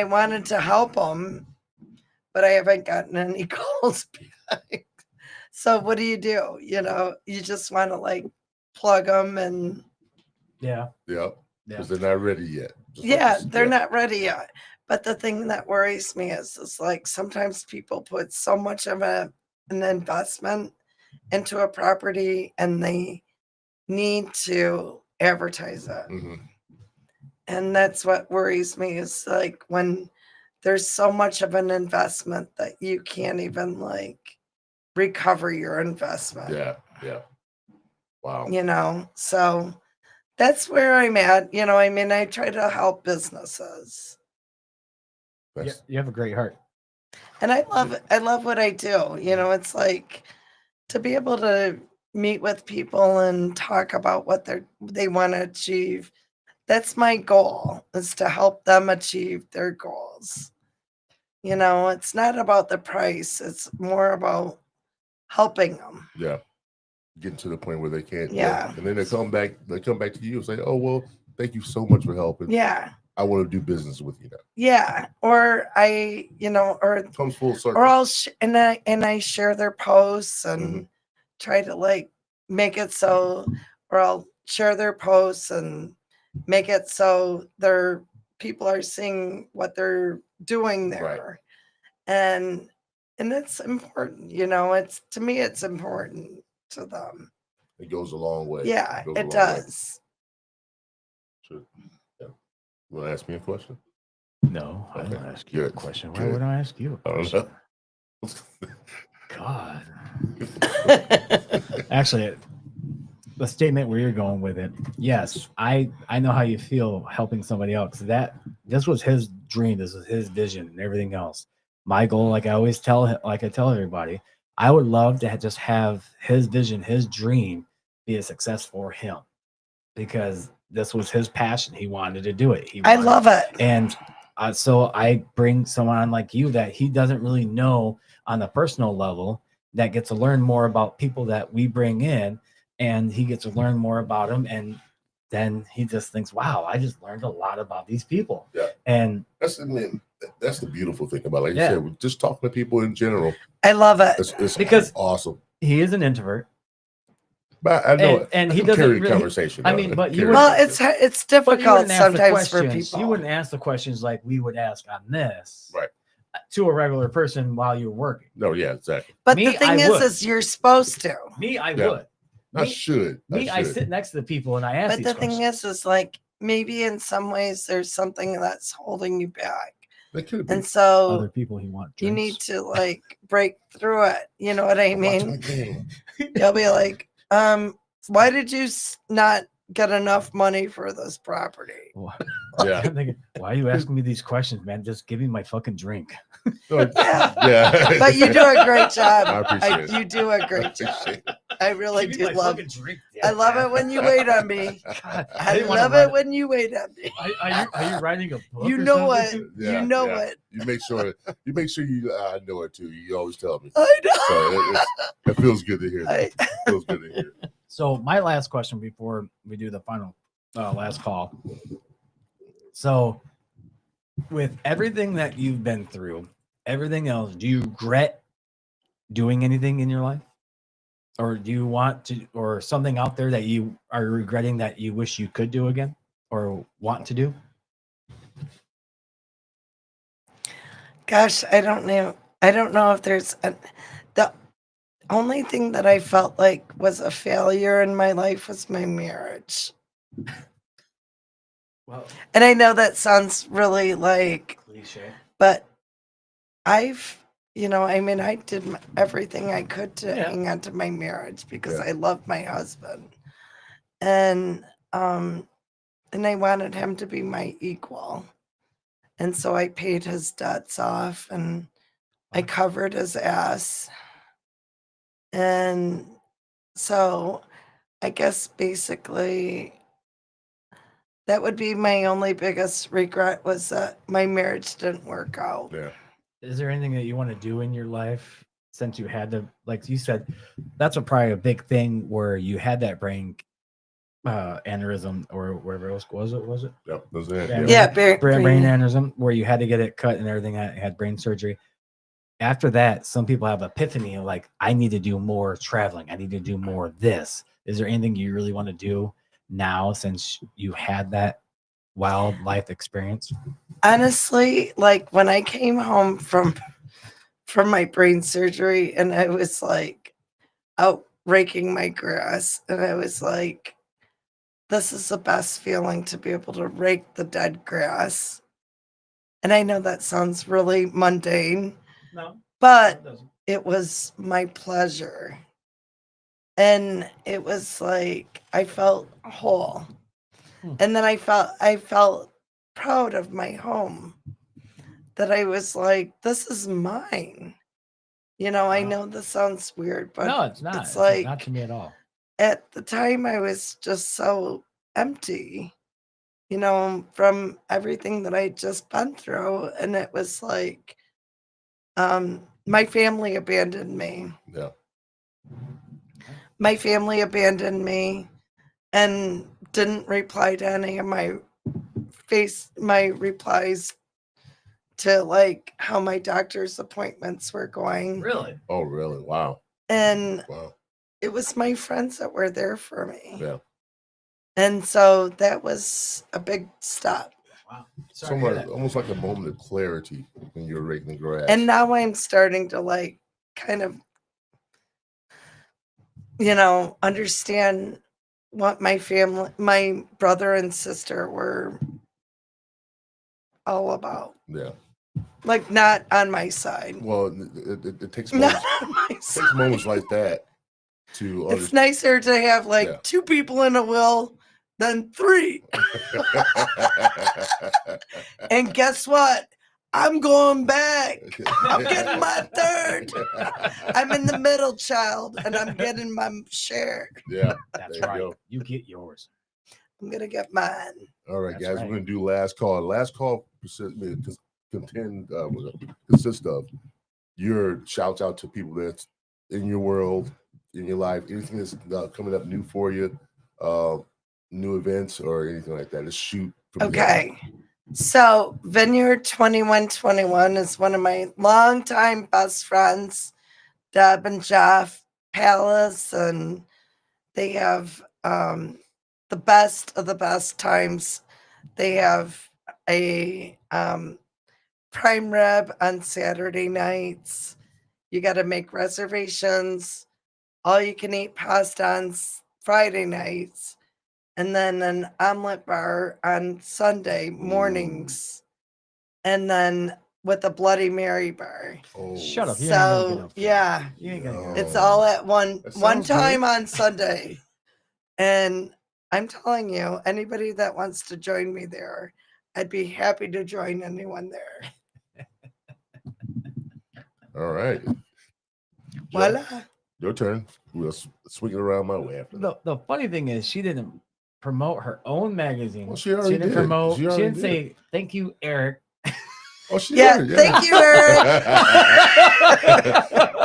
D: wanted to help them, but I haven't gotten any calls back. So what do? You just want to like plug them, and
C: Yeah.
B: Yeah.
C: Yeah.
B: Because they're not ready yet. Just like
D: yeah,
B: you-
D: they're not ready yet. But the thing that worries me is like sometimes people put so much of an investment into a property and they need to advertise it.
B: Mhm.
D: And that's what worries me is like when there's so much of an investment that you can't even like recover your investment.
B: Yeah. Yeah. Wow.
D: So that's where I'm at. I mean, I try to help businesses.
C: Yeah,
B: That's,
C: you have a great heart.
D: And I love what I do. It's like to be able to meet with people and talk about what they want to achieve. That's my goal, is to help them achieve their goals. It's not about the price. It's more about helping them.
B: yeah. Getting to the point where they can't.
D: Yeah.
B: And then they come back to you and say, "Oh, well, thank you so much for helping.
D: Yeah.
B: I want to do business with you now."
D: Yeah. Or or
B: It comes full circle.
D: or I'll and I share their posts and
B: Mhm.
D: try to like make it so, or I'll share their posts and make it so their people are seeing what they're doing there. And it's important, it's to me it's important to them.
B: It goes a long way.
D: Yeah,
B: goes a
D: it
B: long way.
D: does.
B: Sure. Yeah. You want to ask me a question?
C: No, I
B: Okay,
C: don't ask you a
B: good,
C: question. Why
B: good.
C: would I ask you a
B: I don't
C: question?
B: know.
C: God. Actually, the statement where you're going with it, yes, I know how you feel helping somebody else. This was his dream, this was his vision, and everything else. My goal, like I tell everybody, I would love to just have his vision, his dream, be a success for him. because this was his passion. He wanted to do it.
D: I love it.
C: And so I bring someone like you that he doesn't really know on the personal level, that gets to learn more about people that we bring in, and he gets to learn more about them. And then he just thinks, wow, I just learned a lot about these people.
B: Yeah.
C: And
B: that's the beautiful thing about it. Like
C: Yeah.
B: you said, just talking to people in general.
D: I love it.
B: It's
C: Because
B: awesome.
C: he is an introvert.
B: But I know
C: And
B: I
C: he
B: can
C: doesn't
B: carry
C: really-
B: conversation.
C: I mean, but you
B: Carry
C: would-
D: Well,
B: conversation.
D: it's
C: But you
D: difficult
C: wouldn't ask the
D: sometimes for
C: questions.
D: people.
C: You wouldn't ask the questions like we would ask on this,
B: Right.
C: to a regular person while you're working.
B: No, yeah, exactly.
D: But
C: Me,
D: the thing
C: I would.
D: is you're supposed to.
C: Me, I
B: Yeah.
C: would.
B: I
C: Me,
B: should.
C: I sit next to the people and I ask
D: But
C: these
D: the
C: questions.
D: thing is like maybe in some ways there's something that's holding you back.
B: That could be.
D: And so
C: Other people he want
D: you
C: drinks.
D: need to like break through it. You know what I
B: I'm watching
D: mean?
B: the game.
D: You'll be like, why did you not get enough money for this property?
B: Yeah.
C: I'm thinking, why are you asking me these questions, man? Just give me my fucking drink.
B: No,
D: Yeah.
B: yeah.
D: But you do a great job.
B: I appreciate it.
D: You do a great job.
B: Appreciate it.
D: I really
C: Give me
D: do
C: my
D: love
C: fucking drink.
D: I love it when you wait on me.
C: God,
D: I
C: didn't wanna
D: love
C: write
D: it when you wait on me.
C: Are you writing a book?
D: You
C: or
D: know what?
C: something?
B: Yeah,
D: You know
B: yeah.
D: what?
B: You make sure I know it too. You always tell me.
D: I know.
B: So it feels good to hear.
D: I-
B: That. It feels good to hear.
C: So my last question before we do the final last call. So with everything that you've been through, everything else, do you regret doing anything in your life? Or do you want to, or something out there that you are regretting that you wish you could do again or want to do?
D: Gosh, I don't know. I don't know if the only thing that I felt like was a failure in my life was my marriage.
C: Well,
D: And I know that sounds really like,
C: cliche.
D: but I did everything I could to
C: Yeah.
D: hang on to my marriage because
B: Yeah.
D: I love my husband. And I wanted him to be my equal. And so I paid his debts off and I covered his ass. And so I guess basically that would be my only biggest regret was that my marriage didn't work out.
B: Yeah.
C: Is there anything that you want to do in your life since you had to, like you said, that's probably a big thing where you had that brain aneurysm or whatever else was it?
B: Yep. That's it.
C: Yeah.
D: Yeah,
C: Brain aneurysm where you had to get it cut and everything, had brain surgery. After that, some people have epiphany of like, I need to do more traveling. I need to do more of this. Is there anything you really want to do now since you had that wildlife experience?
D: Honestly, like when I came home from my brain surgery and I was like out raking my grass and I was like, this is the best feeling to be able to rake the dead grass. And I know that sounds really mundane,
C: No,
D: but
C: it doesn't.
D: it was my pleasure. And it was like I felt whole. And then I felt proud of my home. That I was like, this is mine. You know, I
C: Wow.
D: know this sounds weird, but
C: No, it's not.
D: it's
C: It's
D: like
C: not to me at all.
D: at the time I was just so empty, you know, from everything that I'd just been through. And it was like my family abandoned me.
B: Yeah.
D: My family abandoned me and didn't reply to any of my replies to like how my doctor's appointments were going.
C: Really?
B: Oh, really? Wow.
D: And
B: Wow.
D: it was my friends that were there for me.
B: Yeah.
D: And so that was a big step.
C: Wow. Sorry to hear that.
B: Almost like a moment of clarity when you're raking the grass.
D: And now I'm starting to like kind of, you know, understand what my family, my brother and sister were all about.
B: Yeah.
D: Like not on my side.
B: Well, it takes
D: Not
B: moments,
D: on my
B: takes
D: side.
B: moments like that to
D: It's nicer to have like
B: Yeah.
D: 2 people in a will than 3. And guess what? I'm going back. I'm getting my 3rd. I'm in the middle child and I'm getting my share.
B: Yeah.
C: That's
B: There you
C: right.
B: go.
C: You get yours.
D: I'm gonna get mine.
B: All right,
C: That's
B: guys,
C: right.
B: we're gonna do last call. Last call consists of your shouts out to people that's in your world, in your life, anything that's coming up new for you, new events or anything like that. Let's shoot from the hip.
D: Okay. So Vineyard 2121 is one of my longtime best friends, Deb and Jeff Palace, and they have the best of the best times. They have a prime rib on Saturday nights. You got to make reservations. All you can eat pasta on Friday nights. And then an omelet bar on Sunday mornings. And then with a Bloody Mary bar.
B: Oh,
C: Shut up. You ain't gonna get
D: So,
C: no food.
D: yeah,
C: You ain't gonna get
B: No.
C: no
D: it's
C: food.
D: all at one
B: That sounds
D: time
B: good.
D: on Sunday. And I'm telling you, anybody that wants to join me there, I'd be happy to join anyone there.
B: All right. Joe,
D: Voila.
B: your turn. We'll swing it around my way after that.
C: The funny thing is, she didn't promote her own magazine.
B: Well, she already
C: didn't
B: did.
C: promote.
B: She
C: She,
B: already
C: didn't
B: did.
C: say thank you, Eric.
B: Oh, she
D: Yeah,
B: did.
D: thank you, Eric.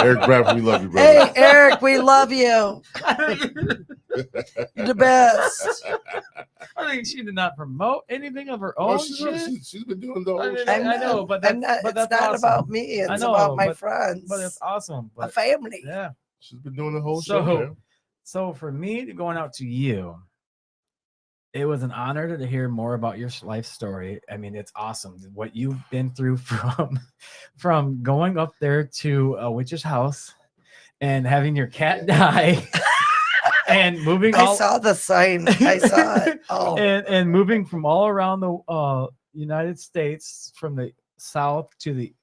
B: Eric Bradford, we love you, brother.
D: Hey, Eric, we love you. You're the best.
C: I think she did not promote anything of her
B: Oh,
C: own
B: she's
C: shit.
B: been doing the whole
C: I mean,
B: shit.
C: I know, but that's,
D: I'm not,
C: but
D: it's
C: that's
D: not
C: awesome.
D: about me.
C: I
D: It's
C: know,
D: about my
C: but-
D: friends.
C: But it's awesome.
D: a
C: But
D: family.
C: yeah.
B: She's been doing the whole
C: So-
B: show, man.
C: So for me, going out to you, it was an honor to hear more about your life story. I mean, it's awesome what you've been through from going up there to a witch's house and having your cat die and moving
D: I
C: all
D: saw the sign. I saw it. Oh,
C: and moving from all around the United States, from the south to the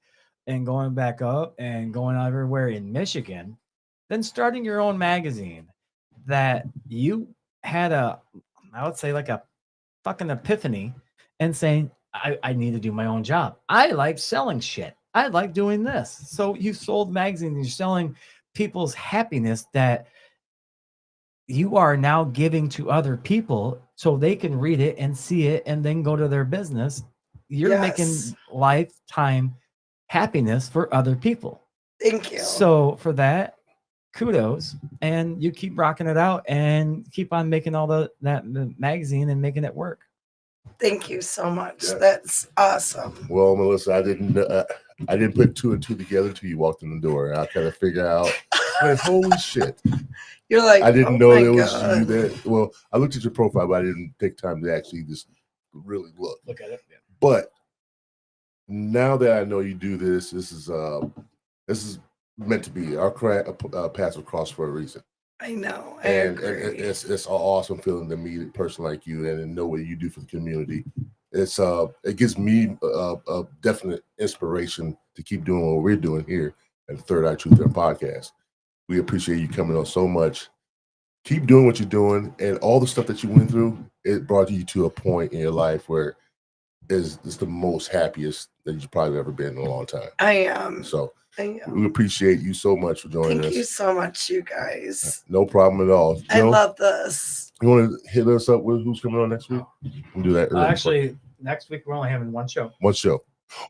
C: and going back up and going everywhere in Michigan, then starting your own magazine that you had I would say like a fucking epiphany and saying, I need to do my own job. I like selling shit. I like doing this. So you sold magazines, you're selling people's happiness that you are now giving to other people so they can read it and see it and then go to their business. You're making
D: Yes.
C: lifetime happiness for other people.
D: thank you.
C: So for that, kudos, and you keep rocking it out and keep on making all the magazine and making it work.
D: Thank you so much.
B: Yeah.
D: That's awesome.
B: Well, Melissa, I didn't put two and two together until you walked in the door. I kind of figured out, like, holy shit.
D: You're like,
B: I didn't
D: oh
B: know
D: my
B: there was
D: God.
B: you there. Well, I looked at your profile, but I didn't take time to actually just really look.
C: Look at it.
B: But now that I know you do this, this is meant to be. Our paths will cross for a reason.
D: I know. I
B: And
D: agree.
B: it's an awesome feeling to meet a person like you and know what you do for the community. It gives me a definite inspiration to keep doing what we're doing here at the Third Eye Truth and Podcast. We appreciate you coming on so much. Keep doing what you're doing, and all the stuff that you went through, it brought you to a point in your life where it's the most happiest that you've probably ever been in a long time.
D: I am.
B: So
D: I am.
B: we appreciate you so much for joining
D: Thank
B: us.
D: you so much, you guys.
B: No problem at all.
D: I
B: Joe,
D: love this.
B: you want to hit us up with who's coming on next week? We'll do that.
C: Actually, next week we're only having one show.
B: one show.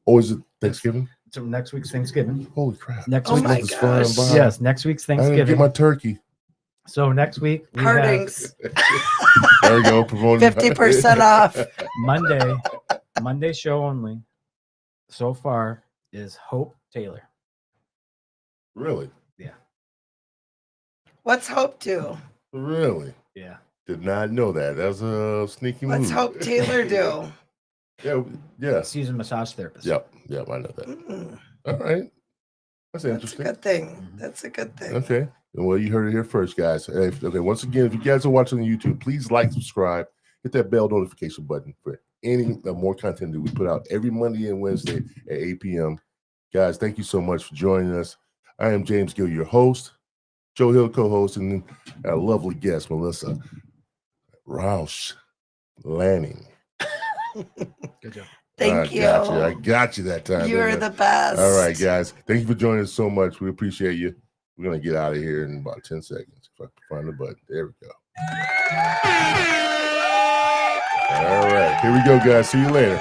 B: Oh, is it Thanksgiving?
C: So next week's Thanksgiving.
B: Holy crap!
C: Next
D: Oh
C: week,
D: my
B: This is flying
D: gosh.
B: by.
C: yes, next week's
B: I didn't get
C: Thanksgiving.
B: my turkey.
C: So next week we have
D: Partings.
B: There we go. Promoting
D: 50% off.
C: Monday show only. So far is Hope Taylor.
B: Really,
D: What's Hope do?
B: really.
C: Yeah.
B: Did not know that. That was a sneaky move.
D: What's Hope Taylor do?
B: Yeah.
C: She's a massage therapist.
B: Yep. I know that.
D: Mm,
B: All right. That's
D: that's a
B: interesting.
D: good thing.
C: Mhm.
D: That's a good thing.
B: Okay. Well, you heard it here first, guys. Okay. Once again, if you guys are watching on YouTube, please like, subscribe, hit that bell notification button for any more content that we put out every Monday and Wednesday at 8 p.m. Guys, thank you so much for joining us. I am James Gill, your host, Joe Hill, co-host, and our lovely guest, Mellisa Rauch Lanning.
C: Good job.
D: Thank you.
B: I got you that time.
D: You're
B: didn't I?
D: the best.
B: All right, guys. Thank you for joining us so much. We appreciate you. We're going to get out of here in about 10 seconds. If I can find the button. There we go. All right. Here we go, guys. See you later.